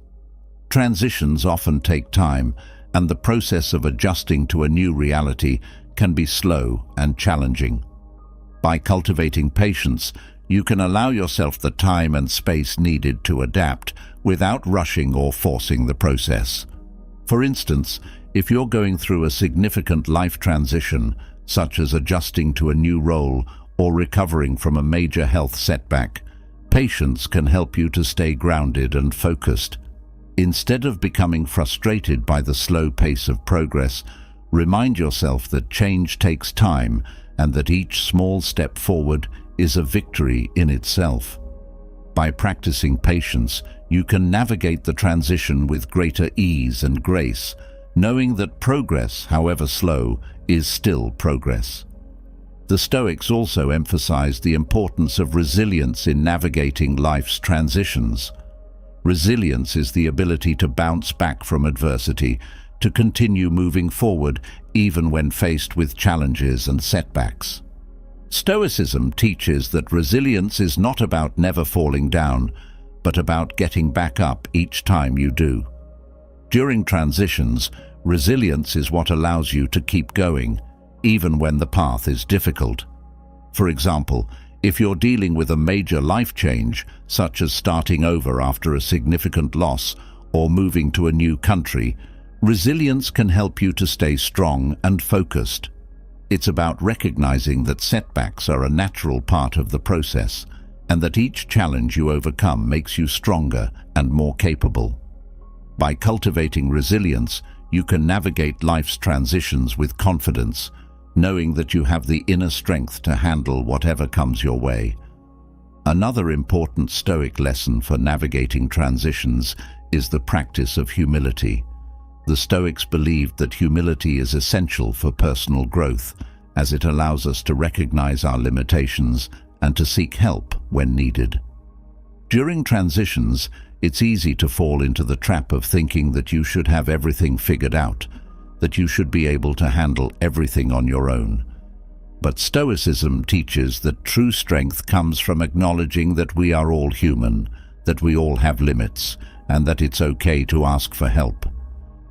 Transitions often take time, and the process of adjusting to a new reality can be slow and challenging. By cultivating patience, you can allow yourself the time and space needed to adapt without rushing or forcing the process. For instance, if you're going through a significant life transition, such as adjusting to a new role or recovering from a major health setback, patience can help you to stay grounded and focused. Instead of becoming frustrated by the slow pace of progress, remind yourself that change takes time and that each small step forward is a victory in itself. By practicing patience, you can navigate the transition with greater ease and grace, knowing that progress, however slow, is still progress. The Stoics also emphasized the importance of resilience in navigating life's transitions. Resilience is the ability to bounce back from adversity, to continue moving forward even when faced with challenges and setbacks. Stoicism teaches that resilience is not about never falling down, but about getting back up each time you do. During transitions, resilience is what allows you to keep going, even when the path is difficult. For example, if you're dealing with a major life change, such as starting over after a significant loss or moving to a new country, resilience can help you to stay strong and focused. It's about recognizing that setbacks are a natural part of the process, and that each challenge you overcome makes you stronger and more capable. By cultivating resilience, you can navigate life's transitions with confidence, knowing that you have the inner strength to handle whatever comes your way. Another important Stoic lesson for navigating transitions is the practice of humility. The Stoics believed that humility is essential for personal growth, as it allows us to recognize our limitations and to seek help when needed. During transitions, it's easy to fall into the trap of thinking that you should have everything figured out, that you should be able to handle everything on your own. But Stoicism teaches that true strength comes from acknowledging that we are all human, that we all have limits, and that it's okay to ask for help.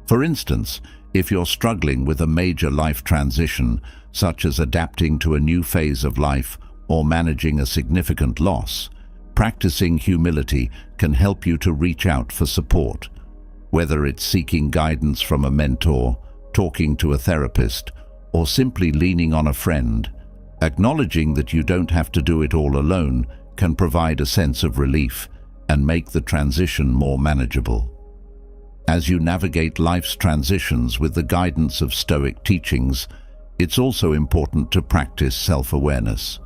For instance, if you're struggling with a major life transition, such as adapting to a new phase of life or managing a significant loss, practicing humility can help you to reach out for support. Whether it's seeking guidance from a mentor, talking to a therapist, or simply leaning on a friend, acknowledging that you don't have to do it all alone can provide a sense of relief and make the transition more manageable. As you navigate life's transitions with the guidance of Stoic teachings, it's also important to practice self-awareness.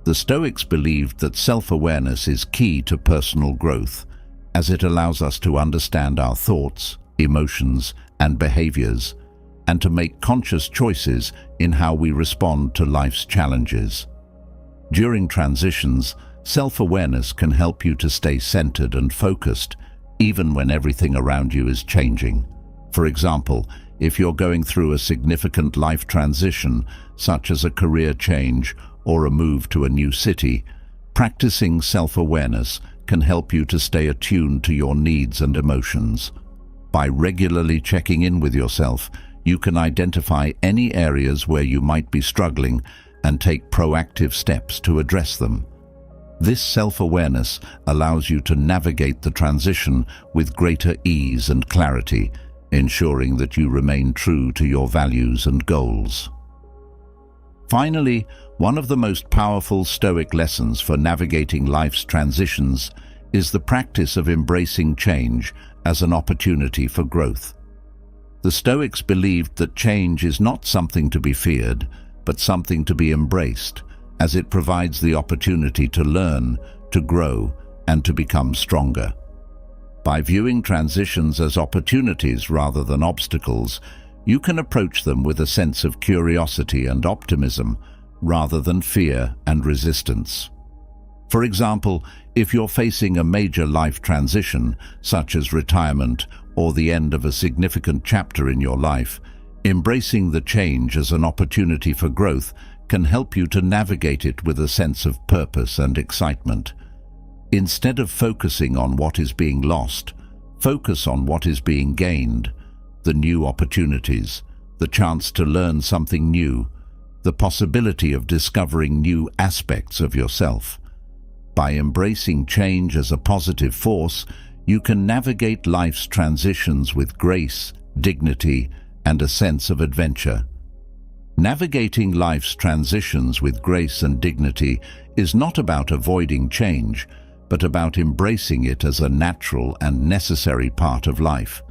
The Stoics believed that self-awareness is key to personal growth, as it allows us to understand our thoughts, emotions, and behaviors, and to make conscious choices in how we respond to life's challenges. During transitions, self-awareness can help you to stay centered and focused, even when everything around you is changing. For example, if you're going through a significant life transition, such as a career change or a move to a new city, practicing self-awareness can help you to stay attuned to your needs and emotions. By regularly checking in with yourself, you can identify any areas where you might be struggling and take proactive steps to address them. This self-awareness allows you to navigate the transition with greater ease and clarity, ensuring that you remain true to your values and goals. Finally, one of the most powerful Stoic lessons for navigating life's transitions is the practice of embracing change as an opportunity for growth. The Stoics believed that change is not something to be feared, but something to be embraced, as it provides the opportunity to learn, to grow, and to become stronger. By viewing transitions as opportunities rather than obstacles, you can approach them with a sense of curiosity and optimism, rather than fear and resistance. For example, if you're facing a major life transition, such as retirement or the end of a significant chapter in your life, embracing the change as an opportunity for growth can help you to navigate it with a sense of purpose and excitement. Instead of focusing on what is being lost, focus on what is being gained, the new opportunities, the chance to learn something new, the possibility of discovering new aspects of yourself. By embracing change as a positive force, you can navigate life's transitions with grace, dignity, and a sense of adventure. Navigating life's transitions with grace and dignity is not about avoiding change, but about embracing it as a natural and necessary part of life.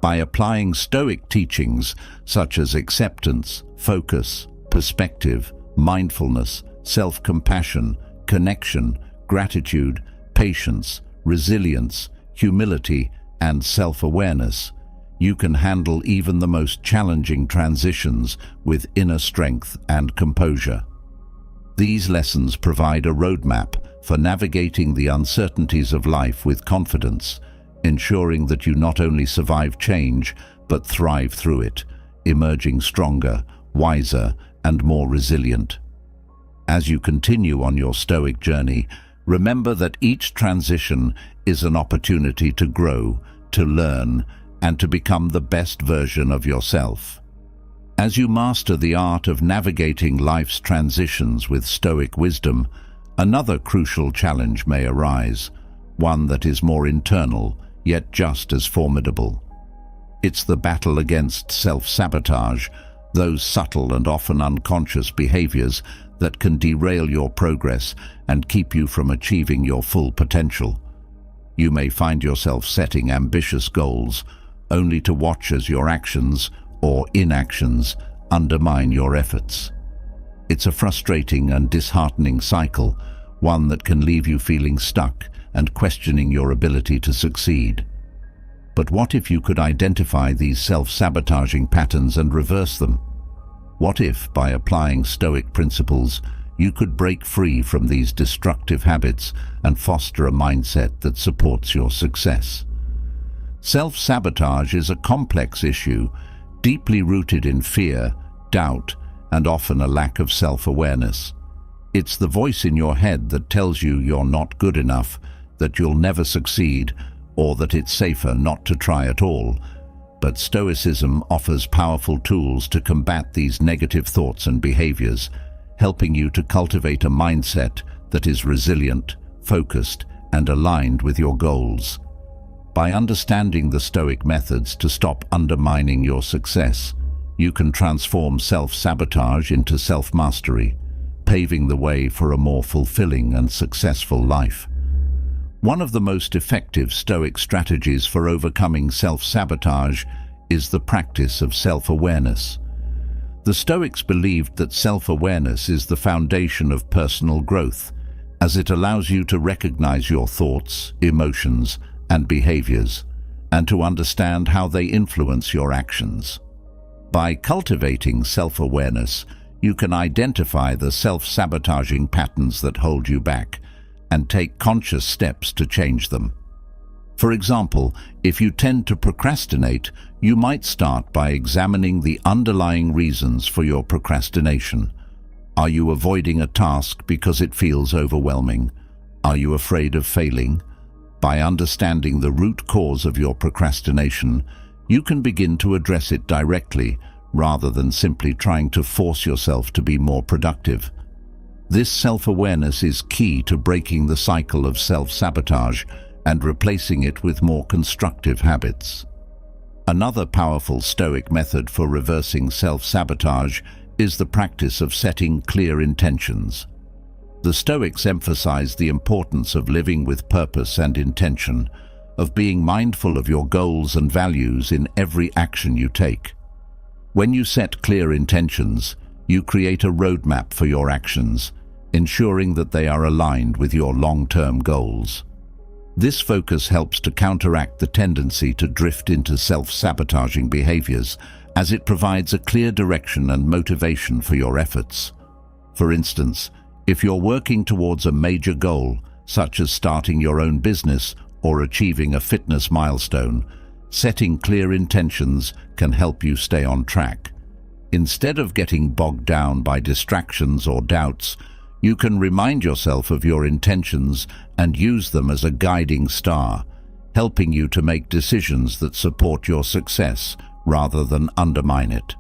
By applying Stoic teachings such as acceptance, focus, perspective, mindfulness, self-compassion, connection, gratitude, patience, resilience, humility, and self-awareness, you can handle even the most challenging transitions with inner strength and composure. These lessons provide a roadmap for navigating the uncertainties of life with confidence, ensuring that you not only survive change, but thrive through it, emerging stronger, wiser, and more resilient. As you continue on your Stoic journey, remember that each transition is an opportunity to grow, to learn, and to become the best version of yourself. As you master the art of navigating life's transitions with Stoic wisdom, another crucial challenge may arise, one that is more internal, yet just as formidable. It's the battle against self-sabotage, those subtle and often unconscious behaviors that can derail your progress and keep you from achieving your full potential. You may find yourself setting ambitious goals, only to watch as your actions or inactions undermine your efforts. It's a frustrating and disheartening cycle, one that can leave you feeling stuck and questioning your ability to succeed. But what if you could identify these self-sabotaging patterns and reverse them? What if, by applying Stoic principles, you could break free from these destructive habits and foster a mindset that supports your success? Self-sabotage is a complex issue, deeply rooted in fear, doubt, and often a lack of self-awareness. It's the voice in your head that tells you you're not good enough, that you'll never succeed, or that it's safer not to try at all. But Stoicism offers powerful tools to combat these negative thoughts and behaviors, helping you to cultivate a mindset that is resilient, focused, and aligned with your goals. By understanding the Stoic methods to stop undermining your success, you can transform self-sabotage into self-mastery, paving the way for a more fulfilling and successful life. One of the most effective Stoic strategies for overcoming self-sabotage is the practice of self-awareness. The Stoics believed that self-awareness is the foundation of personal growth, as it allows you to recognize your thoughts, emotions, and behaviors, and to understand how they influence your actions. By cultivating self-awareness, you can identify the self-sabotaging patterns that hold you back and take conscious steps to change them. For example, if you tend to procrastinate, you might start by examining the underlying reasons for your procrastination. Are you avoiding a task because it feels overwhelming? Are you afraid of failing? By understanding the root cause of your procrastination, you can begin to address it directly, rather than simply trying to force yourself to be more productive. This self-awareness is key to breaking the cycle of self-sabotage and replacing it with more constructive habits. Another powerful Stoic method for reversing self-sabotage is the practice of setting clear intentions. The Stoics emphasize the importance of living with purpose and intention, of being mindful of your goals and values in every action you take. When you set clear intentions, you create a roadmap for your actions, ensuring that they are aligned with your long-term goals. This focus helps to counteract the tendency to drift into self-sabotaging behaviors, as it provides a clear direction and motivation for your efforts. For instance, if you're working towards a major goal, such as starting your own business or achieving a fitness milestone, setting clear intentions can help you stay on track. Instead of getting bogged down by distractions or doubts, you can remind yourself of your intentions and use them as a guiding star, helping you to make decisions that support your success rather than undermine it.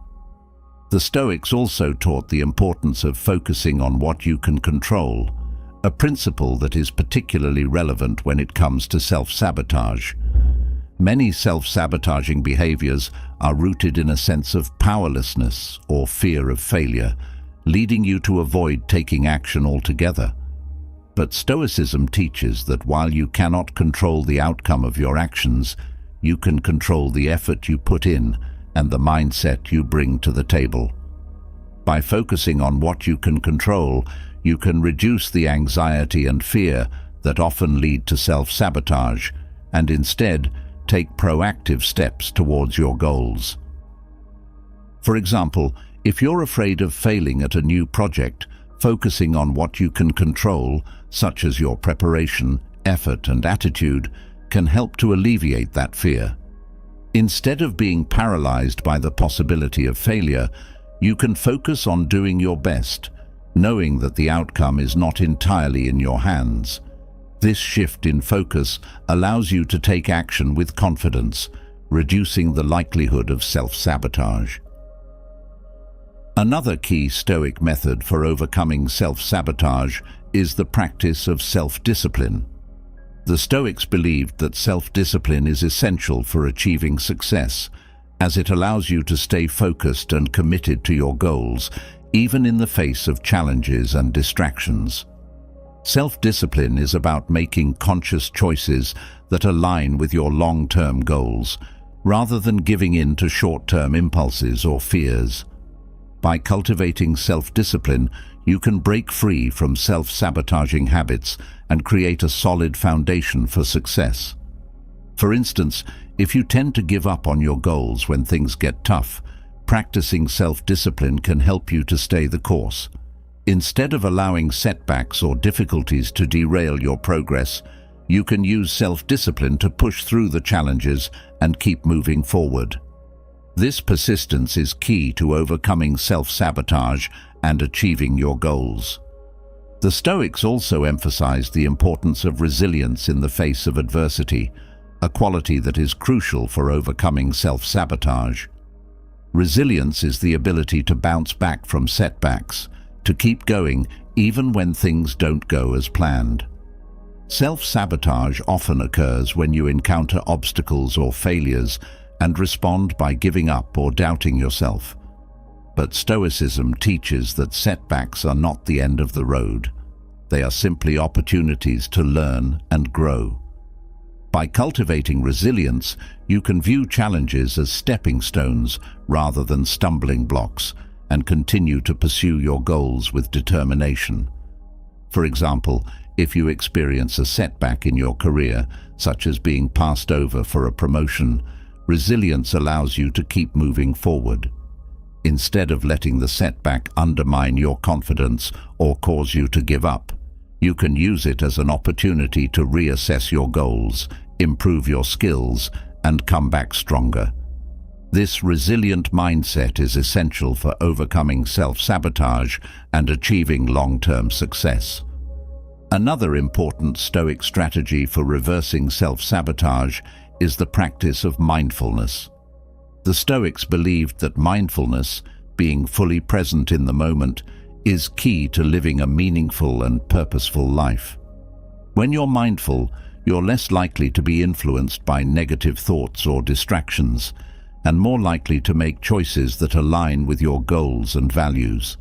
The Stoics also taught the importance of focusing on what you can control, a principle that is particularly relevant when it comes to self-sabotage. Many self-sabotaging behaviors are rooted in a sense of powerlessness or fear of failure, leading you to avoid taking action altogether. But Stoicism teaches that while you cannot control the outcome of your actions, you can control the effort you put in and the mindset you bring to the table. By focusing on what you can control, you can reduce the anxiety and fear that often lead to self-sabotage, and instead take proactive steps towards your goals. For example, if you're afraid of failing at a new project, focusing on what you can control, such as your preparation, effort, and attitude, can help to alleviate that fear. Instead of being paralyzed by the possibility of failure, you can focus on doing your best, knowing that the outcome is not entirely in your hands. This shift in focus allows you to take action with confidence, reducing the likelihood of self-sabotage. Another key Stoic method for overcoming self-sabotage is the practice of self-discipline. The Stoics believed that self-discipline is essential for achieving success, as it allows you to stay focused and committed to your goals, even in the face of challenges and distractions. Self-discipline is about making conscious choices that align with your long-term goals, rather than giving in to short-term impulses or fears. By cultivating self-discipline, you can break free from self-sabotaging habits and create a solid foundation for success. For instance, if you tend to give up on your goals when things get tough, practicing self-discipline can help you to stay the course. Instead of allowing setbacks or difficulties to derail your progress, you can use self-discipline to push through the challenges and keep moving forward. This persistence is key to overcoming self-sabotage and achieving your goals. The Stoics also emphasized the importance of resilience in the face of adversity, a quality that is crucial for overcoming self-sabotage. Resilience is the ability to bounce back from setbacks, to keep going even when things don't go as planned. Self-sabotage often occurs when you encounter obstacles or failures and respond by giving up or doubting yourself. But Stoicism teaches that setbacks are not the end of the road. They are simply opportunities to learn and grow. By cultivating resilience, you can view challenges as stepping stones rather than stumbling blocks, and continue to pursue your goals with determination. For example, if you experience a setback in your career, such as being passed over for a promotion, resilience allows you to keep moving forward. Instead of letting the setback undermine your confidence or cause you to give up, you can use it as an opportunity to reassess your goals, improve your skills, and come back stronger. This resilient mindset is essential for overcoming self-sabotage and achieving long-term success. Another important Stoic strategy for reversing self-sabotage is the practice of mindfulness. The Stoics believed that mindfulness, being fully present in the moment, is key to living a meaningful and purposeful life. When you're mindful, you're less likely to be influenced by negative thoughts or distractions, and more likely to make choices that align with your goals and values.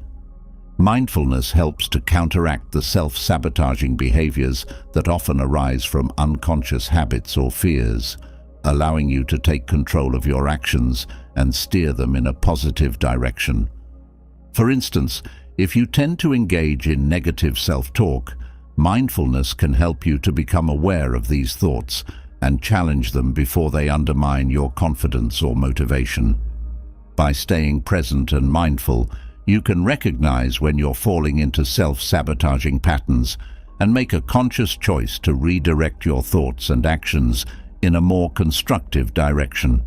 Mindfulness helps to counteract the self-sabotaging behaviors that often arise from unconscious habits or fears, allowing you to take control of your actions and steer them in a positive direction. For instance, if you tend to engage in negative self-talk, mindfulness can help you to become aware of these thoughts and challenge them before they undermine your confidence or motivation. By staying present and mindful, you can recognize when you're falling into self-sabotaging patterns and make a conscious choice to redirect your thoughts and actions in a more constructive direction.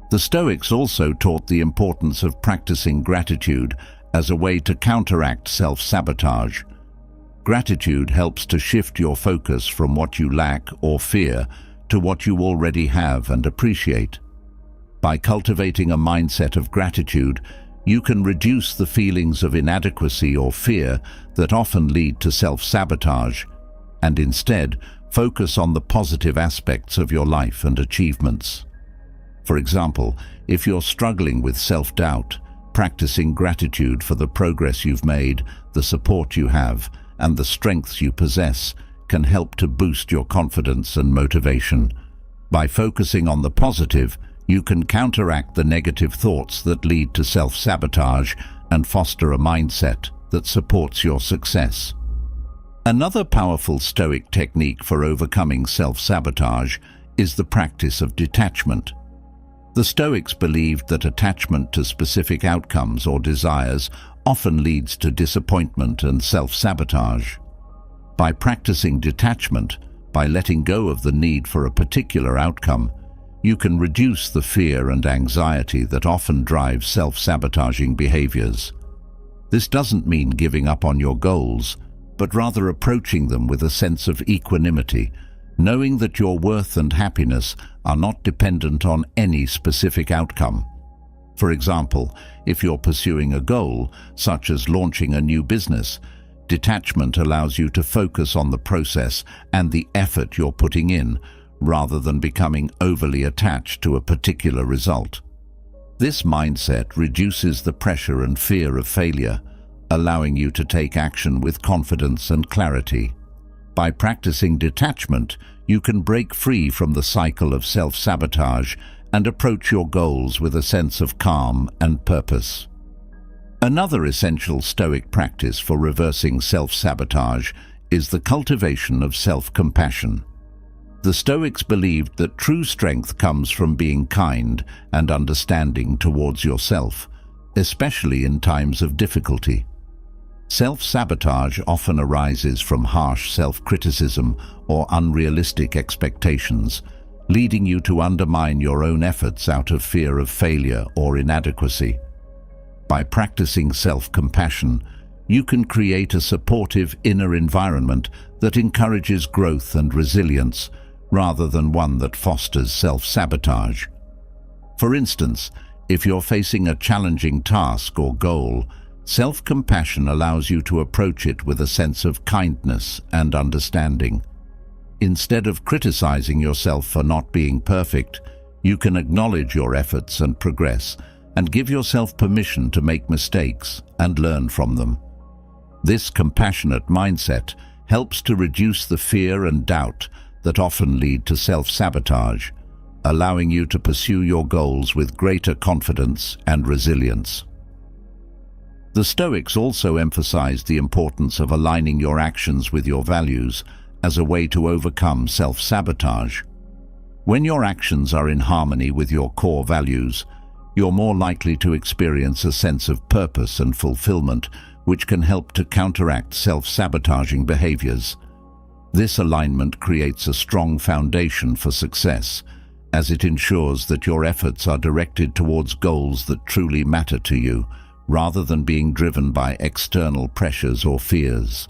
The Stoics also taught the importance of practicing gratitude as a way to counteract self-sabotage. Gratitude helps to shift your focus from what you lack or fear to what you already have and appreciate. By cultivating a mindset of gratitude, you can reduce the feelings of inadequacy or fear that often lead to self-sabotage, and instead focus on the positive aspects of your life and achievements. For example, if you're struggling with self-doubt, practicing gratitude for the progress you've made, the support you have, and the strengths you possess can help to boost your confidence and motivation. By focusing on the positive, you can counteract the negative thoughts that lead to self-sabotage and foster a mindset that supports your success. Another powerful Stoic technique for overcoming self-sabotage is the practice of detachment. The Stoics believed that attachment to specific outcomes or desires often leads to disappointment and self-sabotage. By practicing detachment, by letting go of the need for a particular outcome, you can reduce the fear and anxiety that often drive self-sabotaging behaviors. This doesn't mean giving up on your goals, but rather approaching them with a sense of equanimity, knowing that your worth and happiness are not dependent on any specific outcome. For example, if you're pursuing a goal, such as launching a new business, detachment allows you to focus on the process and the effort you're putting in, rather than becoming overly attached to a particular result. This mindset reduces the pressure and fear of failure, allowing you to take action with confidence and clarity. By practicing detachment, you can break free from the cycle of self-sabotage and approach your goals with a sense of calm and purpose. Another essential Stoic practice for reversing self-sabotage is the cultivation of self-compassion. The Stoics believed that true strength comes from being kind and understanding towards yourself, especially in times of difficulty. Self-sabotage often arises from harsh self-criticism or unrealistic expectations, leading you to undermine your own efforts out of fear of failure or inadequacy. By practicing self-compassion, you can create a supportive inner environment that encourages growth and resilience, rather than one that fosters self-sabotage. For instance, if you're facing a challenging task or goal, self-compassion allows you to approach it with a sense of kindness and understanding. Instead of criticizing yourself for not being perfect, you can acknowledge your efforts and progress and give yourself permission to make mistakes and learn from them. This compassionate mindset helps to reduce the fear and doubt that often lead to self-sabotage, allowing you to pursue your goals with greater confidence and resilience. The Stoics also emphasized the importance of aligning your actions with your values as a way to overcome self-sabotage. When your actions are in harmony with your core values, you're more likely to experience a sense of purpose and fulfillment, which can help to counteract self-sabotaging behaviors. This alignment creates a strong foundation for success, as it ensures that your efforts are directed towards goals that truly matter to you, rather than being driven by external pressures or fears.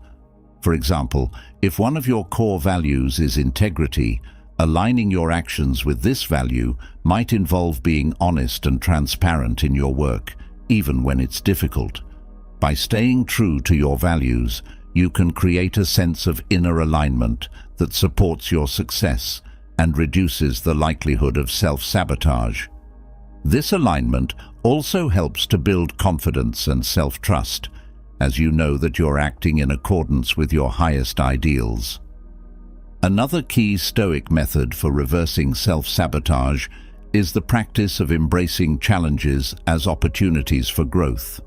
For example, if one of your core values is integrity, aligning your actions with this value might involve being honest and transparent in your work, even when it's difficult. By staying true to your values, you can create a sense of inner alignment that supports your success and reduces the likelihood of self-sabotage. This alignment also helps to build confidence and self-trust, as you know that you're acting in accordance with your highest ideals. Another key Stoic method for reversing self-sabotage is the practice of embracing challenges as opportunities for growth.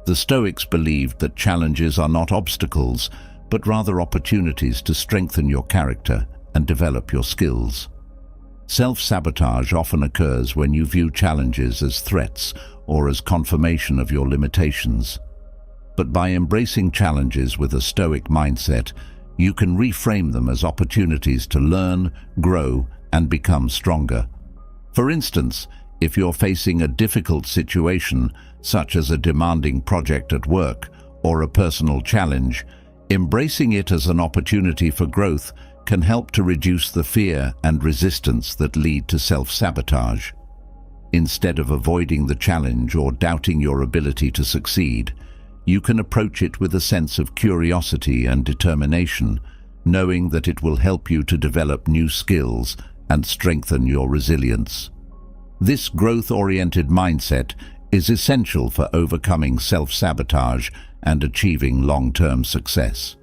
The Stoics believed that challenges are not obstacles, but rather opportunities to strengthen your character and develop your skills. Self-sabotage often occurs when you view challenges as threats or as confirmation of your limitations. But by embracing challenges with a Stoic mindset, you can reframe them as opportunities to learn, grow, and become stronger. For instance, if you're facing a difficult situation, such as a demanding project at work or a personal challenge, embracing it as an opportunity for growth can help to reduce the fear and resistance that lead to self-sabotage. Instead of avoiding the challenge or doubting your ability to succeed, you can approach it with a sense of curiosity and determination, knowing that it will help you to develop new skills and strengthen your resilience. This growth-oriented mindset is essential for overcoming self-sabotage and achieving long-term success.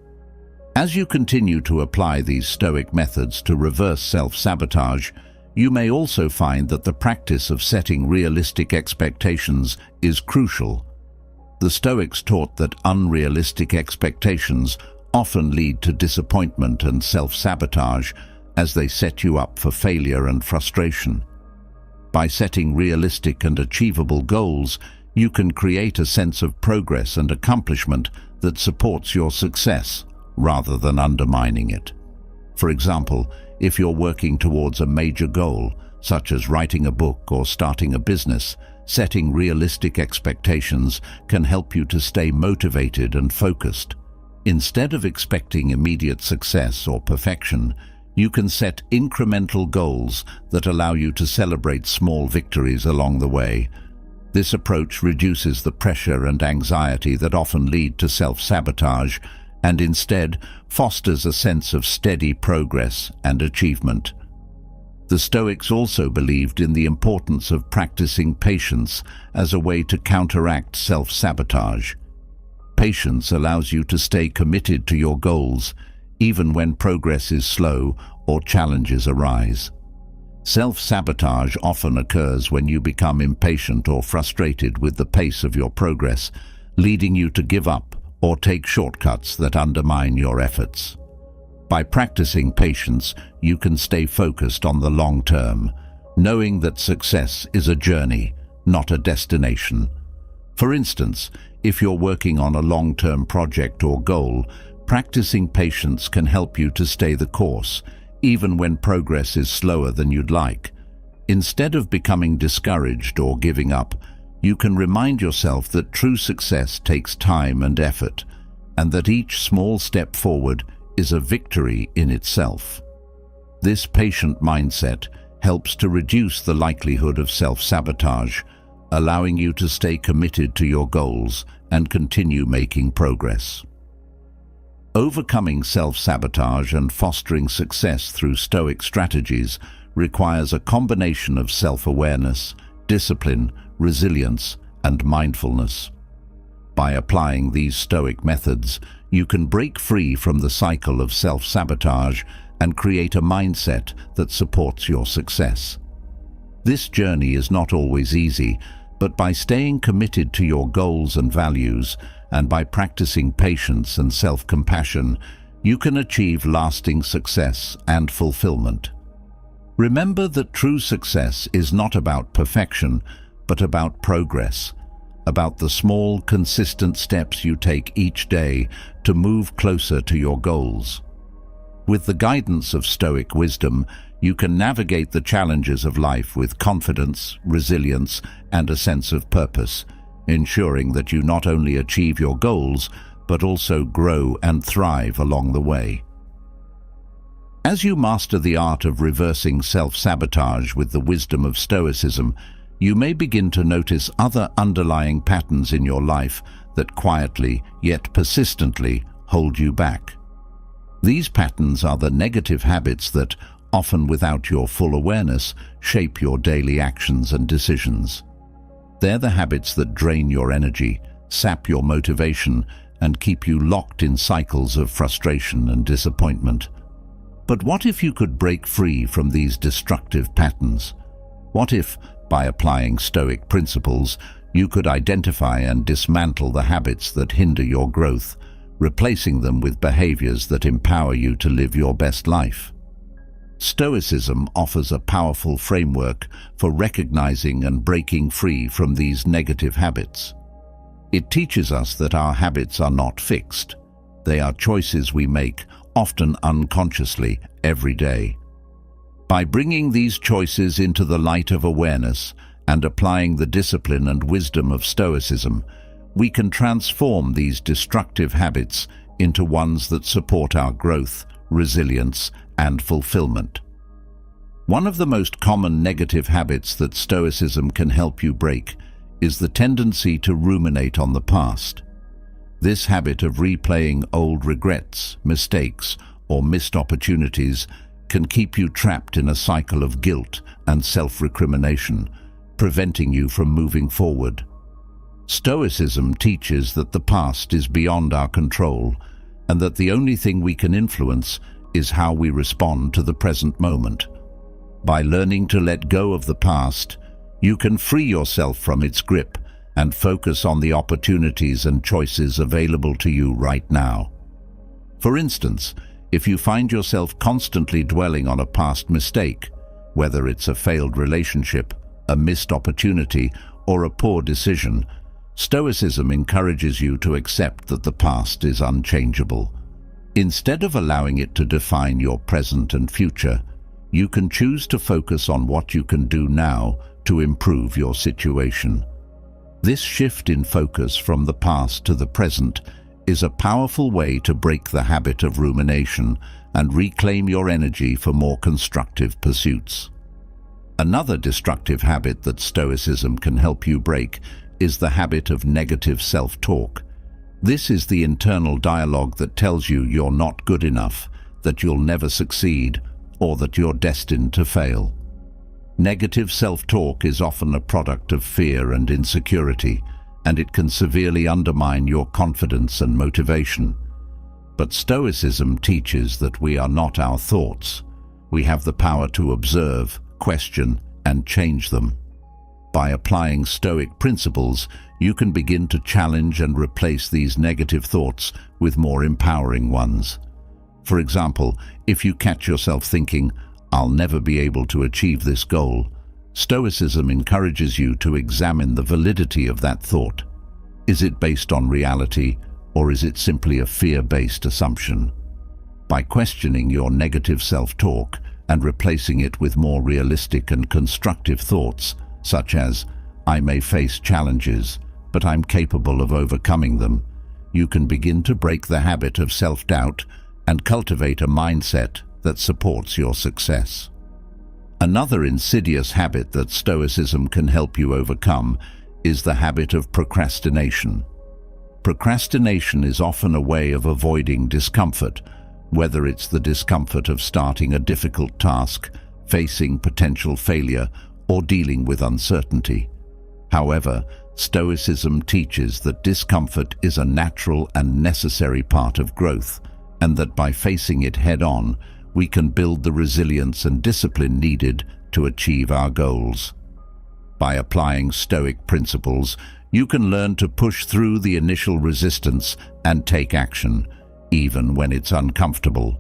As you continue to apply these Stoic methods to reverse self-sabotage, you may also find that the practice of setting realistic expectations is crucial. The Stoics taught that unrealistic expectations often lead to disappointment and self-sabotage, as they set you up for failure and frustration. By setting realistic and achievable goals, you can create a sense of progress and accomplishment that supports your success, rather than undermining it. For example, if you're working towards a major goal, such as writing a book or starting a business, setting realistic expectations can help you to stay motivated and focused. Instead of expecting immediate success or perfection, you can set incremental goals that allow you to celebrate small victories along the way. This approach reduces the pressure and anxiety that often lead to self-sabotage, and instead fosters a sense of steady progress and achievement. The Stoics also believed in the importance of practicing patience as a way to counteract self-sabotage. Patience allows you to stay committed to your goals, even when progress is slow or challenges arise. Self-sabotage often occurs when you become impatient or frustrated with the pace of your progress, leading you to give up or take shortcuts that undermine your efforts. By practicing patience, you can stay focused on the long term, knowing that success is a journey, not a destination. For instance, if you're working on a long-term project or goal, practicing patience can help you to stay the course, even when progress is slower than you'd like. Instead of becoming discouraged or giving up, you can remind yourself that true success takes time and effort, and that each small step forward is a victory in itself. This patient mindset helps to reduce the likelihood of self-sabotage, allowing you to stay committed to your goals and continue making progress. Overcoming self-sabotage and fostering success through Stoic strategies requires a combination of self-awareness, discipline, resilience, and mindfulness. By applying these Stoic methods, you can break free from the cycle of self-sabotage and create a mindset that supports your success. This journey is not always easy, but by staying committed to your goals and values, and by practicing patience and self-compassion, you can achieve lasting success and fulfillment. Remember that true success is not about perfection, but about progress, about the small, consistent steps you take each day to move closer to your goals. With the guidance of Stoic wisdom, you can navigate the challenges of life with confidence, resilience, and a sense of purpose, ensuring that you not only achieve your goals, but also grow and thrive along the way. As you master the art of reversing self-sabotage with the wisdom of Stoicism, you may begin to notice other underlying patterns in your life that quietly, yet persistently, hold you back. These patterns are the negative habits that, often without your full awareness, shape your daily actions and decisions. They're the habits that drain your energy, sap your motivation, and keep you locked in cycles of frustration and disappointment. But what if you could break free from these destructive patterns? What if, by applying Stoic principles, you could identify and dismantle the habits that hinder your growth, replacing them with behaviors that empower you to live your best life? Stoicism offers a powerful framework for recognizing and breaking free from these negative habits. It teaches us that our habits are not fixed. They are choices we make, often unconsciously, every day. By bringing these choices into the light of awareness and applying the discipline and wisdom of Stoicism, we can transform these destructive habits into ones that support our growth, resilience, and fulfillment. One of the most common negative habits that Stoicism can help you break is the tendency to ruminate on the past. This habit of replaying old regrets, mistakes, or missed opportunities can keep you trapped in a cycle of guilt and self-recrimination, preventing you from moving forward. Stoicism teaches that the past is beyond our control and that the only thing we can influence is how we respond to the present moment. By learning to let go of the past, you can free yourself from its grip and focus on the opportunities and choices available to you right now. For instance, if you find yourself constantly dwelling on a past mistake, whether it's a failed relationship, a missed opportunity, or a poor decision, Stoicism encourages you to accept that the past is unchangeable. Instead of allowing it to define your present and future, you can choose to focus on what you can do now to improve your situation. This shift in focus from the past to the present is a powerful way to break the habit of rumination and reclaim your energy for more constructive pursuits. Another destructive habit that Stoicism can help you break is the habit of negative self-talk. This is the internal dialogue that tells you you're not good enough, that you'll never succeed, or that you're destined to fail. Negative self-talk is often a product of fear and insecurity, and it can severely undermine your confidence and motivation. But Stoicism teaches that we are not our thoughts. We have the power to observe, question, and change them. By applying Stoic principles, you can begin to challenge and replace these negative thoughts with more empowering ones. For example, if you catch yourself thinking, "I'll never be able to achieve this goal," Stoicism encourages you to examine the validity of that thought. Is it based on reality, or is it simply a fear-based assumption? By questioning your negative self-talk and replacing it with more realistic and constructive thoughts, such as, "I may face challenges, but I'm capable of overcoming them," you can begin to break the habit of self-doubt and cultivate a mindset that supports your success. Another insidious habit that Stoicism can help you overcome is the habit of procrastination. Procrastination is often a way of avoiding discomfort, whether it's the discomfort of starting a difficult task, facing potential failure, or dealing with uncertainty. However, Stoicism teaches that discomfort is a natural and necessary part of growth, and that by facing it head-on, we can build the resilience and discipline needed to achieve our goals. By applying Stoic principles, you can learn to push through the initial resistance and take action, even when it's uncomfortable.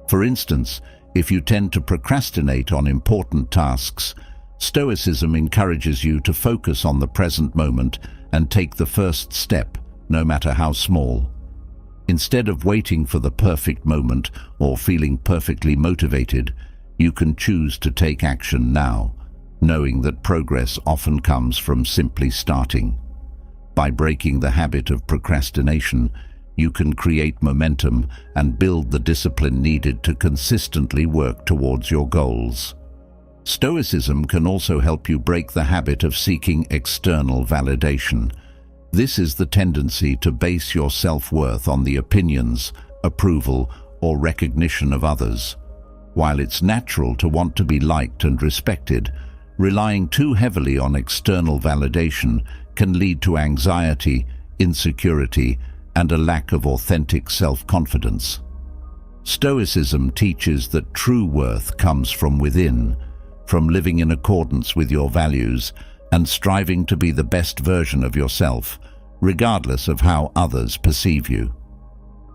For instance, if you tend to procrastinate on important tasks, Stoicism encourages you to focus on the present moment and take the first step, no matter how small. Instead of waiting for the perfect moment or feeling perfectly motivated, you can choose to take action now, knowing that progress often comes from simply starting. By breaking the habit of procrastination, you can create momentum and build the discipline needed to consistently work towards your goals. Stoicism can also help you break the habit of seeking external validation. This is the tendency to base your self-worth on the opinions, approval, or recognition of others. While it's natural to want to be liked and respected, relying too heavily on external validation can lead to anxiety, insecurity, and a lack of authentic self-confidence. Stoicism teaches that true worth comes from within, from living in accordance with your values and striving to be the best version of yourself, regardless of how others perceive you.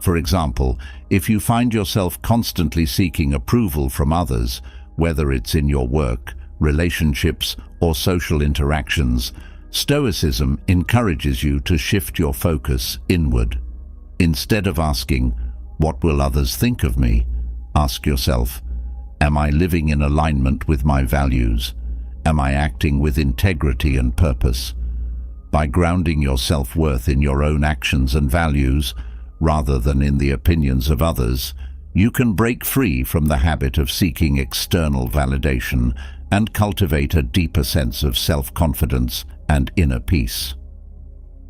For example, if you find yourself constantly seeking approval from others, whether it's in your work, relationships, or social interactions, Stoicism encourages you to shift your focus inward. Instead of asking, "What will others think of me?" ask yourself, "Am I living in alignment with my values? Am I acting with integrity and purpose?" By grounding your self-worth in your own actions and values, rather than in the opinions of others, you can break free from the habit of seeking external validation and cultivate a deeper sense of self-confidence and inner peace.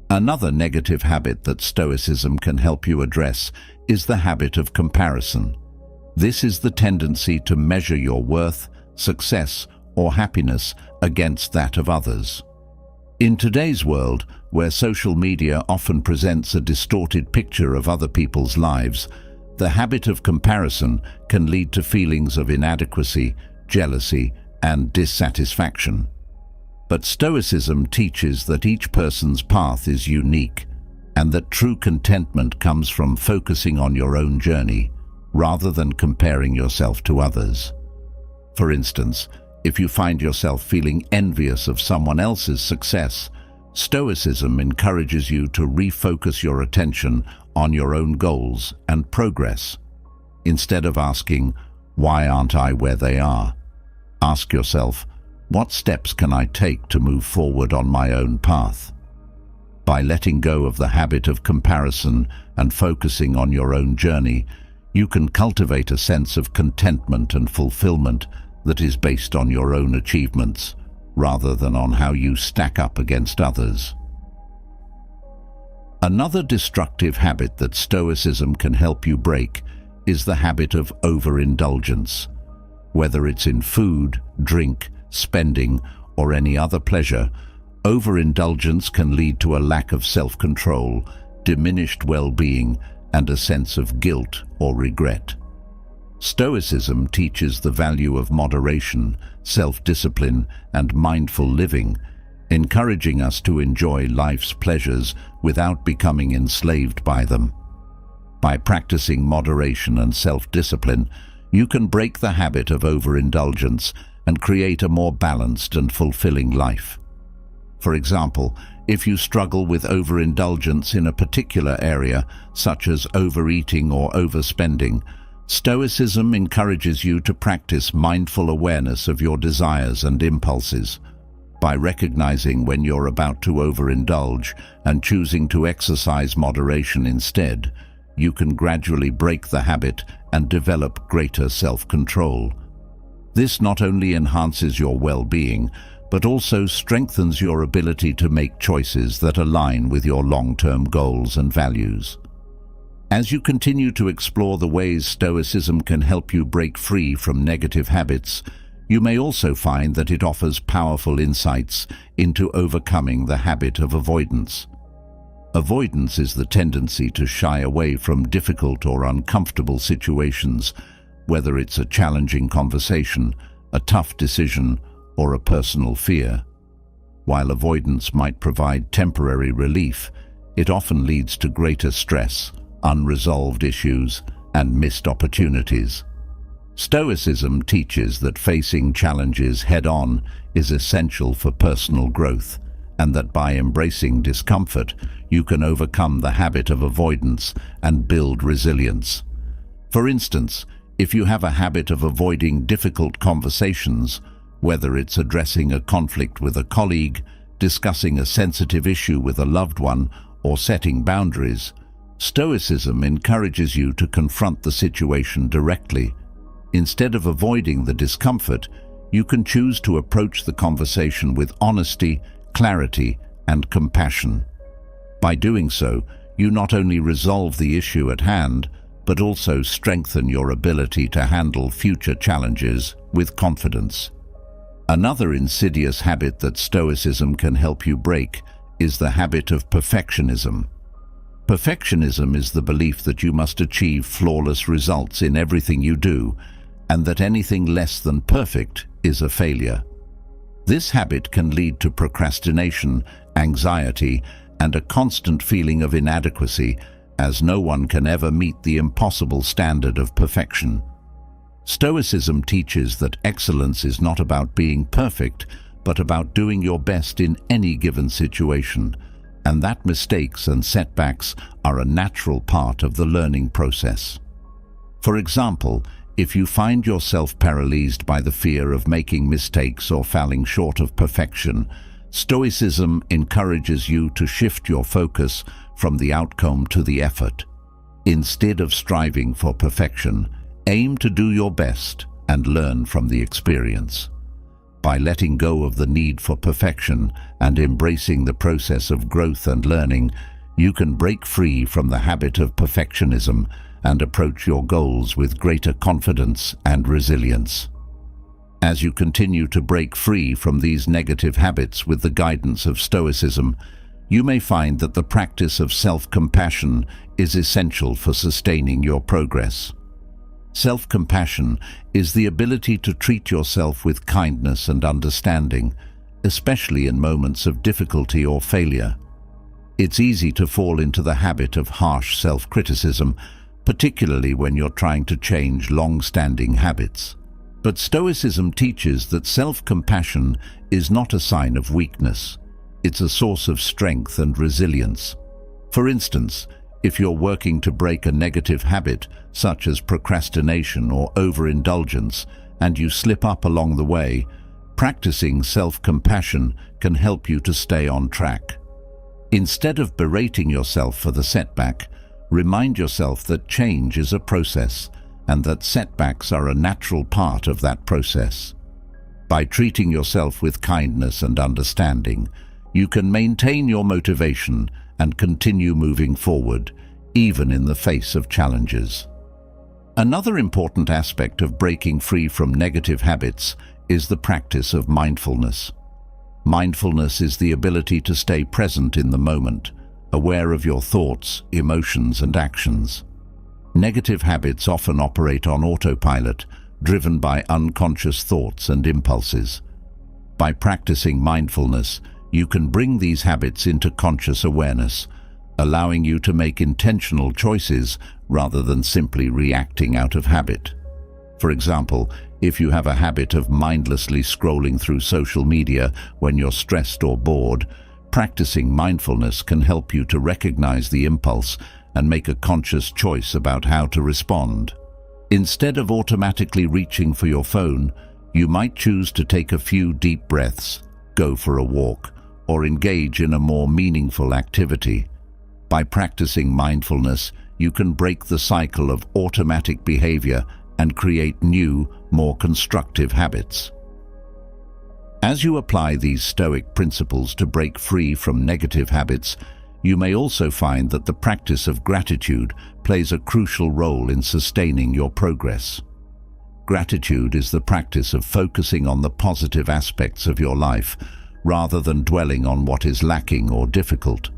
Another negative habit that Stoicism can help you address is the habit of comparison. This is the tendency to measure your worth, success, or happiness against that of others. In today's world, where social media often presents a distorted picture of other people's lives, the habit of comparison can lead to feelings of inadequacy, jealousy, and dissatisfaction. But Stoicism teaches that each person's path is unique, and that true contentment comes from focusing on your own journey, rather than comparing yourself to others. For instance, if you find yourself feeling envious of someone else's success, Stoicism encourages you to refocus your attention on your own goals and progress. Instead of asking, "Why aren't I where they are?" ask yourself, "What steps can I take to move forward on my own path?" By letting go of the habit of comparison and focusing on your own journey, you can cultivate a sense of contentment and fulfillment that is based on your own achievements, rather than on how you stack up against others. Another destructive habit that Stoicism can help you break is the habit of overindulgence. Whether it's in food, drink, spending, or any other pleasure, overindulgence can lead to a lack of self-control, diminished well-being, and a sense of guilt or regret. Stoicism teaches the value of moderation, self-discipline, and mindful living, encouraging us to enjoy life's pleasures without becoming enslaved by them. By practicing moderation and self-discipline, you can break the habit of overindulgence and create a more balanced and fulfilling life. For example, if you struggle with overindulgence in a particular area, such as overeating or overspending, Stoicism encourages you to practice mindful awareness of your desires and impulses. By recognizing when you're about to overindulge and choosing to exercise moderation instead, you can gradually break the habit and develop greater self-control. This not only enhances your well-being, but also strengthens your ability to make choices that align with your long-term goals and values. As you continue to explore the ways Stoicism can help you break free from negative habits, you may also find that it offers powerful insights into overcoming the habit of avoidance. Avoidance is the tendency to shy away from difficult or uncomfortable situations, whether it's a challenging conversation, a tough decision, or a personal fear. While avoidance might provide temporary relief, it often leads to greater stress, unresolved issues, and missed opportunities. Stoicism teaches that facing challenges head-on is essential for personal growth, and that by embracing discomfort, you can overcome the habit of avoidance and build resilience. For instance, if you have a habit of avoiding difficult conversations, whether it's addressing a conflict with a colleague, discussing a sensitive issue with a loved one, or setting boundaries, Stoicism encourages you to confront the situation directly. Instead of avoiding the discomfort, you can choose to approach the conversation with honesty, clarity, and compassion. By doing so, you not only resolve the issue at hand, but also strengthen your ability to handle future challenges with confidence. Another insidious habit that Stoicism can help you break is the habit of perfectionism. Perfectionism is the belief that you must achieve flawless results in everything you do, and that anything less than perfect is a failure. This habit can lead to procrastination, anxiety, and a constant feeling of inadequacy, as no one can ever meet the impossible standard of perfection. Stoicism teaches that excellence is not about being perfect, but about doing your best in any given situation, and that mistakes and setbacks are a natural part of the learning process. For example, if you find yourself paralyzed by the fear of making mistakes or falling short of perfection, Stoicism encourages you to shift your focus from the outcome to the effort. Instead of striving for perfection, aim to do your best and learn from the experience. By letting go of the need for perfection and embracing the process of growth and learning, you can break free from the habit of perfectionism and approach your goals with greater confidence and resilience. As you continue to break free from these negative habits with the guidance of Stoicism, you may find that the practice of self-compassion is essential for sustaining your progress. Self-compassion is the ability to treat yourself with kindness and understanding, especially in moments of difficulty or failure. It's easy to fall into the habit of harsh self-criticism, particularly when you're trying to change long-standing habits. But Stoicism teaches that self-compassion is not a sign of weakness. It's a source of strength and resilience. For instance, if you're working to break a negative habit, such as procrastination or overindulgence, and you slip up along the way, practicing self-compassion can help you to stay on track. Instead of berating yourself for the setback, remind yourself that change is a process and that setbacks are a natural part of that process. By treating yourself with kindness and understanding, you can maintain your motivation and continue moving forward, even in the face of challenges. Another important aspect of breaking free from negative habits is the practice of mindfulness. Mindfulness is the ability to stay present in the moment, aware of your thoughts, emotions, and actions. Negative habits often operate on autopilot, driven by unconscious thoughts and impulses. By practicing mindfulness, you can bring these habits into conscious awareness, allowing you to make intentional choices rather than simply reacting out of habit. For example, if you have a habit of mindlessly scrolling through social media when you're stressed or bored, practicing mindfulness can help you to recognize the impulse and make a conscious choice about how to respond. Instead of automatically reaching for your phone, you might choose to take a few deep breaths, go for a walk, or engage in a more meaningful activity. By practicing mindfulness, you can break the cycle of automatic behavior and create new, more constructive habits. As you apply these Stoic principles to break free from negative habits, you may also find that the practice of gratitude plays a crucial role in sustaining your progress. Gratitude is the practice of focusing on the positive aspects of your life, rather than dwelling on what is lacking or difficult.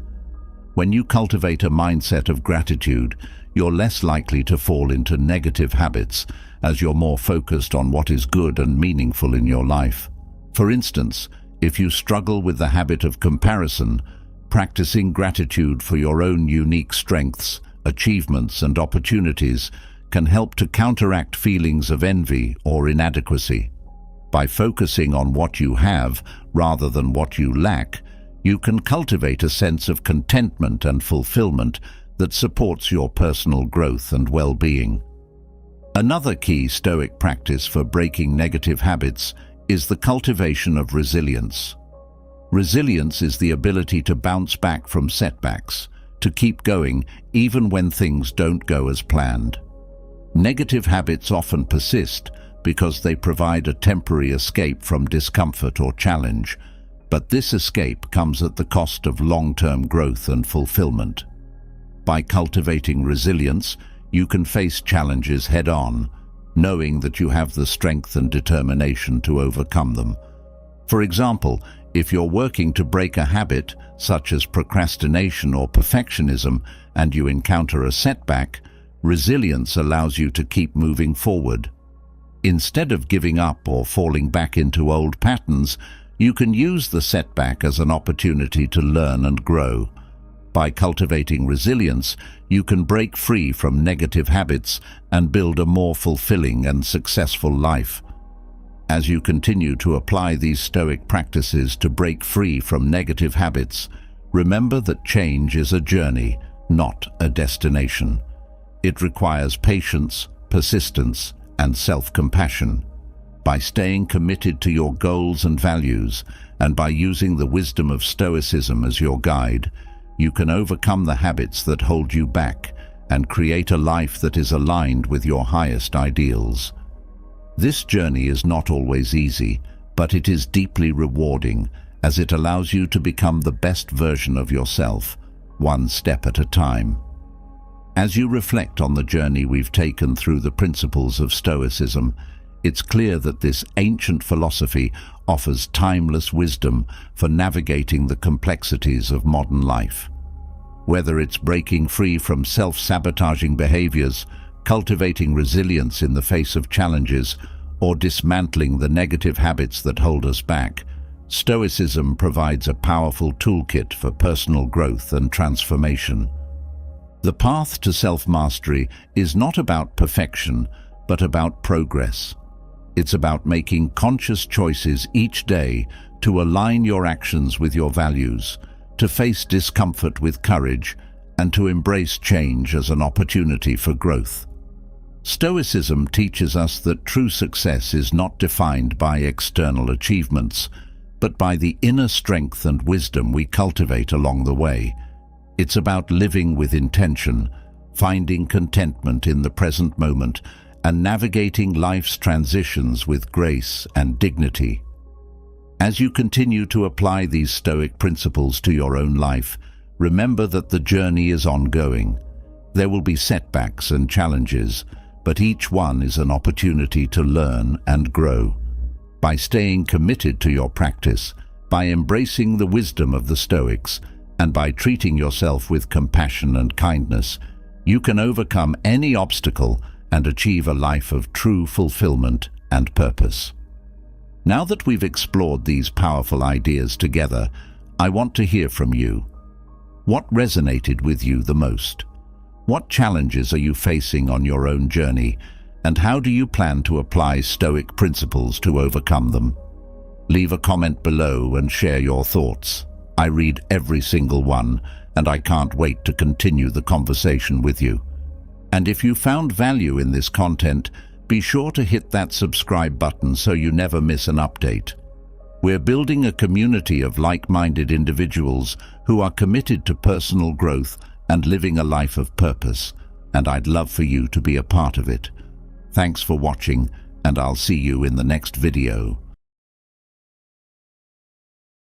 When you cultivate a mindset of gratitude, you're less likely to fall into negative habits, as you're more focused on what is good and meaningful in your life. For instance, if you struggle with the habit of comparison, practicing gratitude for your own unique strengths, achievements, and opportunities can help to counteract feelings of envy or inadequacy. By focusing on what you have rather than what you lack, you can cultivate a sense of contentment and fulfillment that supports your personal growth and well-being. Another key Stoic practice for breaking negative habits is the cultivation of resilience. Resilience is the ability to bounce back from setbacks, to keep going even when things don't go as planned. Negative habits often persist because they provide a temporary escape from discomfort or challenge, but this escape comes at the cost of long-term growth and fulfillment. By cultivating resilience, you can face challenges head-on, knowing that you have the strength and determination to overcome them. For example, if you're working to break a habit, such as procrastination or perfectionism, and you encounter a setback, resilience allows you to keep moving forward. Instead of giving up or falling back into old patterns, you can use the setback as an opportunity to learn and grow. By cultivating resilience, you can break free from negative habits and build a more fulfilling and successful life. As you continue to apply these Stoic practices to break free from negative habits, remember that change is a journey, not a destination. It requires patience, persistence, and self-compassion. By staying committed to your goals and values, and by using the wisdom of Stoicism as your guide, you can overcome the habits that hold you back and create a life that is aligned with your highest ideals. This journey is not always easy, but it is deeply rewarding as it allows you to become the best version of yourself, one step at a time. As you reflect on the journey we've taken through the principles of Stoicism, it's clear that this ancient philosophy offers timeless wisdom for navigating the complexities of modern life. Whether it's breaking free from self-sabotaging behaviors, cultivating resilience in the face of challenges, or dismantling the negative habits that hold us back, Stoicism provides a powerful toolkit for personal growth and transformation. The path to self-mastery is not about perfection, but about progress. It's about making conscious choices each day to align your actions with your values, to face discomfort with courage, and to embrace change as an opportunity for growth. Stoicism teaches us that true success is not defined by external achievements, but by the inner strength and wisdom we cultivate along the way. It's about living with intention, finding contentment in the present moment, and navigating life's transitions with grace and dignity. As you continue to apply these Stoic principles to your own life, remember that the journey is ongoing. There will be setbacks and challenges, but each one is an opportunity to learn and grow. By staying committed to your practice, by embracing the wisdom of the Stoics, and by treating yourself with compassion and kindness, you can overcome any obstacle and achieve a life of true fulfillment and purpose. Now that we've explored these powerful ideas together, I want to hear from you. What resonated with you the most? What challenges are you facing on your own journey, and how do you plan to apply Stoic principles to overcome them? Leave a comment below and share your thoughts. I read every single one, and I can't wait to continue the conversation with you. And if you found value in this content, be sure to hit that subscribe button so you never miss an update. We're building a community of like-minded individuals who are committed to personal growth and living a life of purpose, and I'd love for you to be a part of it. Thanks for watching, and I'll see you in the next video.